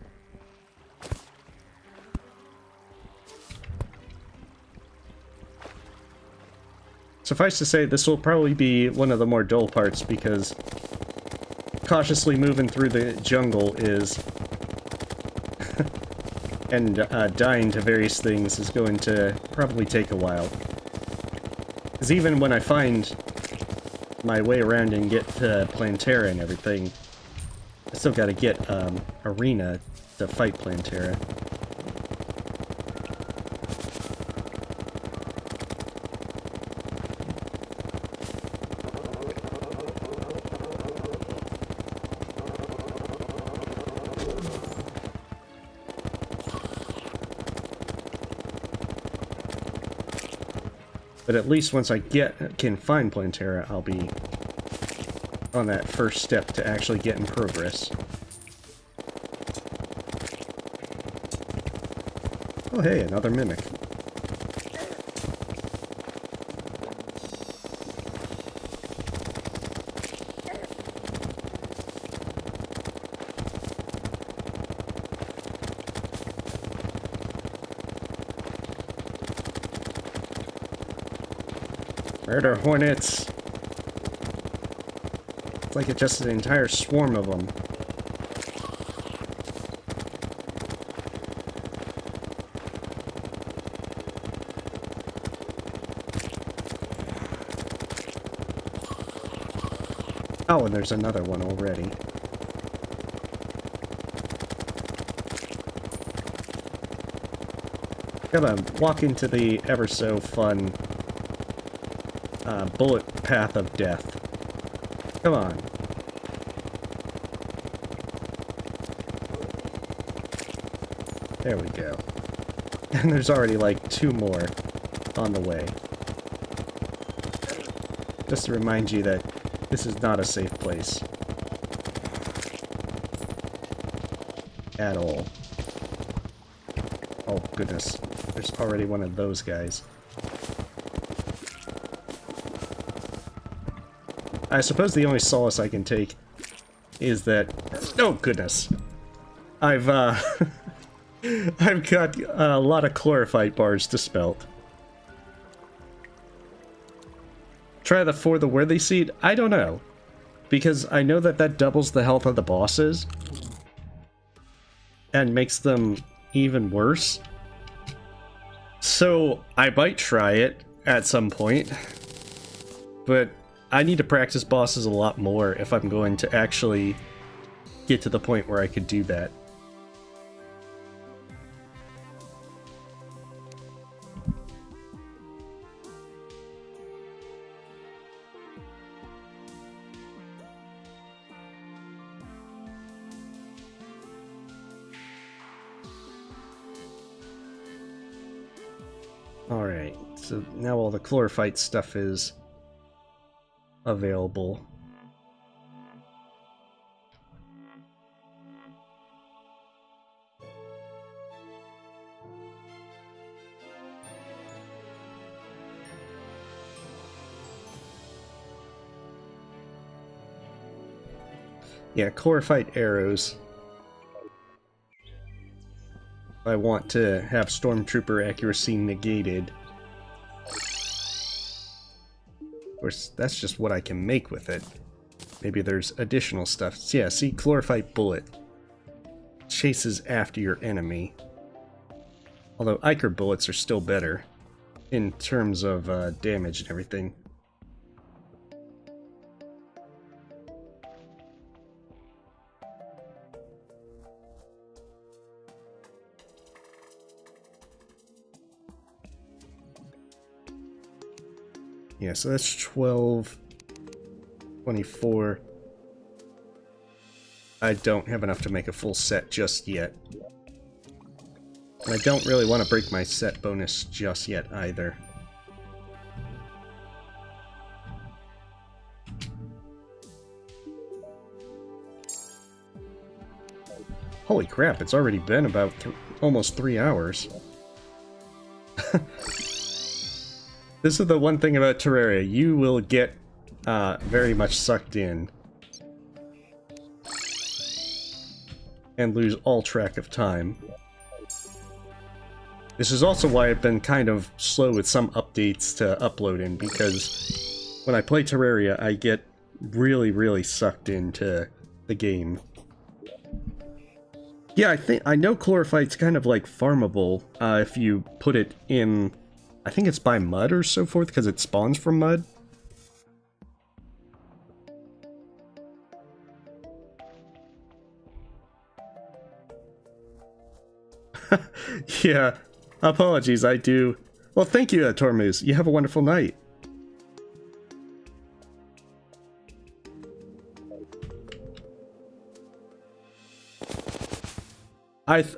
Suffice to say, this will probably be one of the more dull parts, because cautiously moving through the jungle is... and dying to various things is going to probably take a while. Because even when I find my way around and get to Plantera and everything, I still gotta get Arena to fight Plantera. But at least once I can find Plantera, I'll be on that first step to actually getting progress. Oh hey, another mimic. Murder hornets! It's like it's just an entire swarm of them. Oh, and there's another one already. Gotta walk into the ever so fun bullet path of death. Come on. There we go. And there's already like 2 more on the way. Just to remind you that this is not a safe place. At all. Oh goodness. There's already one of those guys. I suppose the only solace I can take is that... Oh, goodness. I've got a lot of chlorophyte bars dispelled. Try the For the Worthy seed? I don't know. Because I know that that doubles the health of the bosses. And makes them even worse. So, I might try it at some point. But... I need to practice bosses a lot more if I'm going to actually get to the point where I could do that. Alright, so now all the chlorophyte stuff is available. Yeah, chlorophyte arrows. I want to have stormtrooper accuracy negated. Of course, that's just what I can make with it. Maybe there's additional stuff. So yeah, see, chlorophyte bullet chases after your enemy. Although Ichor bullets are still better in terms of damage and everything. Yeah, so that's 12, 24. I don't have enough to make a full set just yet. And I don't really want to break my set bonus just yet either. Holy crap, it's already been about almost 3 hours. This is the one thing about Terraria, you will get very much sucked in. And lose all track of time. This is also why I've been kind of slow with some updates to upload in, because when I play Terraria, I get really sucked into the game. Yeah, I know chlorophyte's kind of like farmable if you put it in, I think it's by mud or so forth, because it spawns from mud. Yeah, apologies, I do. Well, thank you, Tormoose. You have a wonderful night.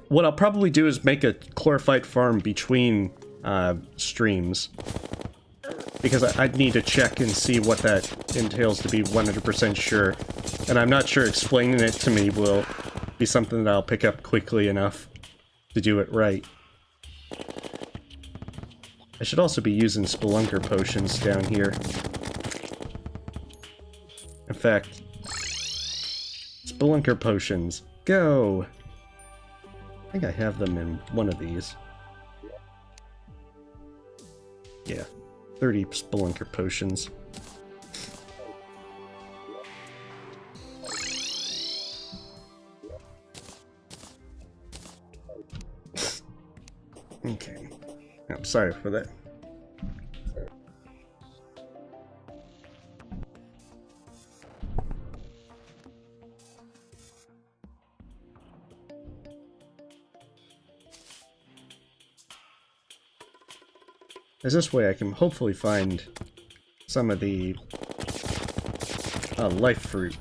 What I'll probably do is make a chlorophyte farm between streams, because I'd need to check and see what that entails to be 100% sure, and I'm not sure explaining it to me will be something that I'll pick up quickly enough to do it right. I should also be using Spelunker potions down here. In fact, Spelunker potions, go! I think I have them in one of these. Yeah, 30 Spelunker potions. Okay. I'm sorry for that. As this way I can hopefully find some of the life fruit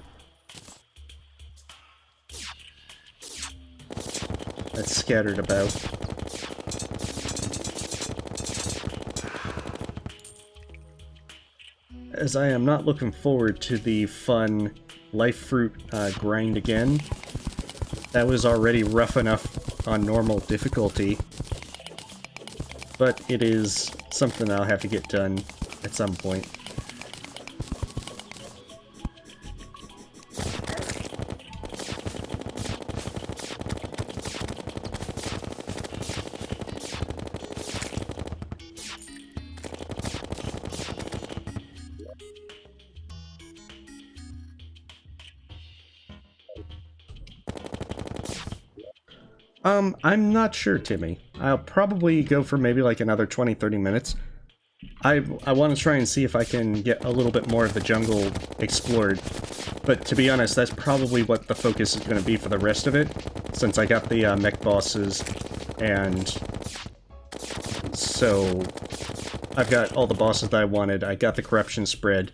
that's scattered about. As I am not looking forward to the fun life fruit grind again. That was already rough enough on normal difficulty. But it is something I'll have to get done at some point. I'm not sure, Timmy. I'll probably go for maybe like another 20-30 minutes. I want to try and see if I can get a little bit more of the jungle explored. But to be honest, that's probably what the focus is going to be for the rest of it, since I got the mech bosses, and so I've got all the bosses that I wanted. I got the corruption spread.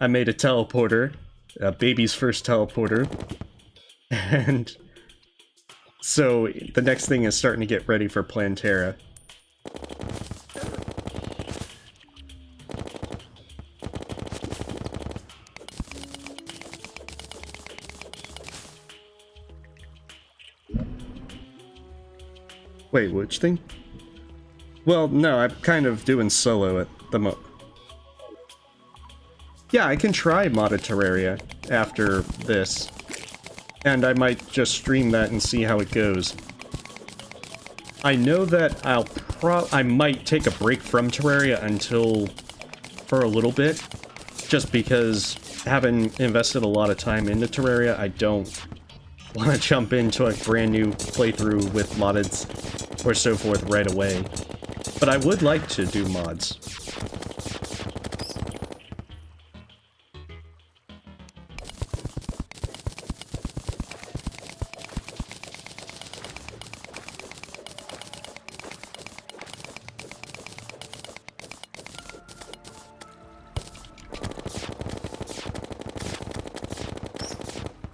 I made a teleporter, baby's first teleporter, and so the next thing is starting to get ready for Plantera. Wait, which thing? Well, no, I'm kind of doing solo at the moment. Yeah, I can try modded Terraria after this. And I might just stream that and see how it goes. I know that I might take a break from Terraria for a little bit, just because having invested a lot of time into Terraria, I don't want to jump into a brand new playthrough with moddeds or so forth right away. But I would like to do mods.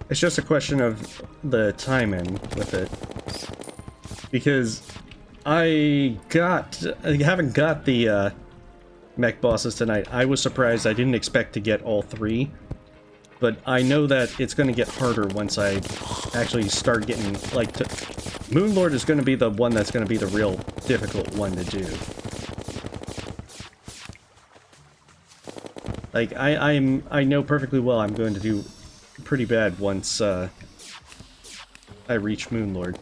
It's just a question of the timing with it, because I haven't got the mech bosses tonight. I was surprised. I didn't expect to get all three, but I know that it's going to get harder once I actually start getting, like, Moonlord is going to be the one that's going to be the real difficult one to do. Like, I know perfectly well I'm going to do pretty bad once, I reach Moonlord.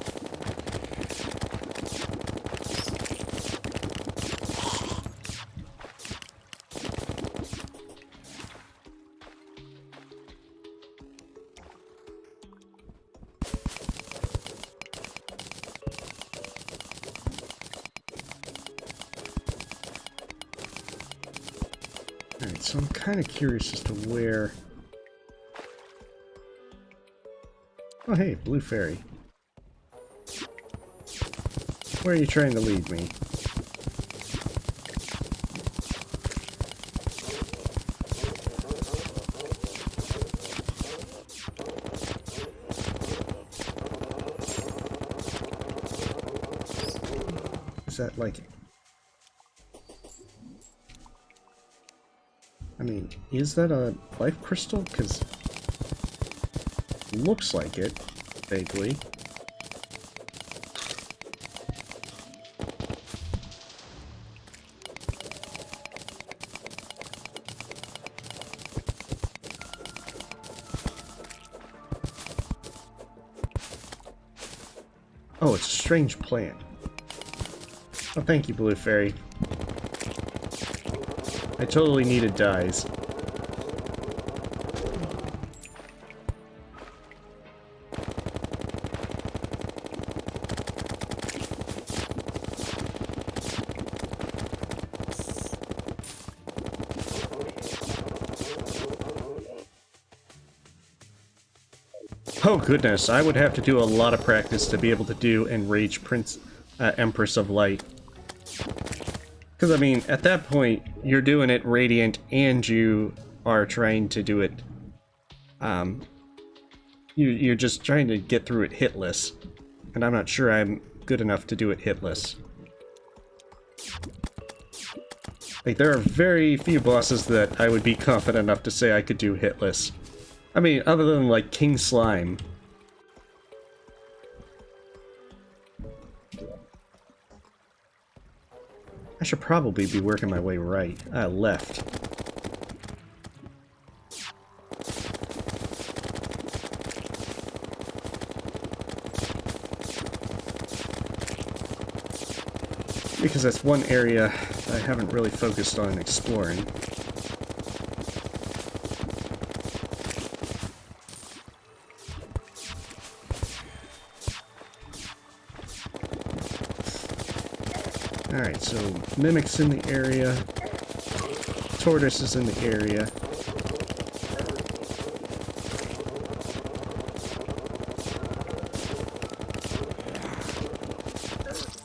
Alright, so I'm kind of curious as to where... Oh hey, Blue Fairy. Where are you trying to lead me? Is that like... I mean, is that a life crystal? Because looks like it, vaguely. Oh, it's a strange plant. Oh, thank you, Blue Fairy. I totally needed dyes. Oh goodness, I would have to do a lot of practice to be able to do Enraged Empress of Light. Because, I mean, at that point, you're doing it Radiant and you are trying to do it... You're just trying to get through it hitless. And I'm not sure I'm good enough to do it hitless. Like, there are very few bosses that I would be confident enough to say I could do hitless. I mean, other than, like, King Slime. I should probably be working my way right. Left. Because that's one area I haven't really focused on exploring. Alright, so Mimic's in the area, Tortoise is in the area.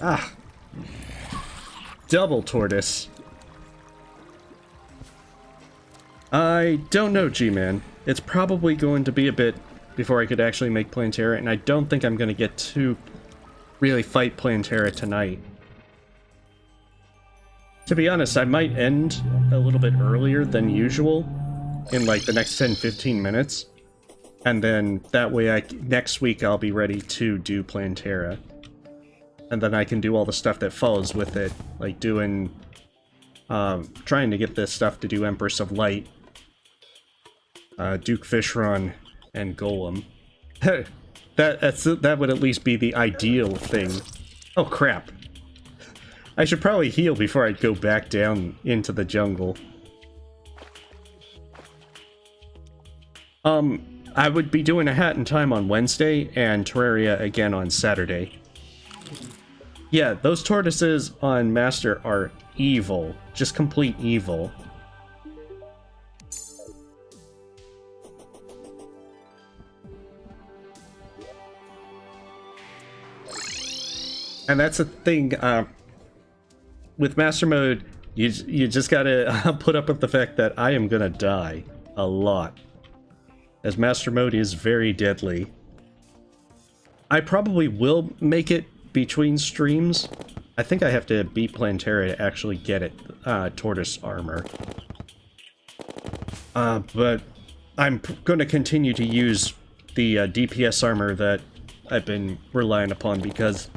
Ah! Double Tortoise. I don't know, G-Man. It's probably going to be a bit before I could actually make Plantera, and I don't think I'm going to get to really fight Plantera tonight. To be honest, I might end a little bit earlier than usual, in like the next 10-15 minutes, and then that way next week I'll be ready to do Plantera. And then I can do all the stuff that follows with it, like doing, trying to get this stuff to do Empress of Light, Duke Fishron, and Golem. that would at least be the ideal thing. Oh crap. I should probably heal before I go back down into the jungle. I would be doing a Hat in Time on Wednesday, and Terraria again on Saturday. Yeah, those tortoises on Master are evil. Just complete evil. And that's the thing, with Master Mode, you just gotta put up with the fact that I am gonna die a lot. As Master Mode is very deadly. I probably will make it between streams. I think I have to beat Plantera to actually get it, Tortoise Armor. But I'm going to continue to use the DPS armor that I've been relying upon, because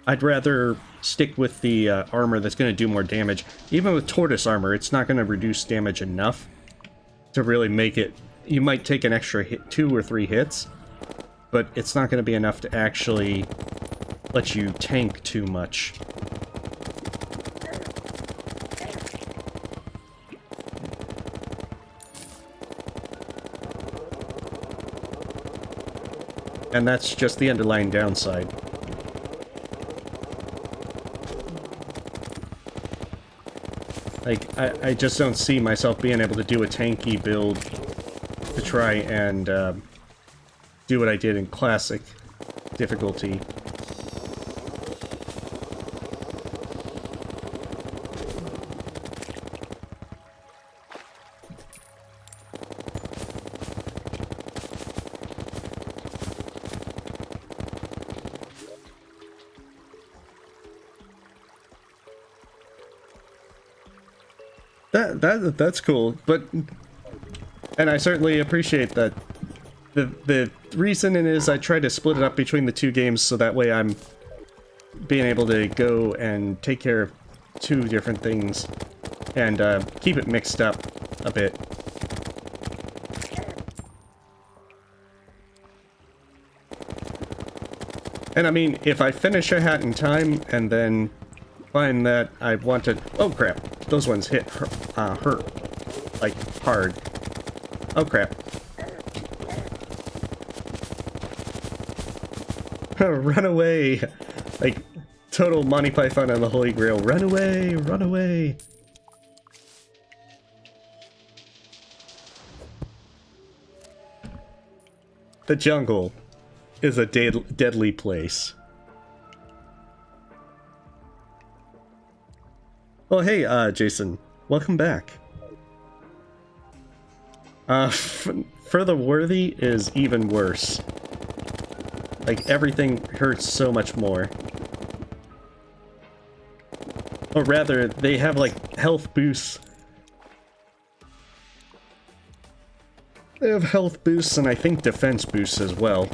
I'd rather stick with the armor that's going to do more damage. Even with tortoise armor, it's not going to reduce damage enough to really make it... You might take an extra hit, 2 or 3 hits, but it's not going to be enough to actually let you tank too much. And that's just the underlying downside. Like, I just don't see myself being able to do a tanky build to try and do what I did in classic difficulty. That's cool, but... And I certainly appreciate that. The reason is I try to split it up between the two games so that way I'm being able to go and take care of 2 different things and keep it mixed up a bit. And I mean, if I finish a hat in time and then find that I want to... Oh crap, those ones hurt, like, hard. Oh crap. Run away! Like, total Monty Python and the Holy Grail. Run away! Run away! The jungle is a deadly place. Oh, hey, Jason. Welcome back. Further Worthy is even worse. Like, everything hurts so much more. Or rather, they have, like, health boosts. They have health boosts and I think defense boosts as well.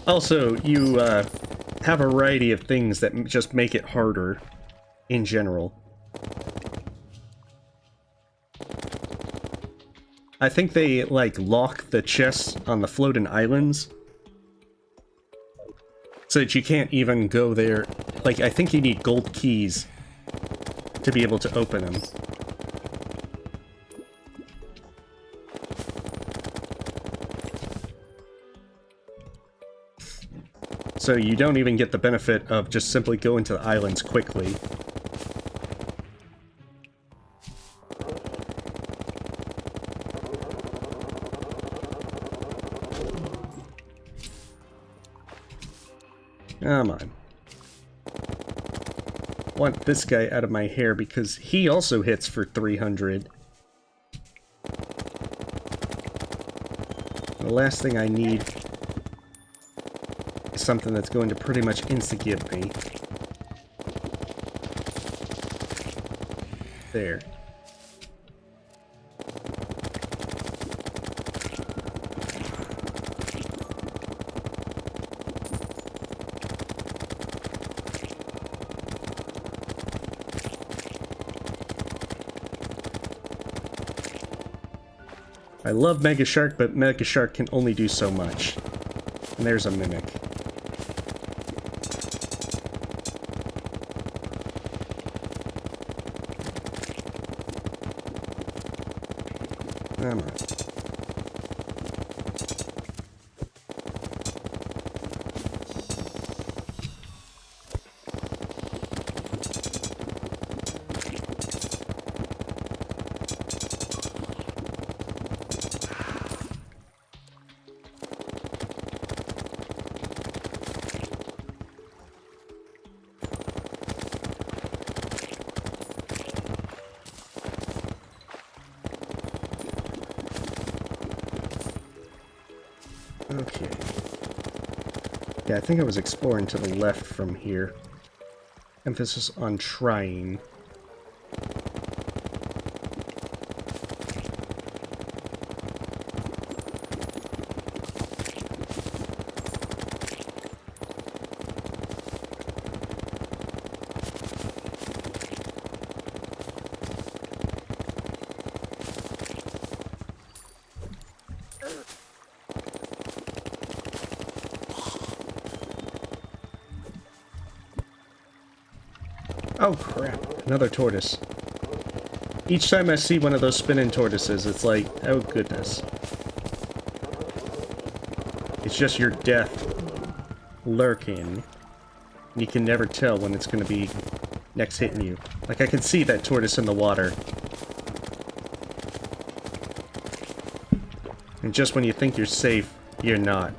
Also, you have a variety of things that just make it harder in general. I think they, like, lock the chests on the floating islands so that you can't even go there. Like, I think you need gold keys to be able to open them. So you don't even get the benefit of just simply going to the islands quickly. Come on. Want this guy out of my hair because he also hits for 300. The last thing I need is something that's going to pretty much insta-give me. There. I love Megashark, but Megashark can only do so much. And there's a Mimic. Come on. Okay. Yeah, I think I was exploring to the left from here. Emphasis on trying. Oh crap, another tortoise. Each time I see one of those spinning tortoises, it's like, oh goodness. It's just your death lurking. You can never tell when it's going to be next hitting you. Like, I can see that tortoise in the water. And just when you think you're safe, you're not.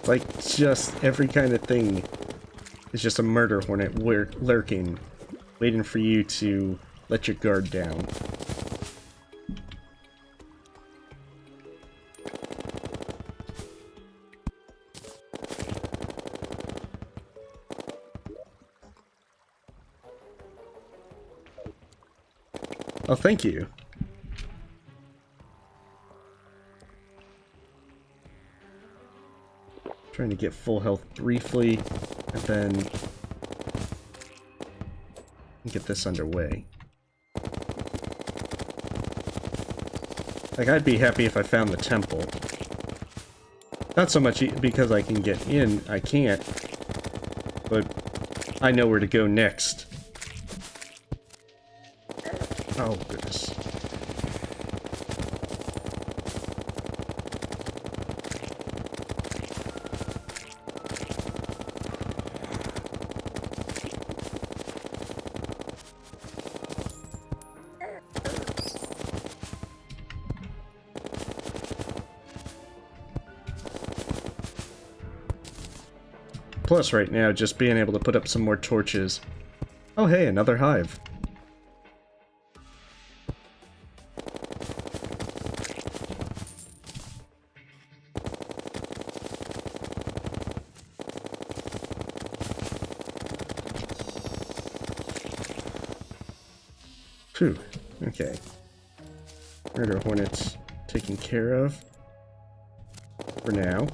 Like, just every kind of thing is just a murder hornet lurking, waiting for you to let your guard down. Oh, thank you. Trying to get full health briefly, and then get this underway. Like, I'd be happy if I found the temple. Not so much because I can get in, I can't, but I know where to go next. Oh, goodness. Plus, right now, just being able to put up some more torches. Oh, hey, another hive. Phew, okay. Murder hornets taken care of. For now.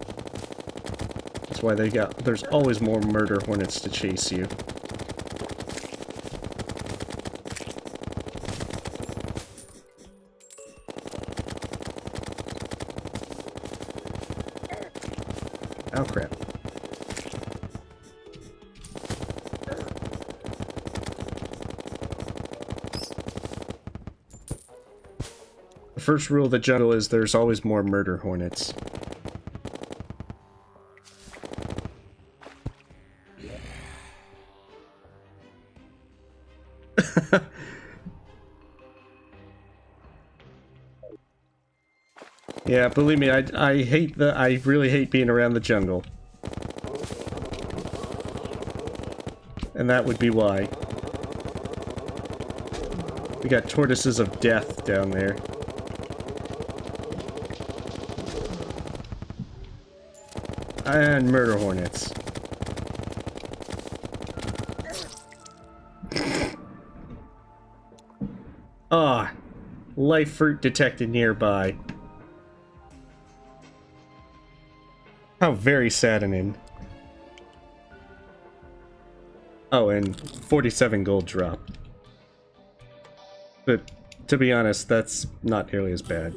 That's why there's always more murder hornets to chase you. Oh crap. The first rule of the jungle is there's always more murder hornets. Yeah, believe me, I really hate being around the jungle. And that would be why. We got tortoises of death down there. And murder hornets. Ah, life fruit detected nearby. How very saddening. Oh, and 47 gold drop. But to be honest, that's not nearly as bad.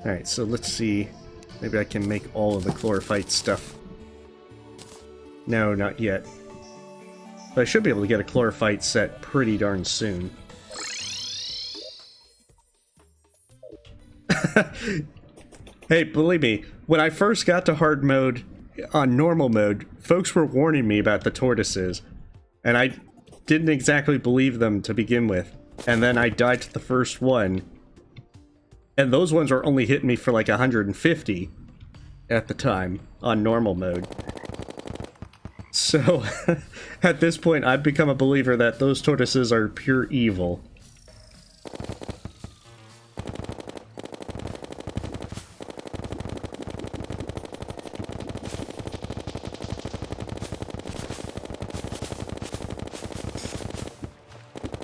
Alright, so let's see. Maybe I can make all of the chlorophyte stuff. No, not yet. But I should be able to get a chlorophyte set pretty darn soon. Hey, believe me, when I first got to hard mode, on normal mode, folks were warning me about the tortoises. And I didn't exactly believe them to begin with. And then I died to the first one. And those ones were only hitting me for like 150 at the time on normal mode. So, at this point, I've become a believer that those tortoises are pure evil.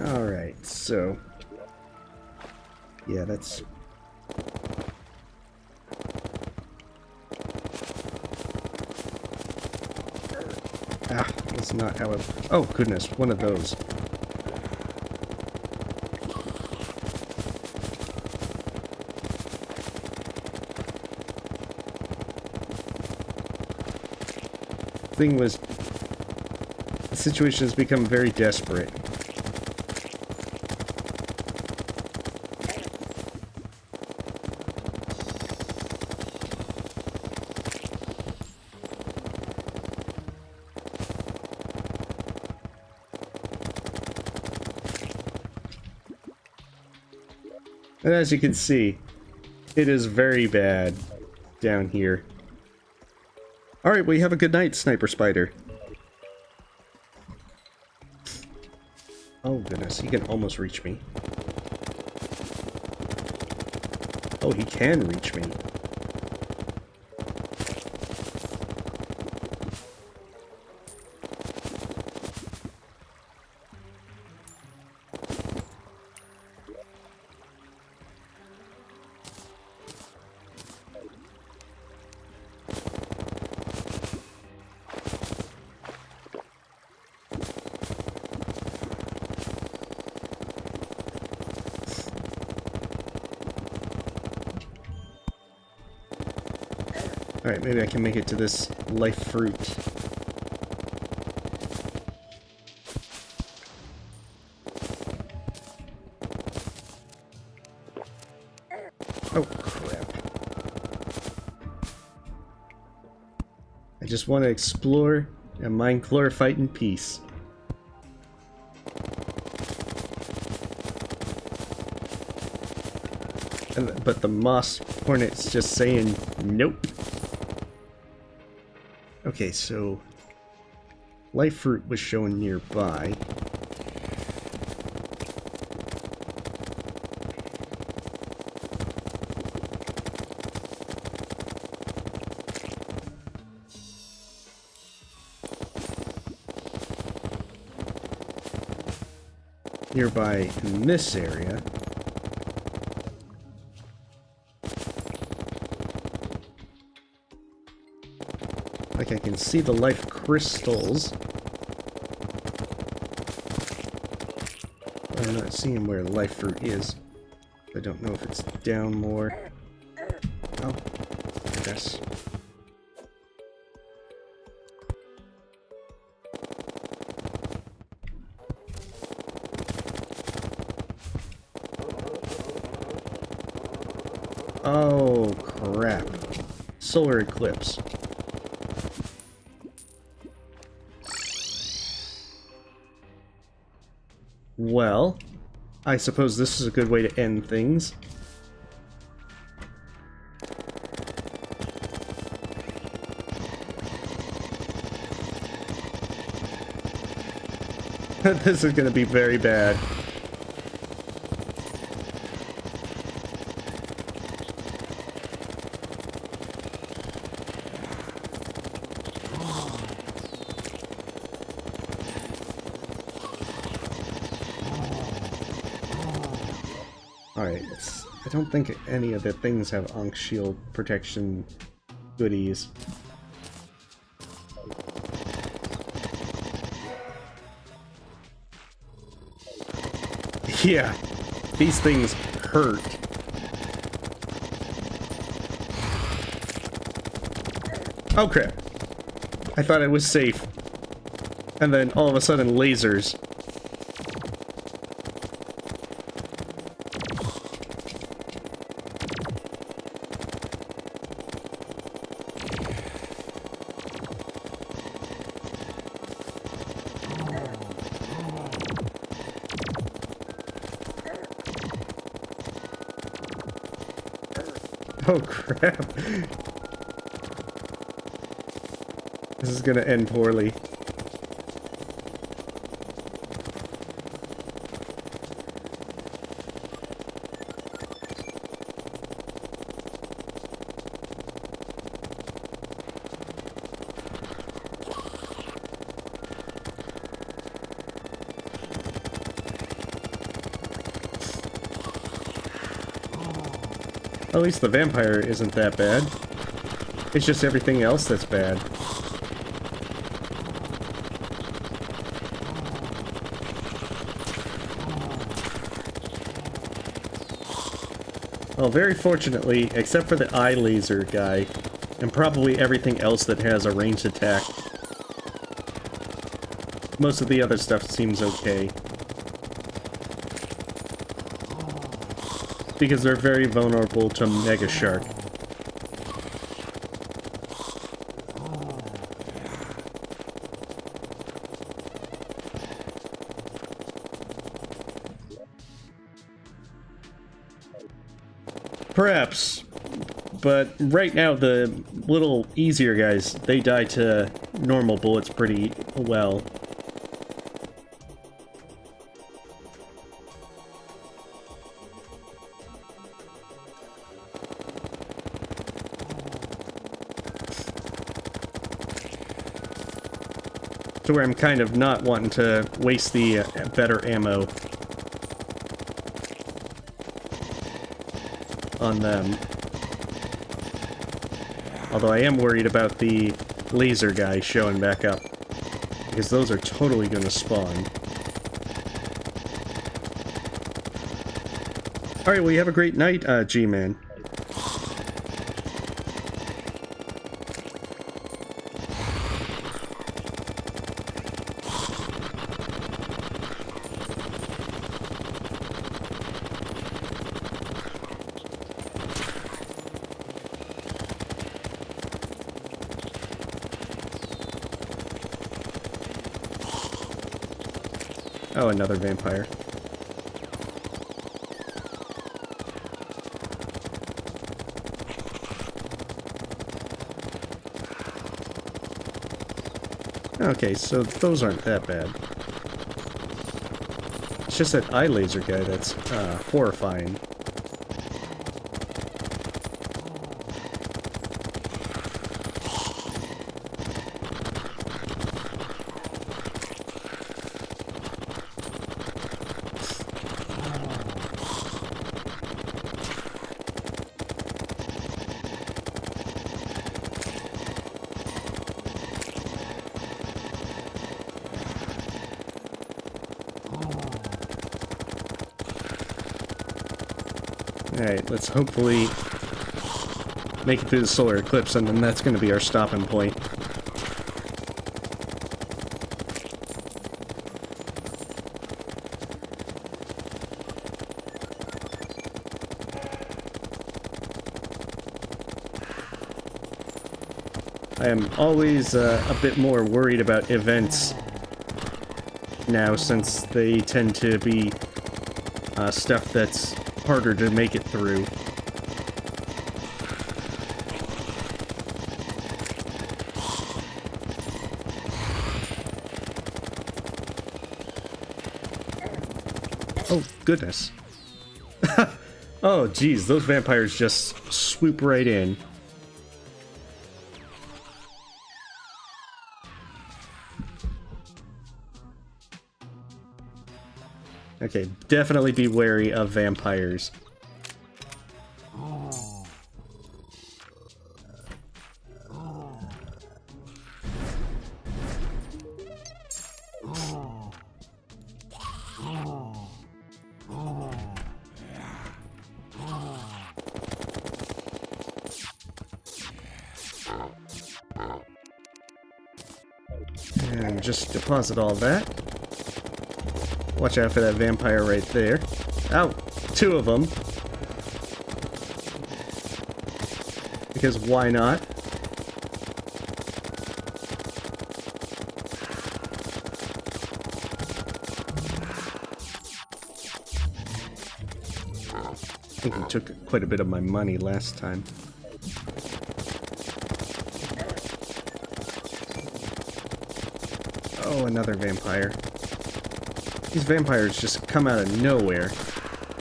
Alright, so... yeah, that's... ah, that's not how it... oh, goodness, one of those. Thing was... the situation has become very desperate. And as you can see, it is very bad down here. Alright, well, you have a good night, Sniper Spider. Oh, goodness, he can almost reach me. Oh, he can reach me. Alright, maybe I can make it to this life fruit. Oh, crap. I just want to explore and mine chlorophyte in peace. But the moss hornet's just saying nope. Okay, so life fruit was shown nearby. Nearby in this area. Like I can see the life crystals. I'm not seeing where life fruit is. I don't know if it's down more. Oh, yes. Oh, crap. Solar Eclipse. Well, I suppose this is a good way to end things. This is going to be very bad. Alright, I don't think any of the things have Ankh shield protection goodies. Yeah, these things hurt. Oh crap. I thought I was safe. And then all of a sudden, lasers. Oh crap. This is gonna end poorly. At least the vampire isn't that bad. It's just everything else that's bad. Well, very fortunately, except for the eye laser guy, and probably everything else that has a ranged attack, most of the other stuff seems okay. Because they're very vulnerable to Megashark. Perhaps. But right now, the little easier guys, they die to normal bullets pretty well. To where I'm kind of not wanting to waste the better ammo on them. Although I am worried about the laser guy showing back up, because those are totally going to spawn. Alright, well, you have a great night, G-Man. Oh, another vampire. Okay, so those aren't that bad. It's just that eye laser guy that's horrifying. Alright, let's hopefully make it through the solar eclipse, and then that's going to be our stopping point. I am always a bit more worried about events now, since they tend to be stuff that's harder to make it through. Oh, goodness. Oh, geez, those vampires just swoop right in. Okay, definitely be wary of vampires. And just deposit all that. Watch out for that vampire right there. Ow! 2 of them. Because why not? I think he took quite a bit of my money last time. Oh, another vampire. These vampires just come out of nowhere.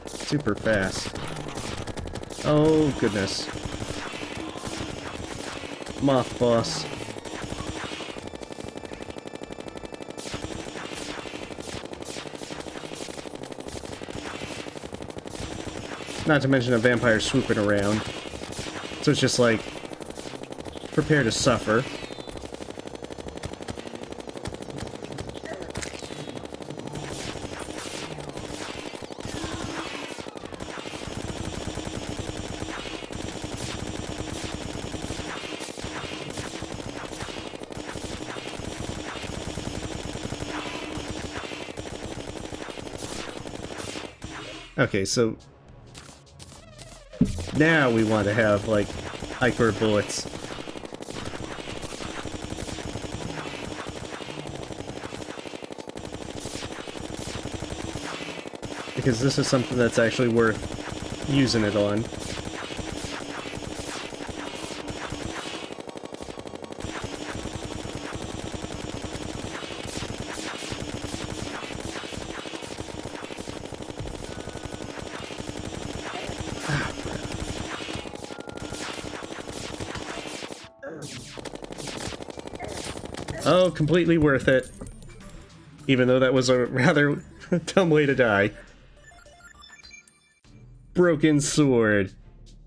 Super fast. Oh, goodness. Moth boss. Not to mention a vampire swooping around. So it's just like, prepare to suffer. Okay, so now we want to have, like, hyper bullets. Because this is something that's actually worth using it on. Oh, completely worth it. Even though that was a rather dumb way to die. Broken sword.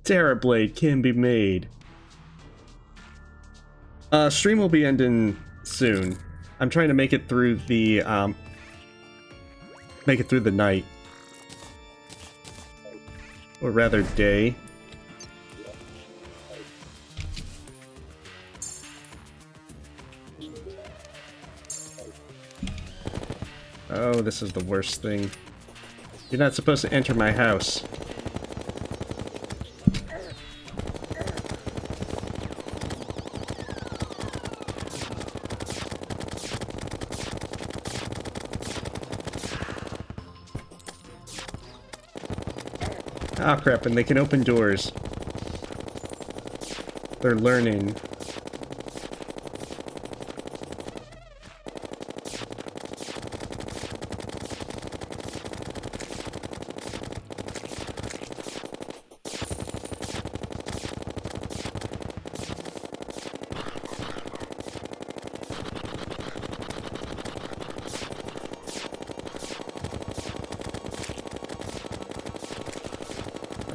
Terra blade can be made. Stream will be ending soon. I'm trying to make it through the night. Or rather day. Oh, this is the worst thing. You're not supposed to enter my house. Ah, crap, and they can open doors. They're learning.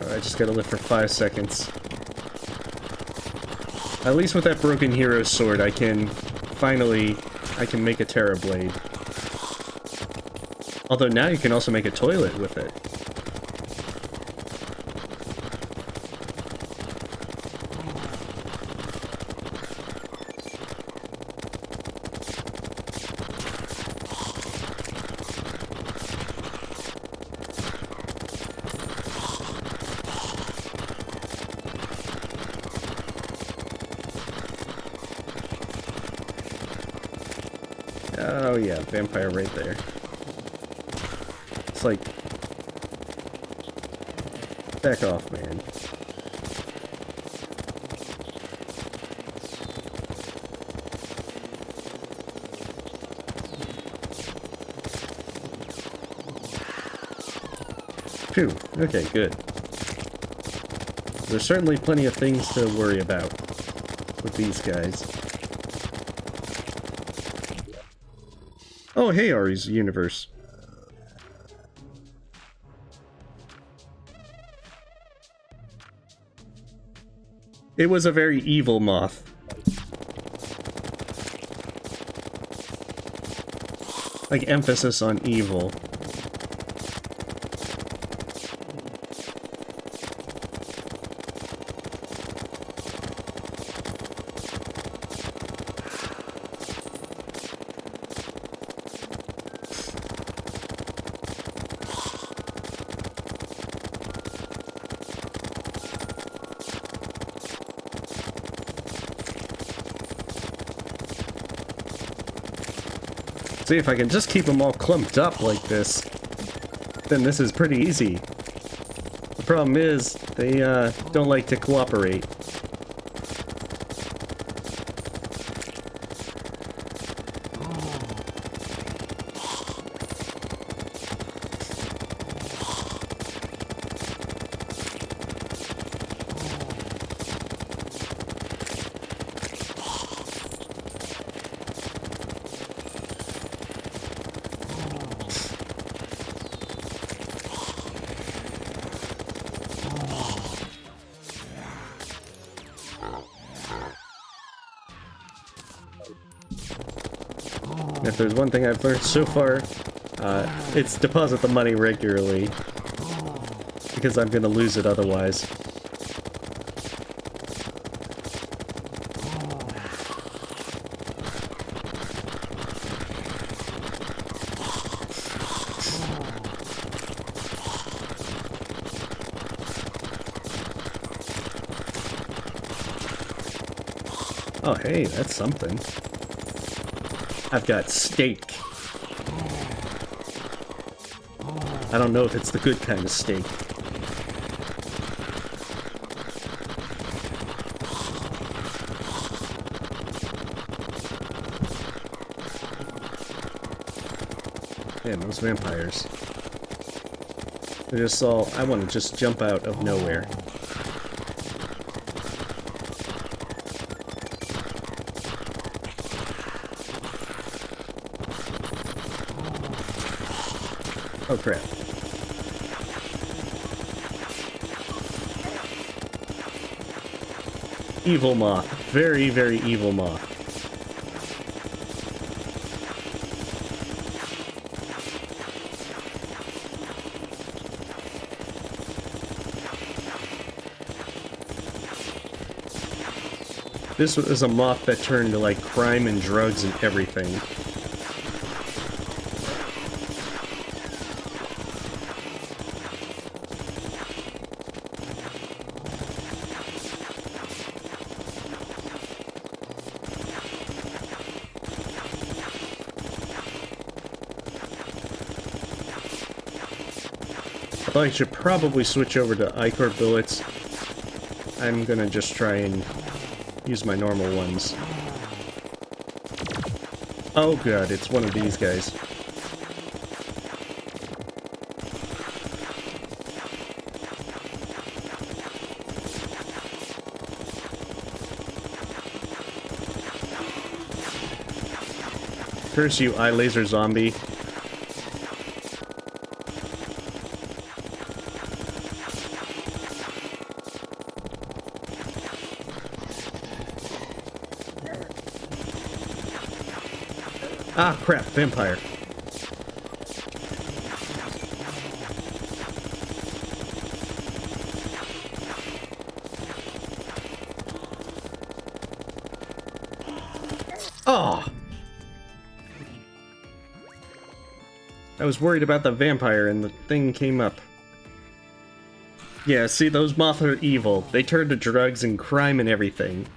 I just gotta live for 5 seconds. At least with that broken hero sword, I can make a Terra blade. Although now you can also make a toilet with it. Oh yeah, vampire right there. It's like... back off, man. Phew, okay, good. There's certainly plenty of things to worry about with these guys. Oh, hey, Ari's universe. It was a very evil moth. Like, emphasis on evil. See, if I can just keep them all clumped up like this, then this is pretty easy. The problem is, they don't like to cooperate. If there's one thing I've learned so far, it's deposit the money regularly, because I'm gonna lose it otherwise. Oh hey, that's something. I've got steak. I don't know if it's the good kind of steak. Man, those vampires. They're just all... I want to just jump out of nowhere. Oh crap. Evil moth. Very, very evil moth. This was a moth that turned to like crime and drugs and everything. Although I should probably switch over to Ichor bullets. I'm gonna just try and use my normal ones. Oh god, it's one of these guys. Curse you, eye laser zombie. Ah, crap, vampire. Oh! I was worried about the vampire and the thing came up. Yeah, see, those moths are evil. They turn to drugs and crime and everything.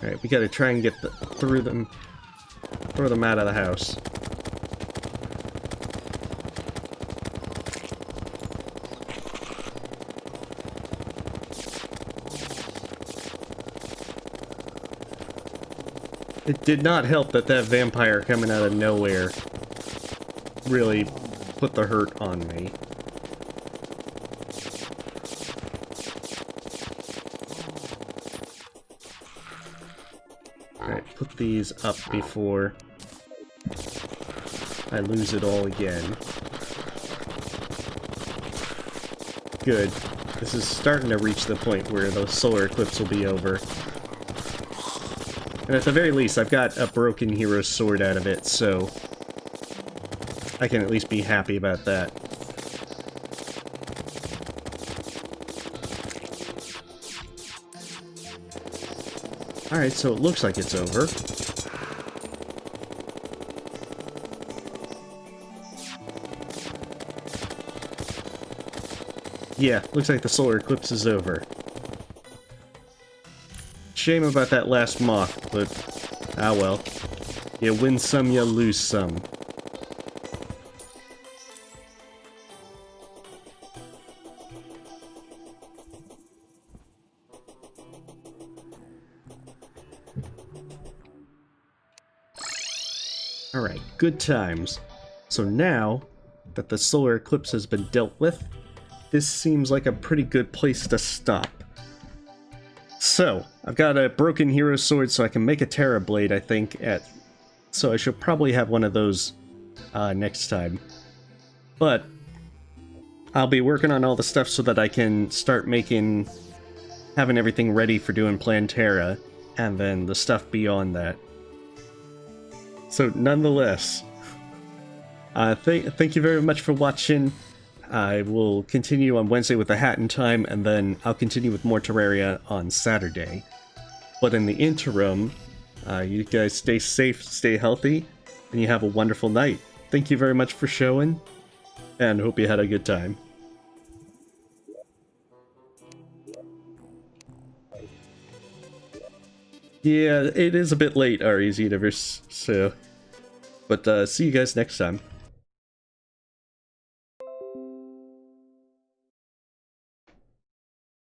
Alright, we gotta try and get through them, throw them out of the house. It did not help that that vampire coming out of nowhere really put the hurt on me. Alright, put these up before I lose it all again. Good. This is starting to reach the point where the solar eclipse will be over. And at the very least, I've got a broken hero sword out of it, so I can at least be happy about that. Alright, so it looks like it's over. Yeah, looks like the solar eclipse is over. Shame about that last moth, but ah well. You win some, you lose some. Alright, good times. So now that the solar eclipse has been dealt with, this seems like a pretty good place to stop. So, I've got a broken hero sword so I can make a Terra blade, I think, so I should probably have one of those next time. But I'll be working on all the stuff so that I can start having everything ready for doing Plantera, and then the stuff beyond that. So nonetheless, thank you very much for watching. I will continue on Wednesday with the Hat in Time, and then I'll continue with more Terraria on Saturday. But in the interim, you guys stay safe, stay healthy, and you have a wonderful night. Thank you very much for showing, and hope you had a good time. Yeah, it is a bit late, RE's Universe, so... But see you guys next time.